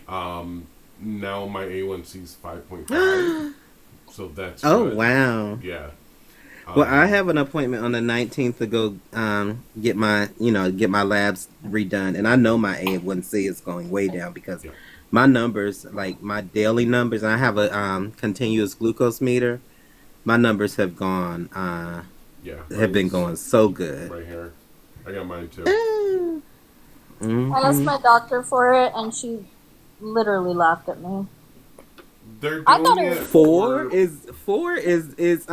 Now my A1C is 5.5, so that's good. Wow. Yeah. Well, I have an appointment on the 19th to go get my labs redone, and I know my A1C is going way down because my numbers, like my daily numbers, and I have a continuous glucose meter. My numbers have gone, have been going so good. Right here, I got mine too. I asked my doctor for it, and she literally laughed at me. They're I thought doing it it was Four for, is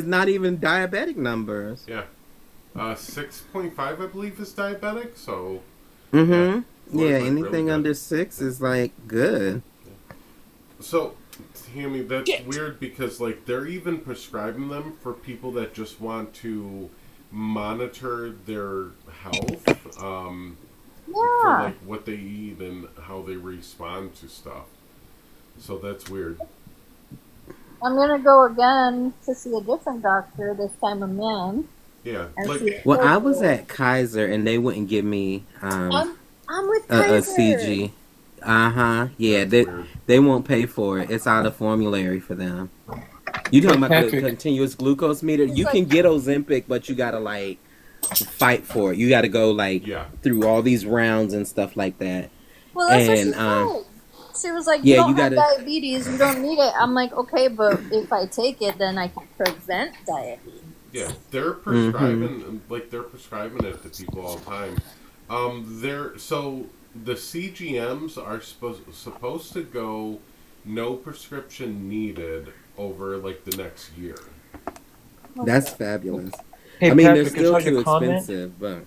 not even diabetic numbers. yeah. 6.5, I believe, is diabetic. So Mm-hmm. four Yeah, is, like, anything really good. under 6 is like good. So, Tammy, that's weird because like they're even prescribing them for people that just want to monitor their health, for Yeah. like what they eat and how they respond to stuff. So that's weird. I'm gonna go again to see a different doctor, this time a man. Yeah, And like see Well, I if was at Kaiser and they wouldn't give me I'm with a Kaiser. CG. Yeah, they won't pay for it. It's out of formulary for them. You talking about the Patrick. continuous glucose meter? It's You like- can get Ozempic, but you gotta like fight for it. You gotta go like through all these rounds and stuff like that. Well, that's what she And said. She was like, yeah, "You don't you have gotta- diabetes. You don't need it." I'm like, "Okay, but if I take it, then I can prevent diabetes." yeah, they're prescribing they're prescribing it to people all the time. So the CGMs are supposed to go no prescription needed over like the next year. that's fabulous. Hey, I mean, Patrick, they're still I saw your too comment. expensive, but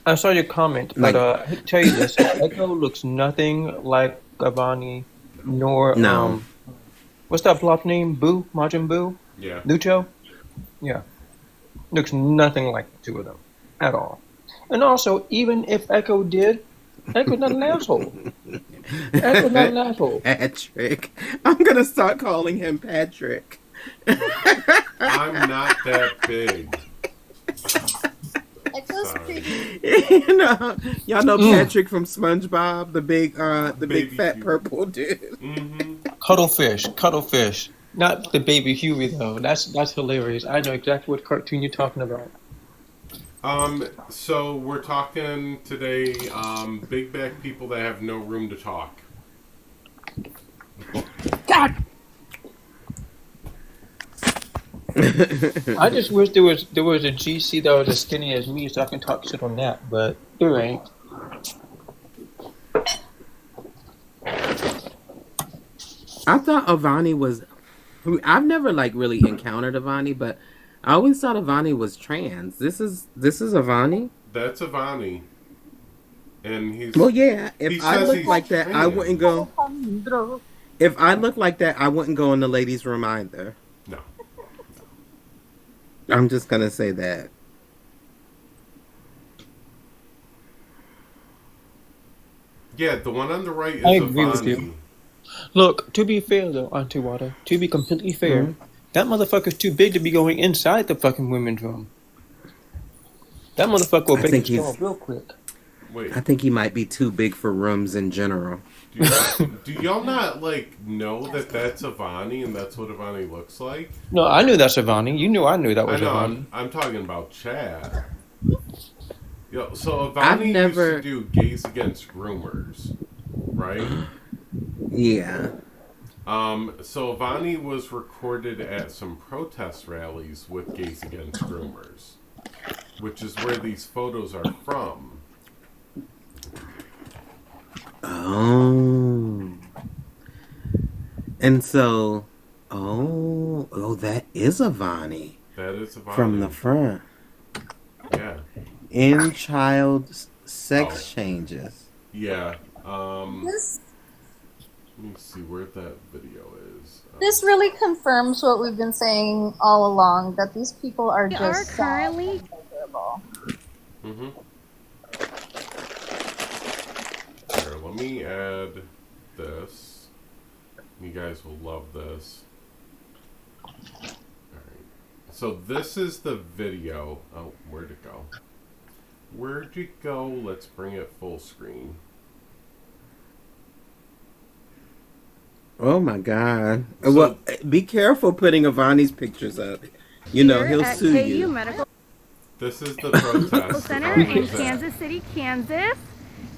I saw your comment, Like- but I hate to tell you this: Echo looks nothing like Gavani, nor No. what's that blob name? Boo, Majin Buu, Yeah. Lucho. Yeah, looks nothing like the two of them at all. And also, even if Echo did, Echo's not an asshole. Echo's not an asshole. Patrick, I'm gonna start calling him Patrick. I'm not that big. Echo's pretty. Y'all know Patrick from SpongeBob, the big fat purple dude. Cuttlefish. Not the baby Huey though. That's hilarious. I know exactly what cartoon you're talking about. So we're talking today, big back people that have no room to talk. God. I just wish there was a GC that was as skinny as me so I can talk shit on that, but there ain't. I thought Avani was. I've never like really encountered Avani, but I always thought Avani was trans. This is Avani. That's Avani. And he's Well, yeah. he If I says looked he's like that, I trans. wouldn't go. If I looked like that, I wouldn't go in the ladies' room either. No. I'm just gonna say that. Yeah, the one on the right is I agree with Avani. you. Look, to be fair though, Auntie Water, to be completely fair, that motherfucker's too big to be going inside the fucking women's room. That motherfucker will I break think his he's- skull real quick. Wait, I think he might be too big for rooms in general. do y'all not like know that that's Avani and that's what Avani looks like? No, I knew that's Avani. You knew I knew that I was know. Avani. I'm talking about Chad. Yo, so I've Avani never- used to do Gays Against Groomers, right? Yeah. So Avani was recorded at some protest rallies with Gays Against Groomers, which is where these photos are from. Oh. And so, that is Avani. That is Avani. From the front. Yeah. In child sex Oh. changes. Yeah. This Let me see where that video is. this really confirms what we've been saying all along, that these people are just currently miserable. Mm-hmm. Here, let me add this. You guys will love this. Alright. So this is the video. Oh, where'd it go? Where'd you go? Let's bring it full screen. Oh my God. Well, be careful putting Avani's pictures up. You know, he'll at sue KU you. Medical This is the protest. Center Avani in was at. Kansas City, Kansas.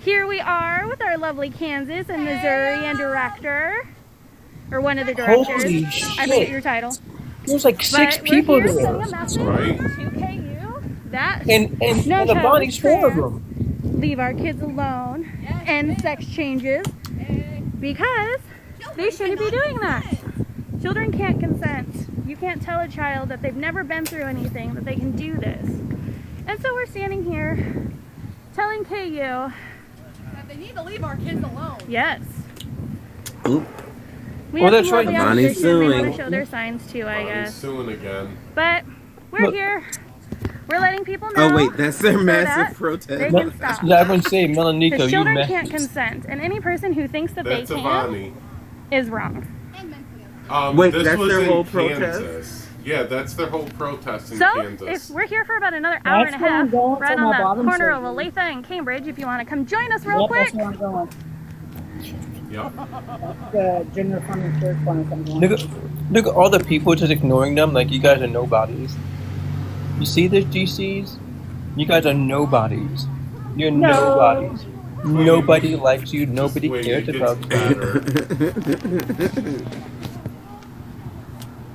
Here we are with our lovely Kansas and Missourian director, or one of the directors. Holy I shit. forget your title. There's like six But people we're here there. sending a message Right. to KU that And no the child body's is four of trans. them. Leave our kids alone, end sex changes, because They shouldn't be doing that. Children can't consent. You can't tell a child that they've never been through anything that they can do this. And so we're standing here telling KU that they need to leave our kids alone. yes. Oop. We Well, have that's some right. lovely Bonnie's opposition. They want suing. to show their signs too, I Bonnie's guess. suing again. But we're Look. here. We're letting people know. Oh wait, that's their so massive that protest. They can stop. Yeah, I would say, Melanico, Because you children messed. can't consent, and any person who thinks that That's they can Avani. is wrong. Wait, this that's was their in whole Kansas. protest? Yeah, that's their whole protest in So, Kansas. if we're here for about another hour That's and a where I'm half, going right for my on the bottom corner of surgery. Olathe and Cambridge, if you want to come join us real Yep, quick. that's where I'm going. Yep. The gender funding care clinic I'm going. Look at all the people just ignoring them like you guys are nobodies. You see this, GCs? You guys are nobodies. You're No. nobodies. Nobody likes you. Nobody wait, cares it about gets you.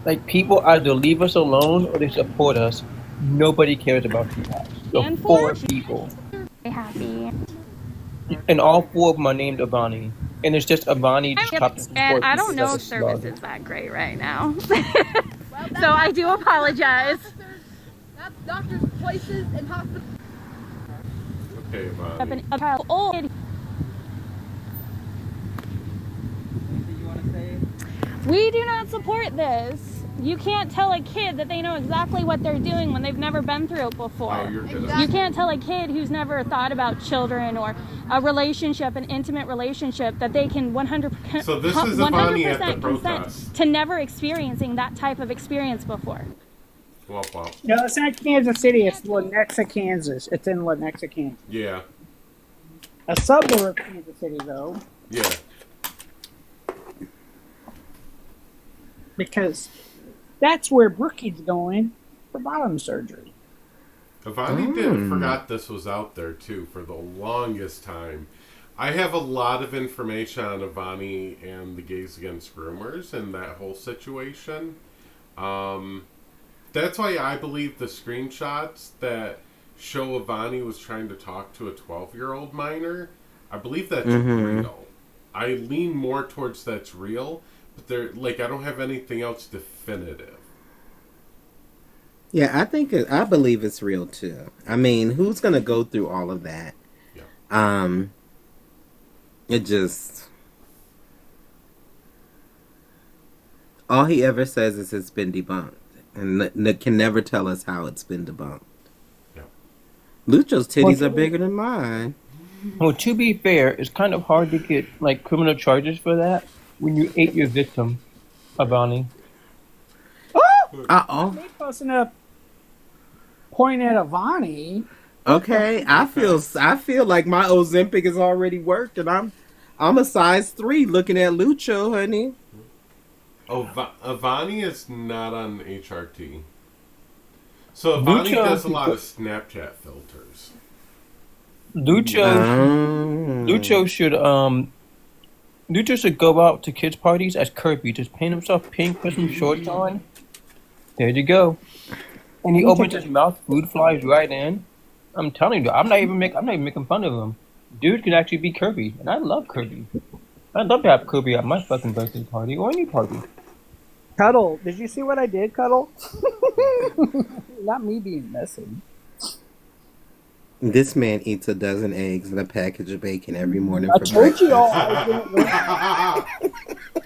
Like, people either leave us alone or they support us. Nobody cares about you guys. The And four for- people. Happy. And all four of them are named Avani. And it's just Avani chopped into And four I don't pieces know as a if service slug. is that great right now. So I do apologize. That's doctors' places and hospitals. Okay, Up Avani. in a old. We do not support this. You can't tell a kid that they know exactly what they're doing when they've never been through it before. Oh, you're good. You can't tell a kid who's never thought about children or a relationship, an intimate relationship, that they can 100%, So this is Avani at the protest. consent to never experiencing that type of experience before. Womp womp. No, it's not Kansas City. It's Lenexa, Kansas. It's in Lenexa, Kansas. Yeah. A suburb of Kansas City, though, Yeah. because that's where Brookie's going for bottom surgery. Avani did forgot this was out there too for the longest time. I have a lot of information on Avani and the Gays Against Groomers and that whole situation. That's why I believe the screenshots that show Avani was trying to talk to a 12-year-old minor. I believe that's real. I lean more towards that's real, but I don't have anything else definitive. Yeah, I believe it's real too. I mean, who's gonna go through all of that? Yeah. It just all he ever says is it's been debunked, and can never tell us how it's been debunked. Yeah. Lucho's titties are bigger than mine. Well, to be fair, it's kind of hard to get like criminal charges for that when you ate your victim, Avani. Me posting up, pointing at Avani. Okay, I feel like my Ozempic has already worked, and I'm a size 3 looking at Lucho, honey. Oh, Avani is not on HRT. So Avani Lucho- does a lot of Snapchat filters. Lucho should go out to kids' parties as Kirby. Just paint himself pink, put some shorts on. There you go. And he opens his mouth, food flies right in. I'm telling you, I'm not even making fun of him. Dude can actually be Kirby, and I love Kirby. I'd love to have Kirby at my fucking birthday party or any party. Cuddle, did you see what I did, Cuddle? Not me being messy. This man eats a dozen eggs and a package of bacon every morning I for told breakfast. you all I didn't know.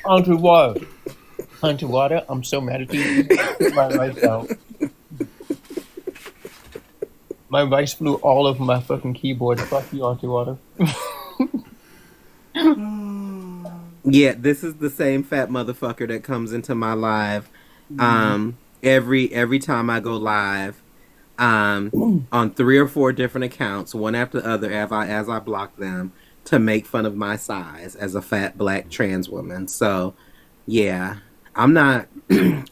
Onto water. I'm so mad at you. Get my rice out. My rice flew all over my fucking keyboard. Fuck you, Onto water. Yeah, this is the same fat motherfucker that comes into my live every time I go live on 3 or 4 different accounts, one after the other as I block them, to make fun of my size as a fat black trans woman. So yeah, I'm not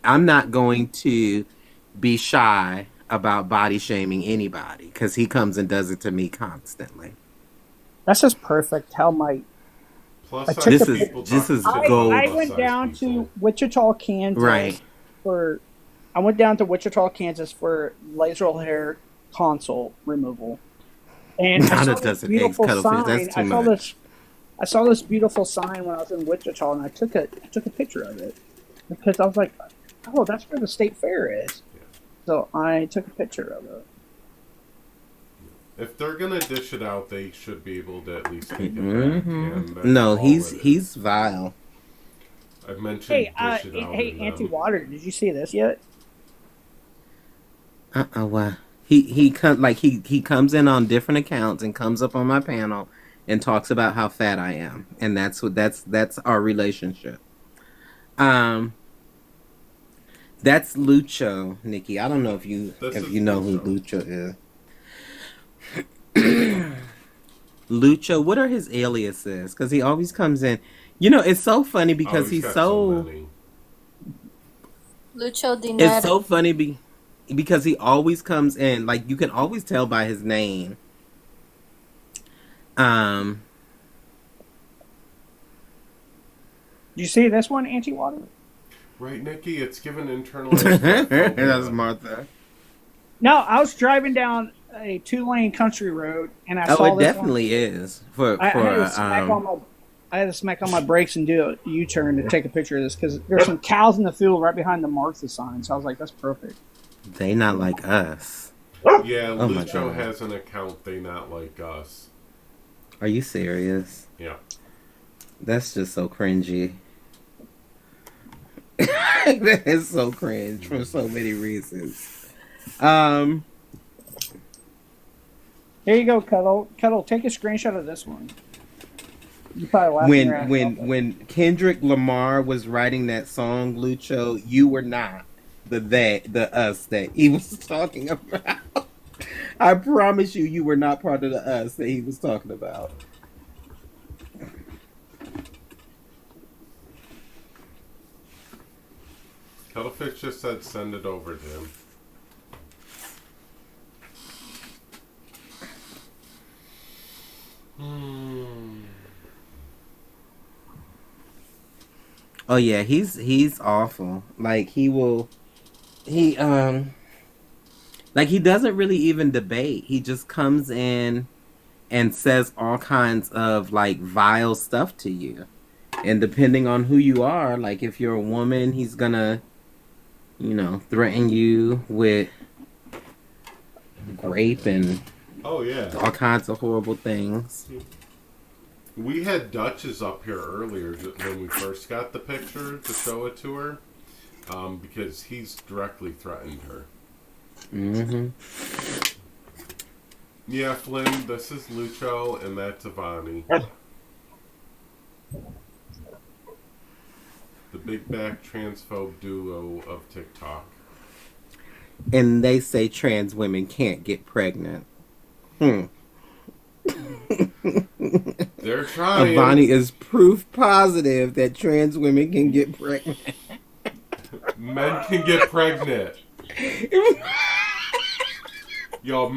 I'm not going to be shy about body shaming anybody, because he comes and does it to me constantly. That's just perfect. How my Plus, This is gold. I went down to Wichita, Kansas. Right. I went down to Wichita, Kansas for laser hair console removal. And I Not saw a this dozen eggs, beautiful cuttlefish. sign. That's too I saw much. this I saw this beautiful sign when I was in Wichita, and I took a picture of it because I was like, "Oh, that's where the state fair is." So I took a picture of it. If they're gonna dish it out, they should be able to at least take it back. Mm-hmm. And that's No, all he's vile. I mentioned Hey, dish it out. hey, Auntie Water, did you see this yet? Why? He comes in on different accounts and comes up on my panel and talks about how fat I am, and that's our relationship. That's Lucho, Nikki. I don't know if you know who Lucho is. Lucho, what are his aliases? Because he always comes in. You know, it's so funny because he's so Lucho Dinero. it's so funny because he always comes in, like, you can always tell by his name. Did you see this one, Auntie Water? Right, Nikki? It's given internalized. That's Martha. No, I was driving down a 2-lane country road, and I saw Oh, it this definitely is. I had to smack on my brakes and do a U-turn to take a picture of this because there's some cows in the field right behind the Martha sign. So I was like, "That's perfect." They not like us. Yeah, Oh my Lucho God. has an account. They not like us. Are you serious? Yeah. That's just so cringy. That is so cringe for so many reasons. Here you go, Cuddle. Cuddle, take a screenshot of this one. You probably laughing your ass off. when Kendrick Lamar was writing that song, Lucho, you were not the us that he was talking about. I promise you were not part of the us that he was talking about. Cuttlefish just said send it over to him. Oh yeah, he's awful. Like he doesn't really even debate. He just comes in and says all kinds of like vile stuff to you. And depending on who you are, like if you're a woman, he's gonna, threaten you with rape and Oh yeah, all kinds of horrible things. We had Duchess up here earlier when we first got the picture to show it to her, because he's directly threatened her. Mm-hmm. Yeah, Flynn, this is Lucho, and that's Ivani. The big back transphobe duo of TikTok. And they say trans women can't get pregnant. They're trying. Ivani is proof positive that trans women can get pregnant. Men can get pregnant. Yo,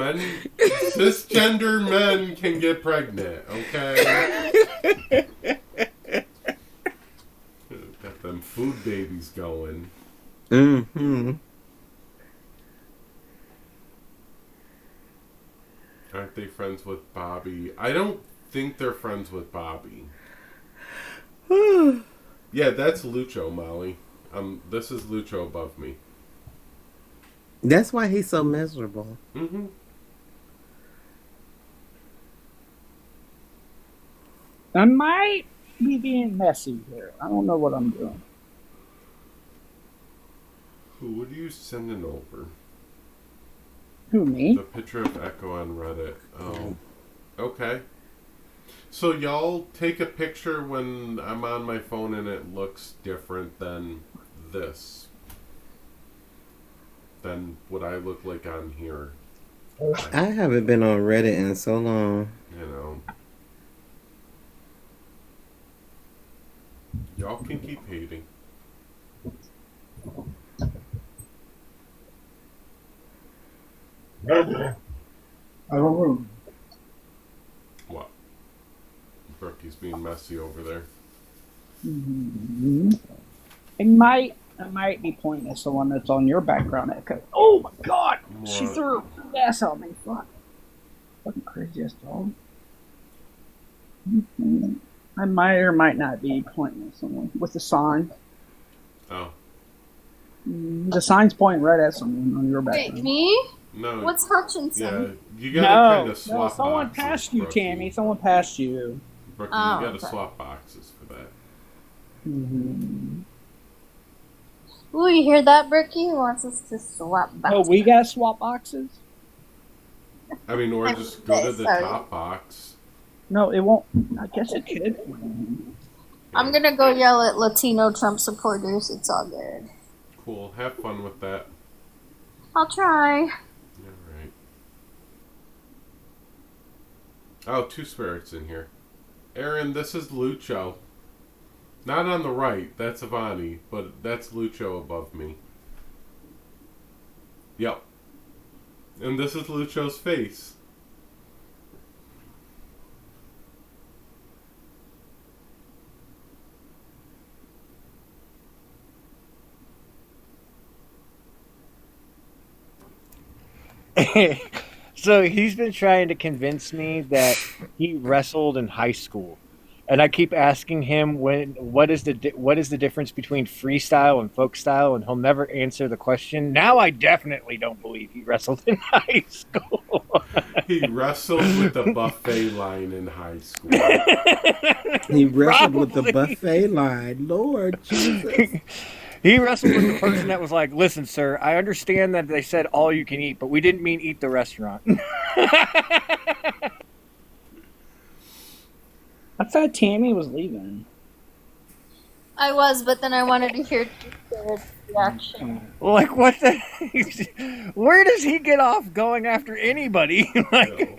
cisgender men can get pregnant, okay? Got them food babies going. Mm-hmm. Aren't they friends with Bobby? I don't think they're friends with Bobby. Yeah, that's Lucho, Molly. This is Lucho above me. That's why he's so miserable. Mm-hmm. I might be being messy here. I don't know what I'm doing. What are you sending over? Who, me? The picture of Echo on Reddit. Oh. Okay. So y'all take a picture when I'm on my phone and it looks different than this. Than what I look like on here. I haven't been on Reddit in so long. You know. Y'all can keep hating. I don't know. What? Brookie's being messy over there. Mm-hmm. It might be pointless, the one that's on your background echo. Oh my god! What? She threw her ass on me. Fuck. Fucking crazy ass dog. Mm-hmm. I might or might not be pointing at someone with the sign. Oh. The sign's pointing right at someone on your background. Wait, me? No. What's Hutchinson? Yeah, you gotta kind of No, swap someone boxes, passed you, Brookie. Tammy. Someone passed you. Brookie, Oh, you gotta okay. swap boxes for that. Mm-hmm. Ooh, you hear that, Brookie? He wants us to swap back. Oh, we got swap boxes? I mean, or just go to the Sorry. top box. No, it won't. I guess it could. I'm gonna go yell at Latino Trump supporters. It's all good. Cool. Have fun with that. I'll try. Alright. Oh, two spirits in here. Aaron, this is Lucho. Not on the right, that's Avani, but that's Lucho above me. Yep. And this is Lucho's face. So he's been trying to convince me that he wrestled in high school, and I keep asking him what is the difference between freestyle and folk style, and he'll never answer the question. Now I definitely don't believe he wrestled in high school. He wrestled with the buffet line in high school. He wrestled with the buffet line. Lord Jesus. He wrestled with the person that was like, "Listen, sir, I understand that they said all you can eat, but we didn't mean eat the restaurant." I thought Tammy was leaving. I was, but then I wanted to hear Jared's reaction. Like, what the? Where does he get off going after anybody? Like,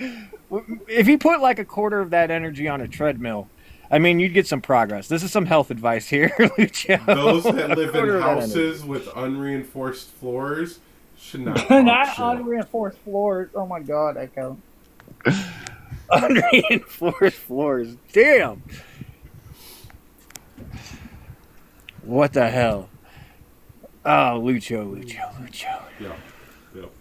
if he put like a quarter of that energy on a treadmill, I mean, you'd get some progress. This is some health advice here, Lucio. Those that live in Quarter of that energy. houses with unreinforced floors should not talk Not shit. unreinforced floors. Oh my god, Echo. Unreinforced floors. Damn. What the hell? Oh, Lucho. Yeah. Yep.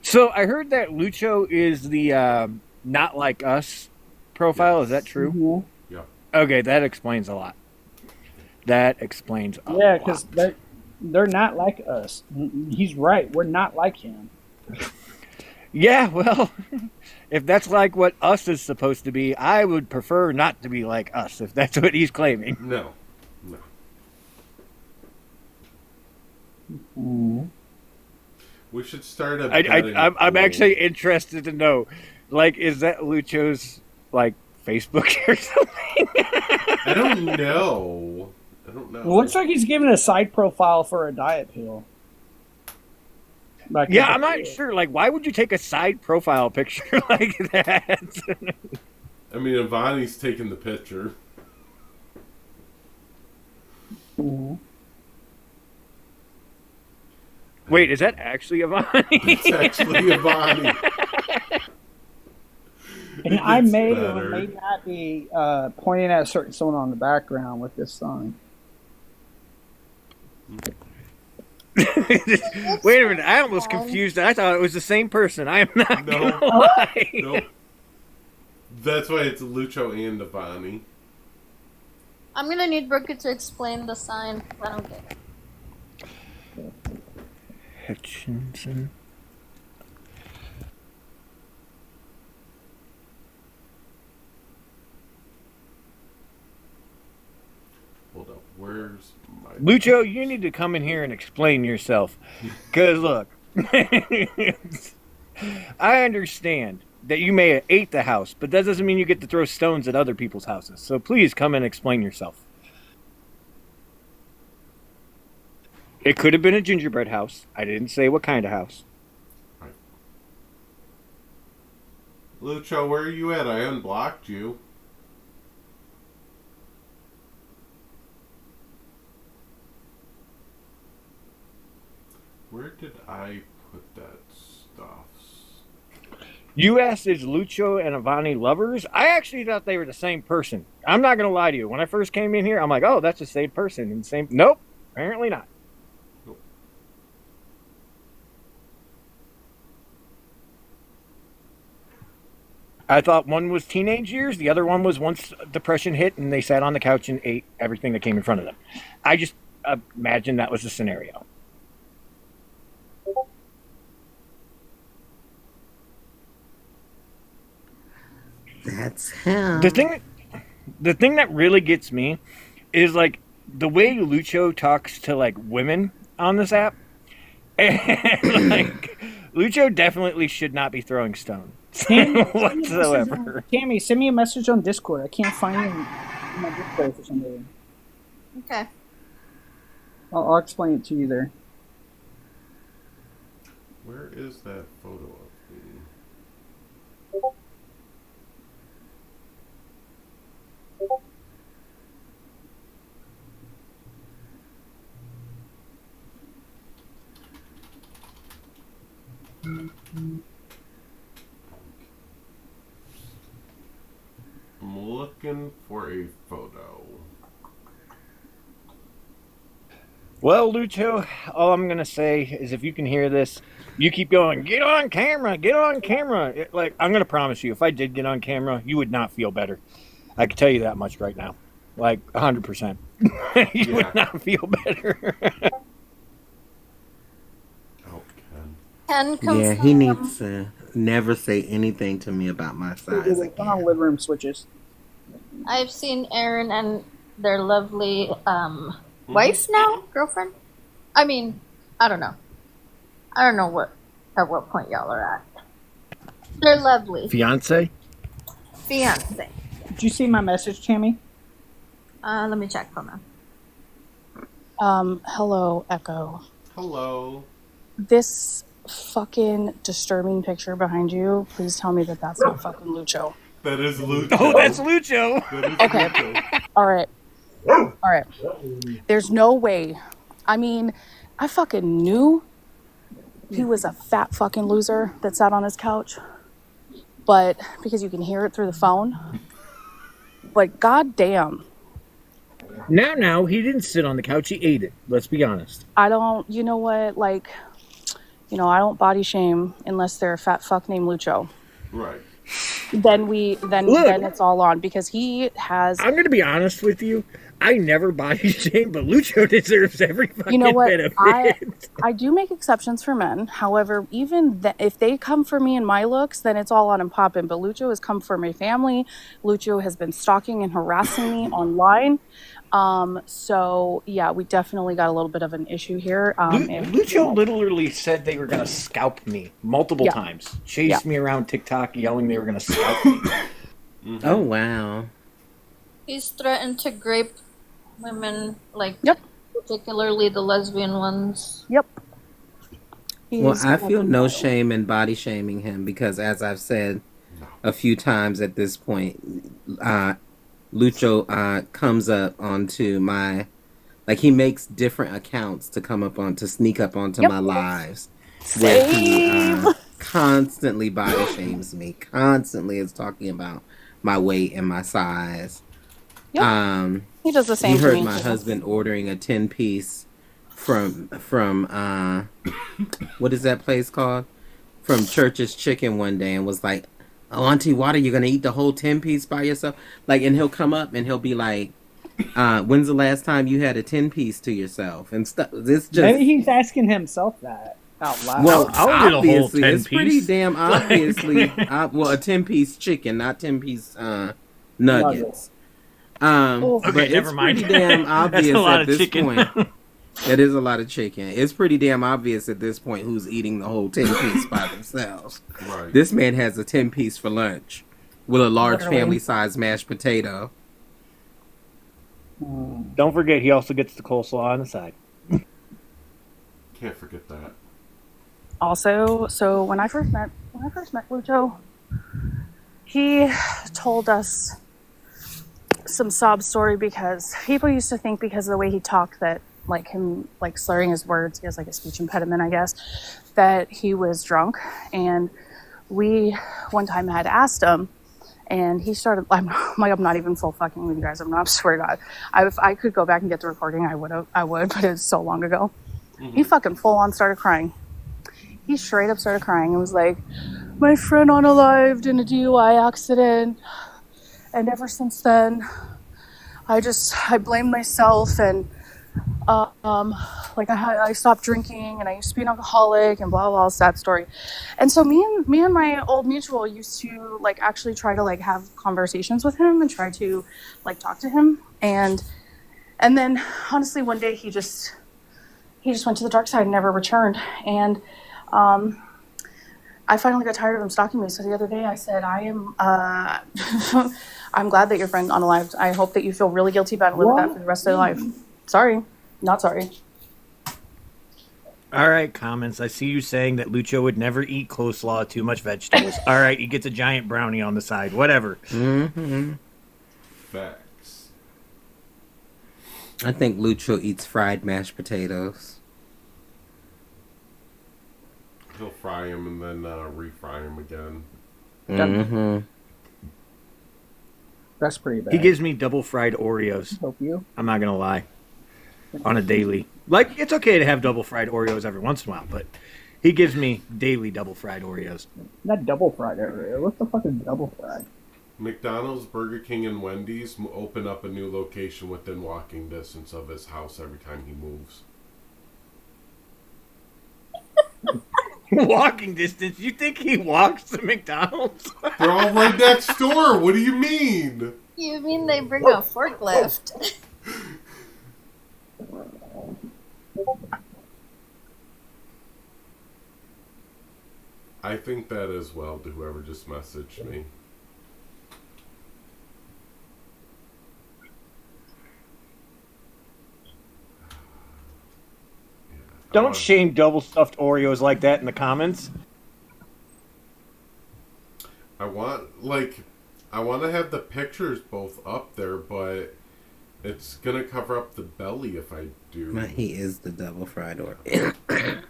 So I heard that Lucho is the not like us profile. Is that true? Mm-hmm. Yeah. Okay, that explains a lot. That explains a Yeah, lot. because they're not like us. He's right. We're not like him. Yeah, well, if that's like what us is supposed to be, I would prefer not to be like us, if that's what he's claiming. No. Mm. We should start a betting I'm pool. actually interested to know, like, is that Lucho's, like, Facebook or something? I don't know. It looks like he's giving a side profile for a diet pill. Like Yeah, I'm not sure. Like, why would you take a side profile picture like that? I mean, Ivani's taking the picture. Mhm. Wait, is that actually Ivani? It's actually Ivani. And I may or better. may not be pointing at a certain someone on the background with this sign. Wait a minute, I almost confused. I thought it was the same person. I am not No. gonna lie. Nope. That's why it's Lucho and Ivani. I'm gonna need Brooke to explain the sign. I don't get it. Hutchinson. Hold up. Where's my... Lucho, you need to come in here and explain yourself. Because, look, I understand that you may have ate the house, but that doesn't mean you get to throw stones at other people's houses. So please come and explain yourself. It could have been a gingerbread house. I didn't say what kind of house. Lucho, where are you at? I unblocked you. Where did I put that stuff? You asked, is Lucho and Ivani lovers? I actually thought they were the same person. I'm not going to lie to you. When I first came in here, I'm like, oh, that's the same person. And same. Nope, apparently not. I thought one was teenage years, the other one was once depression hit and they sat on the couch and ate everything that came in front of them. I just imagine that was the scenario. That's him. The thing that really gets me is like the way Lucho talks to like women on this app. And like Lucho definitely should not be throwing stones whatsoever. Tammy, send me a message on Discord. I can't find you in my Discord for some reason. Okay. I'll explain it to you there. Where is that photo of me? I'm looking for a photo. Well, Lucho, all I'm gonna say is if you can hear this, you keep going, get on camera, get on camera. Like, I'm gonna promise you, if I did get on camera, you would not feel better. I can tell you that much right now. Like 100%. You would not feel better. Ken Yeah, he needs to never say anything to me about my size. Turn on living room switches. I've seen Aaron and their lovely wife now, girlfriend. I mean, I don't know. I don't know at what point y'all are at. They're lovely. Fiance? Fiance. Did you see my message, Tammy? Let me check. Hold on. Hello, Echo. Hello. This fucking disturbing picture behind you, please tell me that that's not fucking Lucho. That is Lucho. Oh, that's Lucho. That is Okay. Lucho. All right. There's no way. I mean, I fucking knew he was a fat fucking loser that sat on his couch. But because you can hear it through the phone. But goddamn. Now, he didn't sit on the couch, he ate it. Let's be honest. I don't, you know what, like, I don't body shame unless they're a fat fuck named Lucho. Right. Then it's all on because he has. I'm going to be honest with you. I never body shame, but Lucho deserves every fucking bit of it. I do make exceptions for men. However, even if they come for me and my looks, then it's all on and popping. But Lucho has come for my family. Lucho has been stalking and harassing me online. So yeah, we definitely got a little bit of an issue here. Lucho literally said they were going to scalp me multiple times. Chased me around TikTok yelling they were going to scalp me. Oh, wow. He's threatened to grape women, particularly the lesbian ones. Yep. Well, I feel no shame in body shaming him because, as I've said a few times at this point, Lucho comes up onto my, he makes different accounts to sneak up onto my lives. Where he constantly body shames me, constantly is talking about my weight and my size. Yep. He does the same. You heard to me my too. husband ordering a 10-piece from what is that place called? From Church's Chicken one day and was like, "Oh, Auntie Water, you're gonna eat the whole 10-piece by yourself?" And he'll come up and he'll be like, "When's the last time you had a 10-piece to yourself?" And stuff. This just Maybe he's asking himself that out loud. well, I'll eat a whole obviously, 10-piece. it's pretty damn obviously. A 10-piece chicken, not 10-piece nuggets. Okay, but never it's mind. pretty damn obvious That's a lot at of this chicken. point. It is a lot of chicken. It's pretty damn obvious at this point who's eating the whole 10-piece by themselves. Right. This man has a 10-piece for lunch with a large Literally. family-sized mashed potato. Don't forget, he also gets the coleslaw on the side. Can't forget that. Also, so when I first met Lucho, he told us some sob story because people used to think because of the way he talked that him slurring his words, he has a speech impediment, I guess, that he was drunk. And we one time had asked him, and he started, I'm not even full fucking with you guys, I swear to God. If I could go back and get the recording, I would, but it was so long ago. He fucking full on started crying. He straight up started crying and was like, my friend unalived in a DUI accident, and ever since then, I blamed myself and like I stopped drinking and I used to be an alcoholic and blah blah sad story. And so me and my old mutual used to like actually try to like have conversations with him and try to like talk to him, and then honestly one day he just went to the dark side and never returned. And I finally got tired of him stalking me, so the other day I said, I am I'm glad that your friend unalived. I hope that you feel really guilty about it, live with that for the rest of your life. Sorry, not sorry. All right, comments. I see you saying that Lucho would never eat coleslaw, too much vegetables. All right, he gets a giant brownie on the side. Whatever. Mm-hmm. Facts. I think Lucho eats fried mashed potatoes. He'll fry them and then refry them again. Mm-hmm. That's pretty bad. He gives me double fried Oreos. Hope you. I'm not going to lie. On a daily. Like, it's okay to have double fried Oreos every once in a while, but he gives me daily double fried Oreos. Not double fried area. What the fuck is double fried? McDonald's, Burger King, and Wendy's open up a new location within walking distance of his house every time he moves. Walking distance? You think he walks to McDonald's? They're all right next door. What do you mean? You mean they bring a forklift? I think that as well to whoever just messaged me. Don't shame double stuffed Oreos like that in the comments. I want to have the pictures both up there, but it's gonna cover up the belly if I do. But he is the double fried Oreo.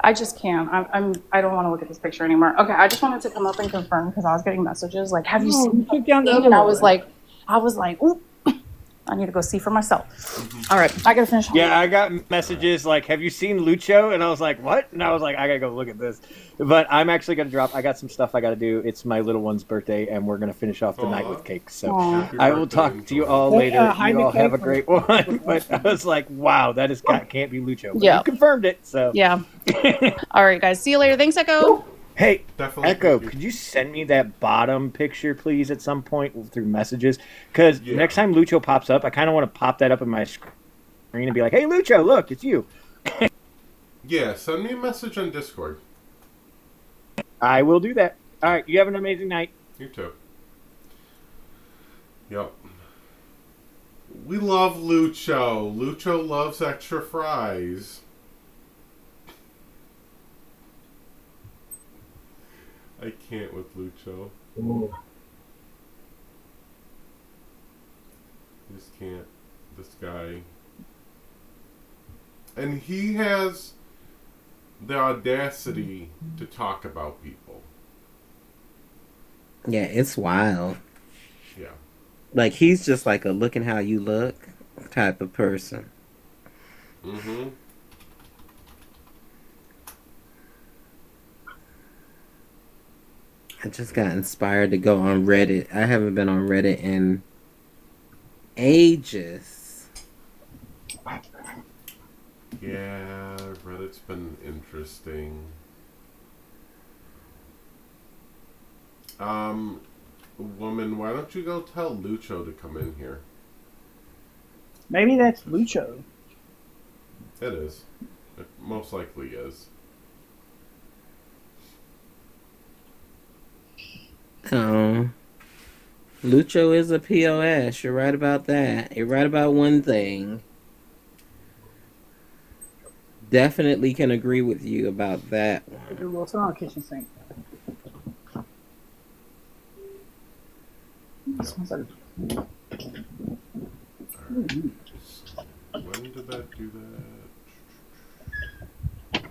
I just can't. I don't want to look at this picture anymore. Okay, I just wanted to come up and confirm because I was getting messages like, "Have you seen?" Took down the And other I one. was like, "Ooh, I need to go see for myself." All right, I gotta finish. Yeah, I got messages like, "Have you seen Lucho?" And I was like, "What?" And I was like, "I gotta go look at this." But I'm actually gonna drop. I got some stuff I gotta do. It's my little one's birthday, and we're gonna finish off the night with cake. So I will talk to you all later. You all have a great one. But I was like, "Wow, can't be Lucho." But Yeah. you confirmed it. So Yeah. All right, guys. See you later. Thanks, Echo. Hey, Definitely. Echo, could you send me that bottom picture, please, at some point through messages? Because next time Lucho pops up, I kind of want to pop that up in my screen and be like, "Hey, Lucho, look, it's you." Yeah, send me a message on Discord. I will do that. All right, you have an amazing night. You too. Yep. We love Lucho. Lucho loves extra fries. I can't with Lucho. Just can't. This guy. And he has the audacity to talk about people. Yeah, it's wild. Yeah. Like, he's just like a looking how you look type of person. Mm-hmm. I just got inspired to go on Reddit. I haven't been on Reddit in ages. Yeah, Reddit's been interesting. Woman, why don't you go tell Lucho to come in here? Maybe that's Lucho. It is. It most likely is. Lucho is a POS. You're right about that. You're right about one thing. Definitely can agree with you about that one. We'll turn on the kitchen sink. Smells like- When did that do that?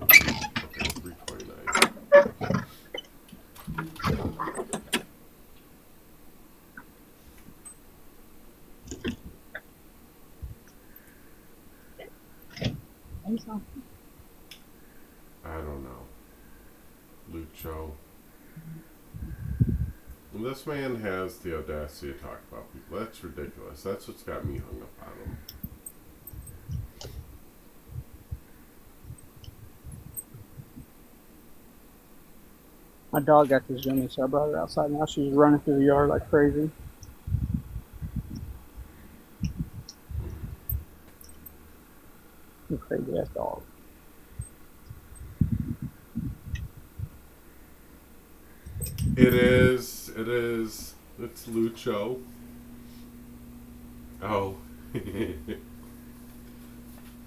Okay, 329. I don't know. This man has the audacity to talk about people. That's ridiculous. That's what's got me hung up on him. My dog got this Jimmy, so I brought her outside. Now she's running through the yard like crazy. You crazy ass dog. It is. It's Lucho. Oh.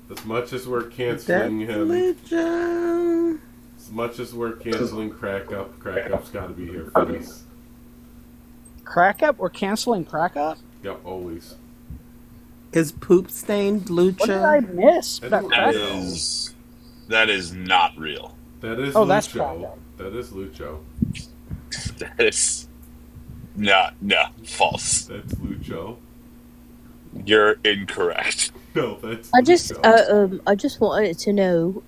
As much as we're canceling him. Lucho. As much as we're canceling Crack Up's got to be here for this. Crack Up? We're canceling Crack Up? Yep, always. Is Poop Stained Lucha? What did I miss? That is not real. That is Oh, Lucho. that's Crack Up. That is Lucho. That is no, false. That's Lucho. You're incorrect. No, that's I just wanted to know,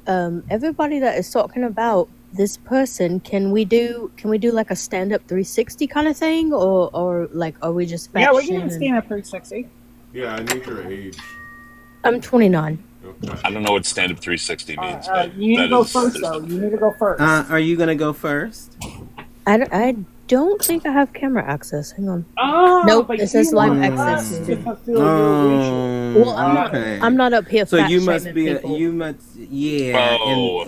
everybody that is talking about this person, can we do like a stand up 360 kind of thing, or like are we just Yeah, we faction can stand up 360. Yeah, I need your age. I'm 29. Okay. I don't know what stand up 360 means. But You need to that go is- first, though. You need to go first. Are you gonna go first? I don't think I have camera access. Hang on. Oh, Nope, but it says you live want access. us to fulfill your wish. Well, okay. I'm not up here. So fat you must shaming be people.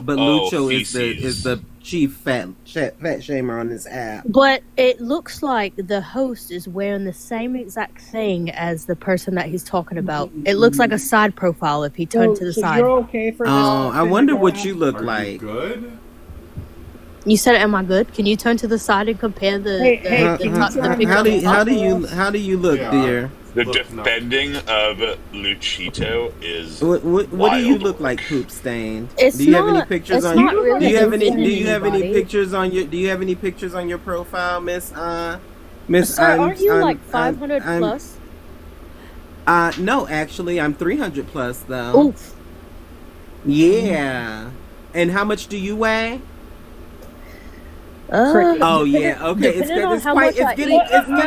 but Lucho feces. is the chief fat shamer on this app. But it looks like the host is wearing the same exact thing as the person that he's talking about. It looks like a side profile if he turned to the So side. you're okay for this? Oh, I wonder what you look like. Good. You said, "Am I good?" Can you turn to the side and compare the picture How do of you look, dear? The defending of Luchito is What do wild. you look like, Poop Stained? It's Do you have any not- pictures it's on not your really Do you have any anybody. pictures on your Do you have any pictures on your profile, Miss Sir, aren't you like 500 plus? No, actually I'm 300 plus though. Oof. Yeah. And how much do you weigh? Oh yeah, okay. It's depending on how quite. much I It's getting. eat. It's No, getting.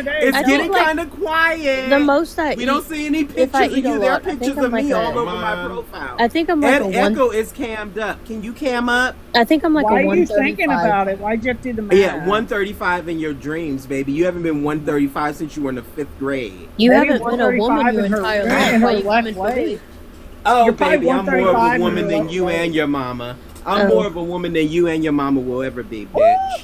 I It's think, getting like, kind of quiet. The most I We eat, don't see any if pictures I of eat a you. There are lot, I pictures think I'm of me like all a- over my profile. I think I'm like and a one. Echo is cammed up. Can you cam up? I think I'm like Why a are you thinking 135. about it? Why'd you have to do the math? Yeah, 135 in your dreams, baby. You haven't been 135 since you were in the 5th grade. You Maybe haven't been a woman 135 your in her- entire in life. her Why you left coming for leg. me? Oh, You're probably baby, I'm more of 135 a in woman her than left you leg. and your mama. I'm Oh. more of a woman than you and your mama will ever be, bitch.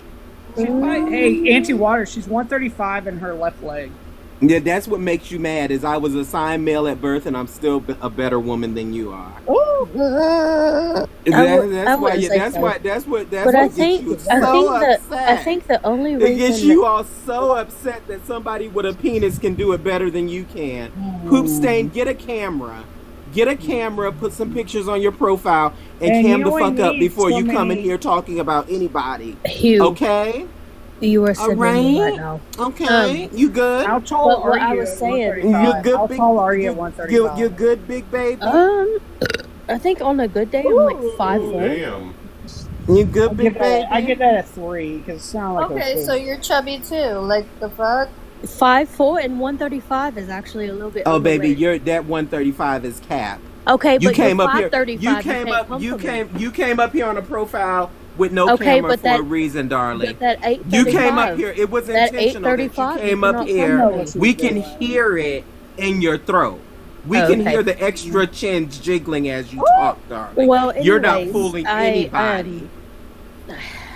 Hey, Auntie Water, she's 135 in her left leg. Yeah, that's what makes you mad. Is I was assigned male at birth, and I'm still a better woman than you are. That's why. That's what But I gets think you I so think upset. I think the only It gets reason you all so upset that somebody with a penis can do it better than you can. Poop Stain, get a camera. Get a camera, put some pictures on your profile, and cam you the only fuck up need before so you come in many- here talking about anybody. Hugh, Okay? you are All sending right. me right now. Okay. You good? How tall But are what you? I was at saying- 135? You good, How big- tall are you at 135? You're good, big baby? I think on a good day I'm like 5'4". Damn. You good, I big give that, I baby? give that a 3 because it sounds like Okay, a so you're chubby too. Like the fuck? 5'4" and 135 is actually a little bit. Oh, baby, overweight. that 135 is cap. Okay, You but came you're up here. 535. You came can't up. come You for me. came up here on a profile with no Okay, camera but for a that- reason, darling. But that You 835. came up here. It was That intentional that you 835, came you up cannot here. come for me. We can hear it in your throat. We Oh, can okay. hear the extra chins jiggling as you talk, darling. Well, You're not anyways, fooling anybody.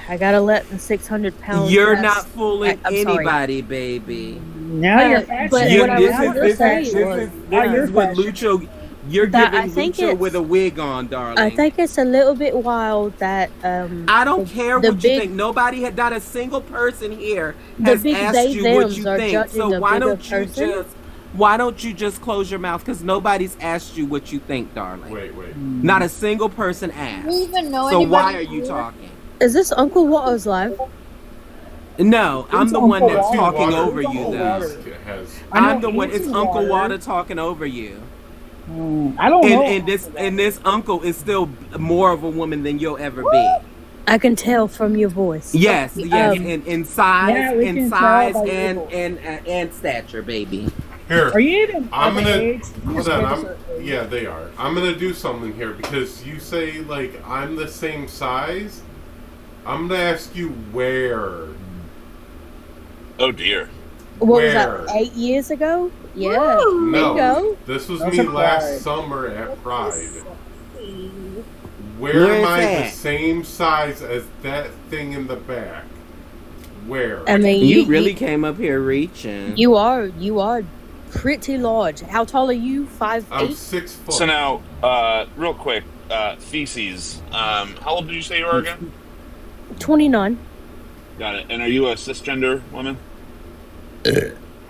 I gotta let the 600 pounds. You're rest. not fooling I'm sorry. anybody, baby. Now you're fat but shaming. what I This was is gonna this say is was, Now you're this is what fat Lucho. You're That I giving think Lucho it's- with a wig on, darling. I think it's a little bit wild that I don't care the what big- you think. Nobody had not a single person here The has big asked they you what thems you are think. judging So a why bigger don't you person? just close your mouth? Because nobody's asked you what you think, darling. Wait. Not a single person Do asked. you even know So anybody? why are you here? talking? Is this Uncle Waters live? No, I'm It's the one Uncle that's Water. talking It's over you, Uncle though. Water. It has. I know I'm the one. It's Auntie Uncle Water. Water talking over you. I don't know. And this uncle is still more of a woman than you'll ever be. I can tell from your voice. Yes, yes, in size, Yeah, we in can size, tell by and stature, baby. Here, Are you even I'm of gonna age? You hold just on. gave us a- Yeah, they are. I'm gonna do something here because you say like I'm the same size. I'm gonna ask you where. Oh dear. What was Where? that? 8 years ago? Yeah. No, Bingo. this was That's me a last Pride. summer at Pride. Where Where am is I the that? same size as that thing in the back? Where? I mean, You really came up here reaching. you are pretty large. How tall are you? 5'8"? I'm 6 foot. So now, real quick, feces. How old did you say you are again? 29. Got it. And are you a cisgender woman?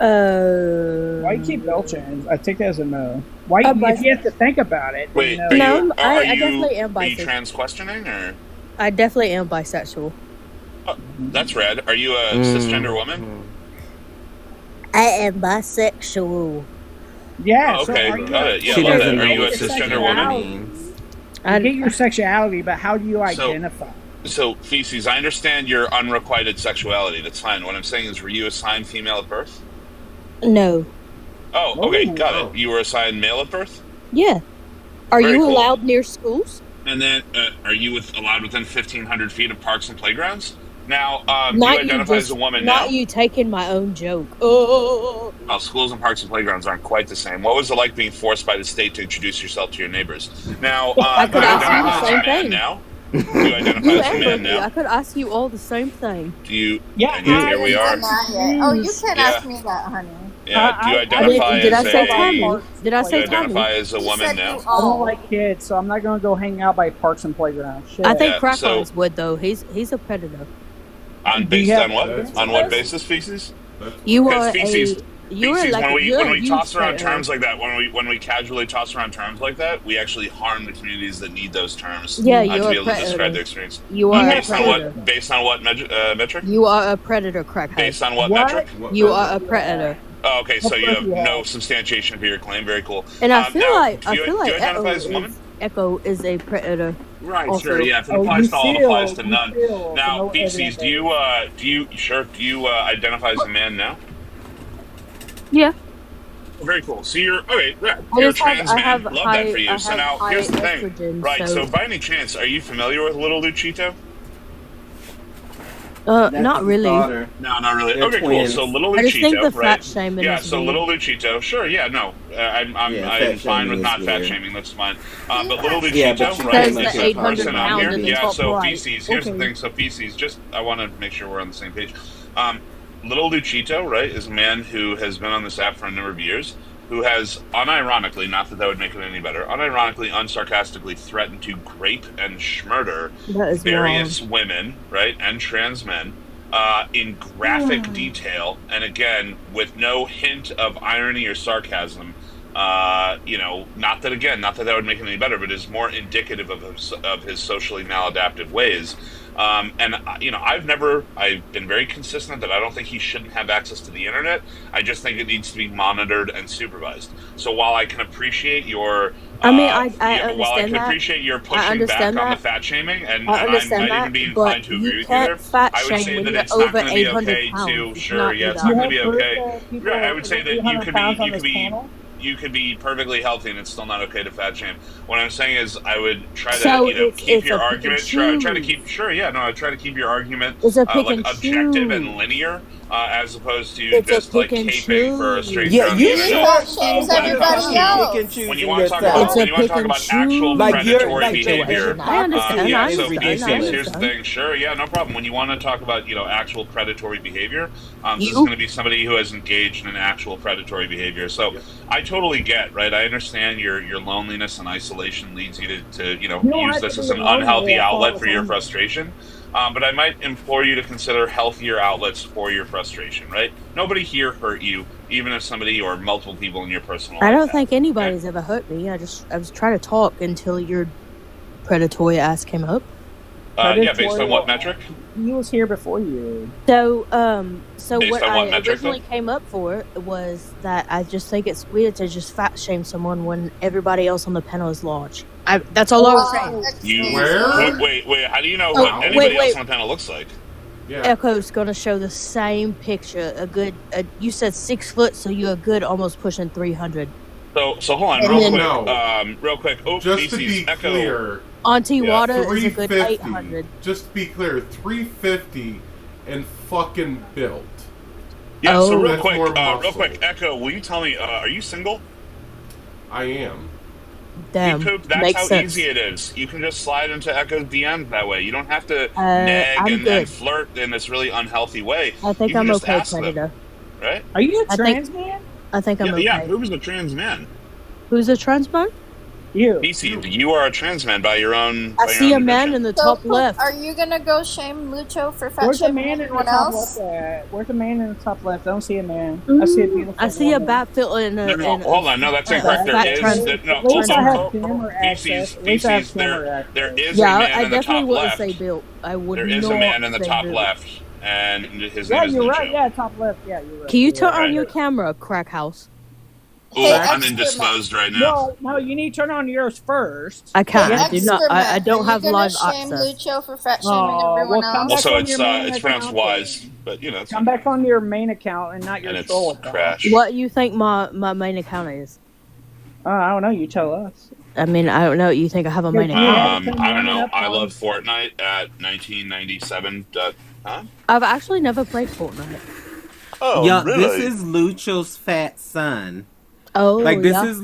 Why you keep belching? I take that as a no. Why? If you have to think about it. Wait, then are no. you, I you, definitely am Are you bisexual. trans questioning or? I definitely am bisexual. Oh, that's rad. Are you a cisgender woman? I am bisexual. Yeah. Oh, okay, so are you, got it. Yeah, She love doesn't that. Are know you a what cisgender woman? I get your sexuality, but how do you identify? So, feces, I understand your unrequited sexuality. That's fine. What I'm saying is, were you assigned female at birth? No. Oh, okay, Ooh. got it. You were assigned male at birth? Yeah. Are Very you cool. allowed near schools? And then, are you allowed within 1,500 feet of parks and playgrounds? Now, do you Not identify just, as a woman not now? you taking my own joke. Oh. Well, schools and parks and playgrounds aren't quite the same. What was it like being forced by the state to introduce yourself to your neighbors? Now, I do could you ask you identify the as a same man thing. now? Do you identify You as a and man Berkeley, I now? could ask you all the same thing. Do you? Yeah, and yet here we are. Oh, you can't Yeah. ask me that, honey. Yeah. Do you identify Did I as say a? Tommy? Did I Do you say Tommy? identify as a You woman said now? you I don't all. like kids, so I'm not going to go hang out by parks and playgrounds. Shit. I think Yeah, Cracklins so- would though. He's a predator. On Do you based have on what? evidence On of what this? basis, feces? You Because are feces, you're feces, like when you're a we huge toss around predator. terms like that, when we casually toss around terms like that, we actually harm the communities that need those terms Yeah, to you're be a able to describe predator. their experience. You are a based on predator. what? Based on what metric? You are a predator, crackhead. Based on what, What? metric? You are a predator. Oh, okay, so What you have proof you no have? substantiation for your claim. Very cool. And I feel now, like do you, do you identify as a woman? Echo is a predator. Right, also. sure, yeah. If it Oh, applies you to all, it feel- applies to you none. feel Now, no feces, do you identify as a man now? Yeah. Very cool. So you're okay. Yeah, I you're a just have- trans I man. have Love high- that for you. I So have now high here's the thing. estrogen, Right. so- So by any chance, are you familiar with Little Luchito? Not really. No, not really. They're Okay, twins. cool. So Little I just think Luchito, the fat right? shaming Yeah. is So weird. Little Luchito. Sure. Yeah. No. I'm Yeah, I'm fat fine with shaming not is fat weird. shaming. That's fine. But Little Luchito, Yeah, but you right? came up Is with a 800 person on pound here. in the Yeah. top So right. feces. Here's the Okay. thing. So feces. Just I want to make sure we're on the same page. Little Luchito, right, is a man who has been on this app for a number of years, who has unironically, not that that would make it any better, unironically, unsarcastically threatened to grape and murder That is various women, right, and trans men, in graphic detail, and again, with no hint of irony or sarcasm. Not that that would make it any better, but is more indicative of his socially maladaptive ways. I've been very consistent that I don't think he shouldn't have access to the internet. I just think it needs to be monitored and supervised. So while I can appreciate your, I mean, I while I understand can that. appreciate your I pushing back understand on the that. fat shaming, and I I understand might even that, be but inclined to agree you with you there, can't fat I would shame say when that you're it's not over going to be 800 okay pounds. to, You sure, cannot yeah, do it's that. not going to be You have okay. proof that people Right, I are would say over that 800 pounds on this panel? you could be perfectly healthy and it's still not okay to fat shame. What I'm saying is, I would try to So keep it's your a pick and argument. Try to choose. keep I try to keep your argument It's a pick like and objective choose. and linear, as opposed to It's a just like pick and caping for a choose. stranger Yeah, on the you internet. Fat shames When it everybody comes to else. pick and choose when you in want to talk yourself. about It's a when you want to pick talk and about actual choose. Like you're predatory like behavior. I understand. Yeah, I so understand. feces, I here's the understand. thing. Sure, yeah, no problem. When you want to talk about, actual predatory behavior, this is You- going to be somebody who has engaged in actual predatory behavior. So I totally get, right? I understand your loneliness and isolation leads you to don't use have this to as be an lonely unhealthy to follow outlet for your someone. frustration. But I might implore you to consider healthier outlets for your frustration, right? Nobody here hurt you, even if somebody or multiple people in your personal I life don't have. think anybody's ever hurt me. I was trying to talk until your predatory ass came up. Yeah, based on what metric? He was here before you. So Based what on what I metric, originally came up for was that I just think it's weird to just fat shame someone when everybody else on the panel is large. That's all I was saying. You Where? wait. How do you know Oh, what anybody else wait. on the panel looks like? Yeah. Echo's gonna show the same picture. You said 6 foot, so you're a good almost pushing 300. So hold on, And real then- quick. Real quick. Oh, Just to Feces, be Echo. clear, Auntie Water is a good 350. 800. Just to be clear, 350 and fucking built. Yeah. So Oh. real That's more muscle. quick. Echo, will you tell me? Are you single? I am. Damn, Poop, that's makes how sense. easy it is. You can just slide into Echo's DMs that way. You don't have to I'm nag and good. flirt in this really unhealthy way. I think you can I'm just okay, ask them, Predator. right? Are you a I think- trans man? I think I'm okay. Yeah, Poop is a trans man. Who's a trans man? You. Feces, you are a trans man by your own. I by your see a own man admission. in the So, top Poop, left. are you gonna go shame Lucho for fat Where's the shaming man in the everyone top else? left at? Where's the man in the top left? I don't see a man. I see a beautiful I see a woman. bat filter in a. No, hold on. No, that's a incorrect. There fat is. trans- No, At least hold I on. have camera access. At least I have Feces, camera access. there is Yeah, a man I in the definitely top wouldn't left. say built. I would There not is a man in the say top built. left, and his Yeah, name is you're Lucho. right. Yeah, top left. Yeah, you're right. Can you You're turn right. on your camera, crack house? Ooh, I'm indisposed right now. No, you need to turn on yours first. I can't. Yeah. I do not. I don't have live shame access. Lucho for fat shaming Oh, everyone well, come else? back Also, on your main it's pronounced account wise, but you know, it's Come back on your main account and not your and it's troll account. Crash. What you think my main account is? I don't know. You tell us. I mean, I don't know. You think I have a main account? I don't know. I love Fortnite at 1997. I've actually never played Fortnite. Oh, yeah, really? this is Lucho's fat son. Oh, like this yeah. is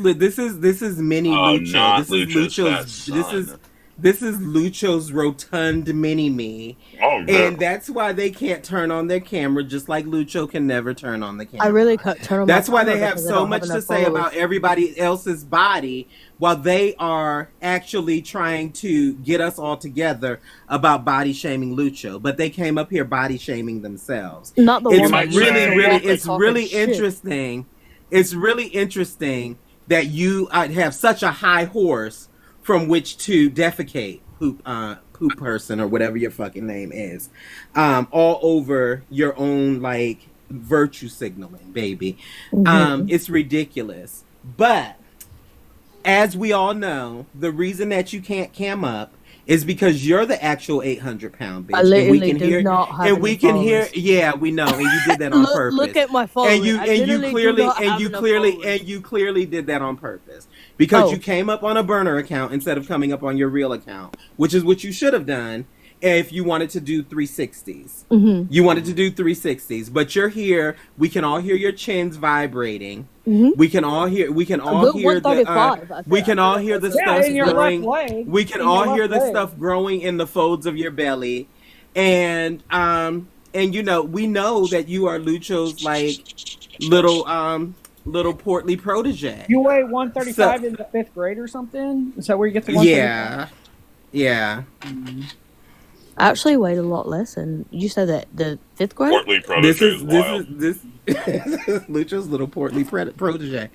mini Lucho. not This is Lucho's fat Lucho's. This is Lucho's rotund mini me. Oh, yeah. And that's why they can't turn on their camera, just like Lucho can never turn on the camera. I really can't turn on. That's my why camera they have because I so don't much have to enough say followers. about everybody else's body, while they are actually trying to get us all together about body shaming Lucho. But they came up here body shaming themselves. Not the It's one that really, uses really, the it's talking really shit. interesting. It's really interesting that you have such a high horse from which to defecate, poop person or whatever your fucking name is, all over your own like virtue signaling, baby. It's ridiculous. But as we all know, the reason that you can't cam up is because you're the actual 800-pound bitch. I literally and we can do hear, not have and we any can hear. followers. Yeah, we know, and you did that on purpose. Look at my followers. And you I and you literally do clearly not have enough followers. you clearly did that on purpose because Oh. you came up on a burner account instead of coming up on your real account, which is what you should have done if you wanted to do 360s. Mhm. You wanted to do 360s, but you're here. We can all hear your chins vibrating. Mhm. We can all hear. We can all good hear the. 135, I We think. can all hear the Yeah, stuff in your left growing. leg. We can In your all left hear the leg. stuff growing in the folds of your belly, and you know we know that you are Lucho's like little portly protege. You weigh 135 in the 5th grade or something? Is that where you get the 135? Yeah. I actually weighed a lot less, and you said that the 5th grade. Portly protege This is wild. this is Lucho's little portly protege.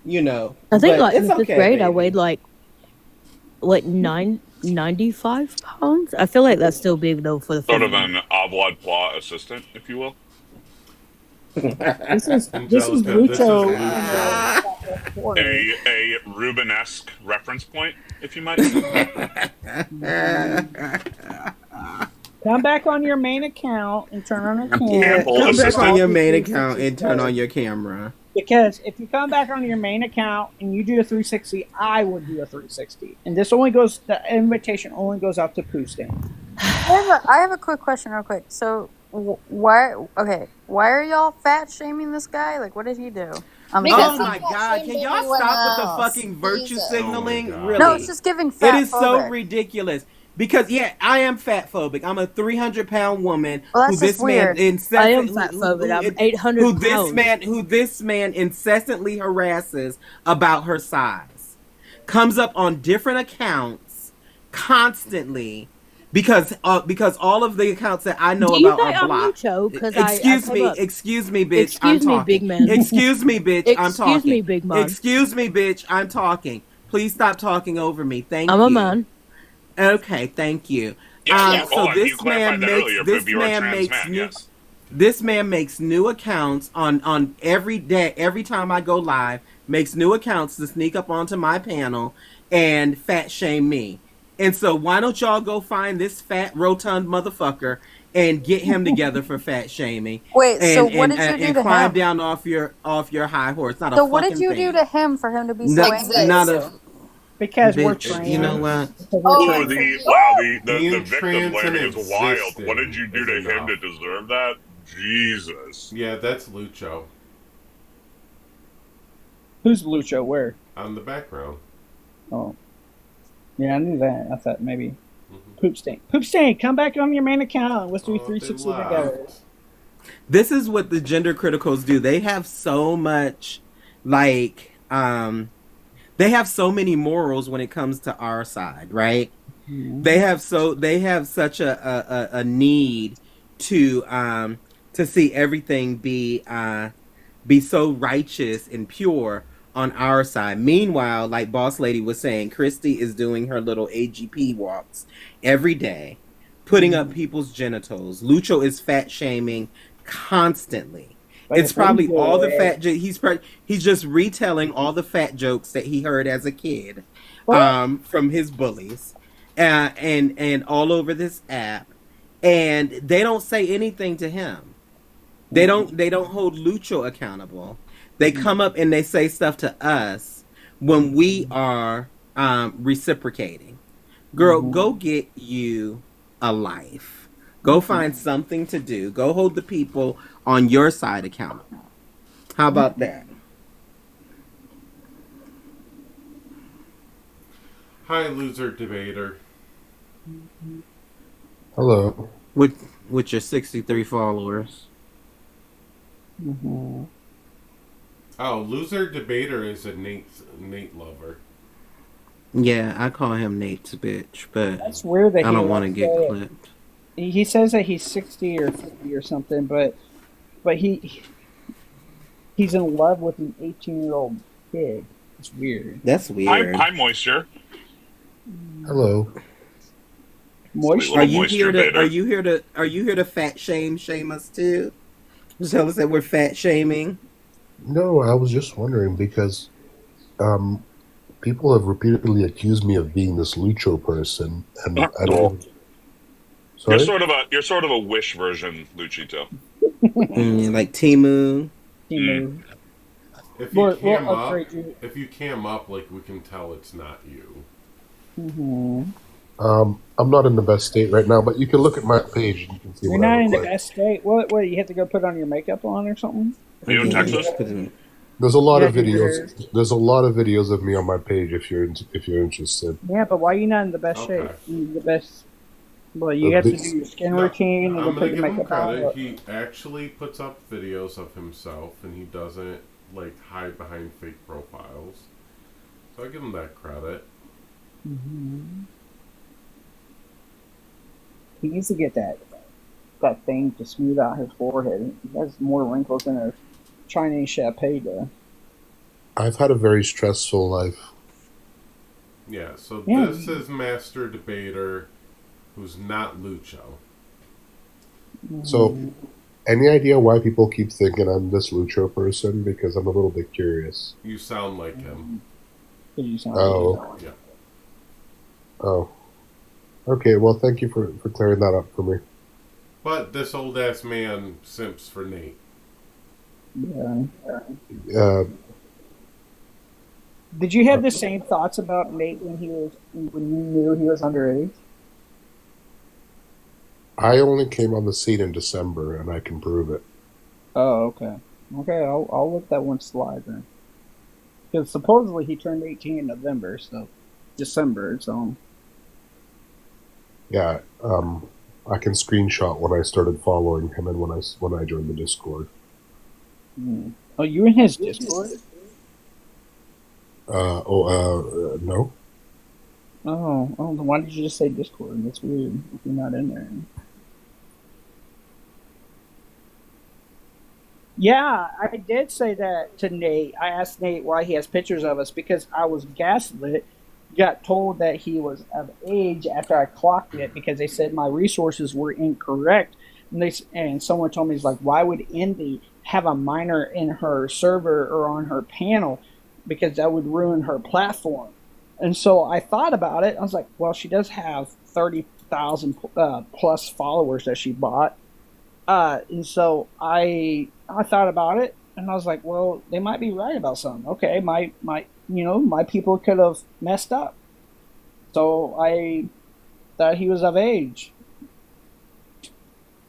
You know, I think but like in it's the 5th okay, grade, I baby. weighed like 95 pounds. I feel like that's still big though for the Sort 5th of an avoirdupois assistant, if you will. This is Angelica, Lucho. A Rubenesque reference point, if you might. Come back on your main account and turn on your camera. Campbell Come back assistant. on your main account and turn on your camera. Because if you come back on your main account and you do a 360, I would do a 360. And this only goes, the invitation only goes out to Pooh Stan. I have a quick question, real quick. So, why are y'all fat shaming this guy? Like, what did he do? Oh Because my God! Can y'all everyone stop with the else. fucking virtue Jesus. signaling? Oh my God. Really? No, it's just giving fat It is so phobic. ridiculous. Because I am fat phobic. I'm a 300-pound woman Well, who that's this just weird. man I am fat phobic. I'm 800 who pounds. this man incessantly harasses about her size. Comes up on different accounts constantly because all of the accounts that I know Do you about think are I'm blocked. Lucho? 'Cause Excuse I me, come up. excuse me, bitch. I'm Excuse me, talking. big man. Excuse me, bitch. I'm talking. Excuse me, big man. Excuse me, bitch. I'm talking. Please stop talking over me. Thank I'm you. a man. Okay, thank you. Yes, So hold on. this You clarified man that makes earlier, this Poop. You are a man trans makes man, new yes. this man makes new accounts on every day. Every time I go live, makes new accounts to sneak up onto my panel and fat shame me. And so why don't y'all go find this fat rotund motherfucker and get him together for fat shaming? Wait, so And what did you do to climb him? down off your high horse. Not a So what did fucking you thing. do to him for him to be so angry? Not a Because we're bitch. You know what? Oh, the Being victim blaming is wild. What did trans-existing you do is to him enough. to deserve that? Jesus. Yeah, that's Lucho Who's Lucho? Where? on the background. Oh, yeah, I knew that. I thought maybe Poop Stain. Poop Stain, come back on your main account. Let's do 360 together. This is what the gender criticals do. They have so much, like, they have so many morals when it comes to our side, right? They have such a need to see everything be so righteous and pure on our side. Meanwhile, like Boss Lady was saying, Christy is doing her little AGP walks every day, putting up people's genitals. Lucho is fat shaming constantly. It's probably all the fat. He's just retelling all the fat jokes that he heard as a kid, from his bullies, and all over this app, and they don't say anything to him. They don't hold Lucho accountable. They come up and they say stuff to us when we are reciprocating. Girl, go get you a life. Go find something to do. Go hold the people on your side accountable. How about that? Hi, loser debater. Hello. With your 63 followers. Oh, loser debater is a Nate lover. Yeah, I call him Nate's bitch, but That's weird that I he don't want to lets get say it. clipped. He says that he's 60 or 50 or something, but he's in love with an 18-year-old kid. It's weird. That's weird. Hi, Moisture. Hello. Moisture. Are you here to fat shame us too? Just tell us that we're fat shaming. No, I was just wondering because people have repeatedly accused me of being this Lucho person, and I don't. Even... Sorry? You're sort of a Wish version, Luchito. Like Timu. If you cam up, like we can tell it's not you. I'm not in the best state right now, but you can look at my page and you can see You're what I not in look the like. best state. What? You have to go put on your makeup on or something? Are you in Texas? There's a lot of Yeah, videos. There's a lot of videos of me on my page if you're interested. Yeah, but why are you not in the best shape? The best. Well, you have to do your skin routine and I'm then gonna put the give him makeup on. credit. He actually puts up videos of himself, and he doesn't like hide behind fake profiles. So I give him that credit. He needs to get that thing to smooth out his forehead. He has more wrinkles than a Chinese Shapei does. I've had a very stressful life. Yeah. So Yeah. this is Master Debater, who's not Lucho. So, any idea why people keep thinking I'm this Lucho person? Because I'm a little bit curious. You sound like him. You sound Oh. Yeah. Oh. Okay, well, thank you for clearing that up for me. But this old ass man simps for Nate. Yeah. Did you have the same thoughts about Nate when you knew he was underage? I only came on the scene in December, and I can prove it. Oh, okay. Okay, I'll let that one slide then. Because supposedly he turned 18 in November, so December, so. Yeah, I can screenshot when I started following him and when I joined the Discord. Oh, you in his Discord? No. Oh, then why did you just say Discord? That's weird if you're not in there. Yeah, I did say that to Nate. I asked Nate why he has pictures of us because I was gaslit. Got told that he was of age after I clocked it because they said my resources were incorrect. And someone told me, he's like, why would Indy have a minor in her server or on her panel? Because that would ruin her platform. And so I thought about it. I was like, well, she does have 30,000 plus followers that she bought. And so I thought about it, and I was like, well, they might be right about something. Okay, my people could have messed up. So I thought he was of age.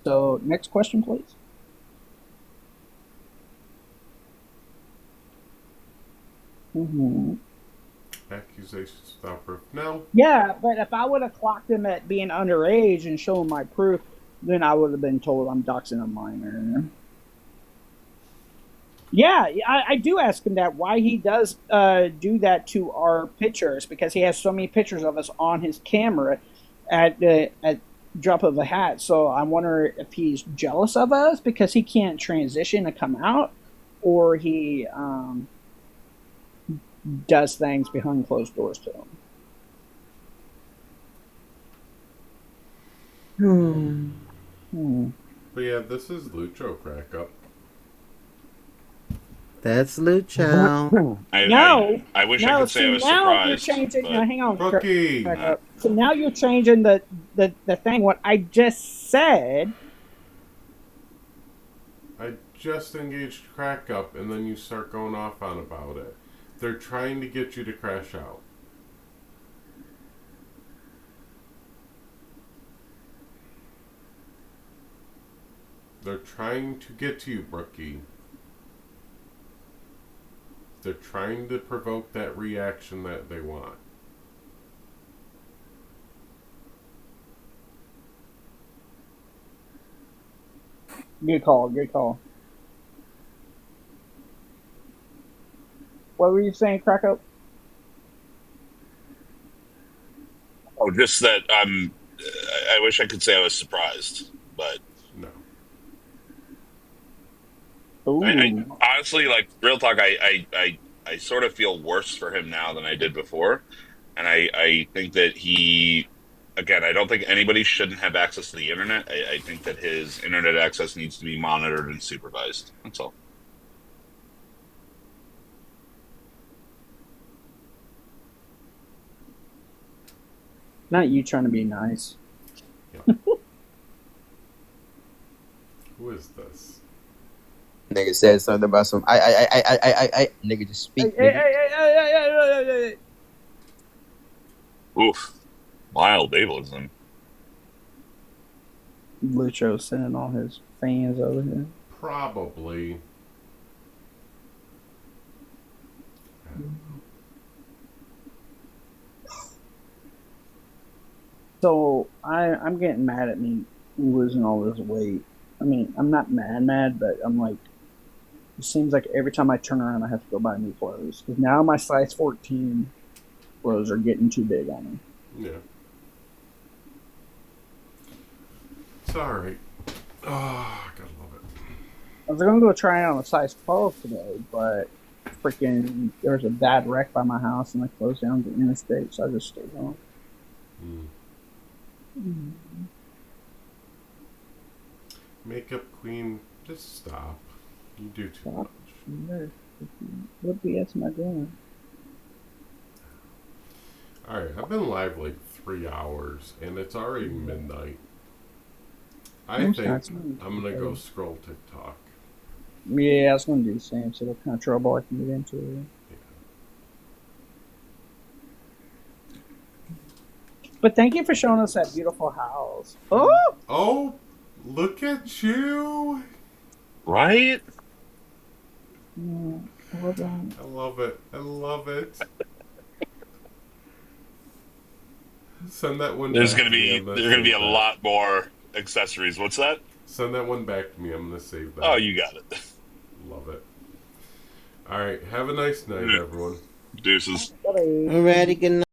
So next question, please. Mm-hmm. Accusations without proof. No. Yeah, but if I would have clocked him at being underage and shown my proof, then I would have been told I'm doxing a minor. Yeah, I do ask him that, why he does do that to our pictures, because he has so many pictures of us on his camera at drop of a hat. So I wonder if he's jealous of us because he can't transition and come out, or he does things behind closed doors to him. But yeah, this is Lucho crack up. That's Lucho. I wish I could say I was now you're surprised. changing. but- Now, hang on, Cookie. So now you're changing the thing. What I just said. I just engaged crack up, and then you start going off on about it. They're trying to get you to crash out. They're trying to get to you, Brookie. They're trying to provoke that reaction that they want. Good call. Good call. What were you saying, Crackup? Oh, just that I wish I could say I was surprised, but no. I honestly, like, real talk, I sort of feel worse for him now than I did before, and I think that he, again, I don't think anybody shouldn't have access to the internet. I think that his internet access needs to be monitored and supervised. That's all. Not you trying to be nice. Who is this? Nigga said something about some. I. Nigga just speak. Nigga. Oof. Lyle Davidson. Lucho sending all his fans over here. Probably. So I'm getting mad at me losing all this weight. I mean, I'm not mad, but I'm like, it seems like every time I turn around, I have to go buy new clothes. Because now my size 14 clothes are getting too big on me. Yeah. It's alright. Oh, gotta love it. I was going to go try it on a size 12 today, but freaking, there was a bad wreck by my house and I closed down the interstate, so I just stayed home. Makeup queen, just stop. You do too much. What BS am I doing? Alright, I've been live like 3 hours, and it's already midnight. I think I'm gonna go scroll TikTok. Yeah, I was going to do the same, so what kind of trouble I can get into. But thank you for showing us that beautiful house. Oh! Oh! Look at you! Right? I love that. I love it. I love it. Send that one There's back gonna to be me. there's gonna be a lot more accessories. What's that? Send that one back to me. I'm gonna save that. Oh, you got it. Love it. Alright, have a nice night, everyone. Deuces. Alrighty, good night.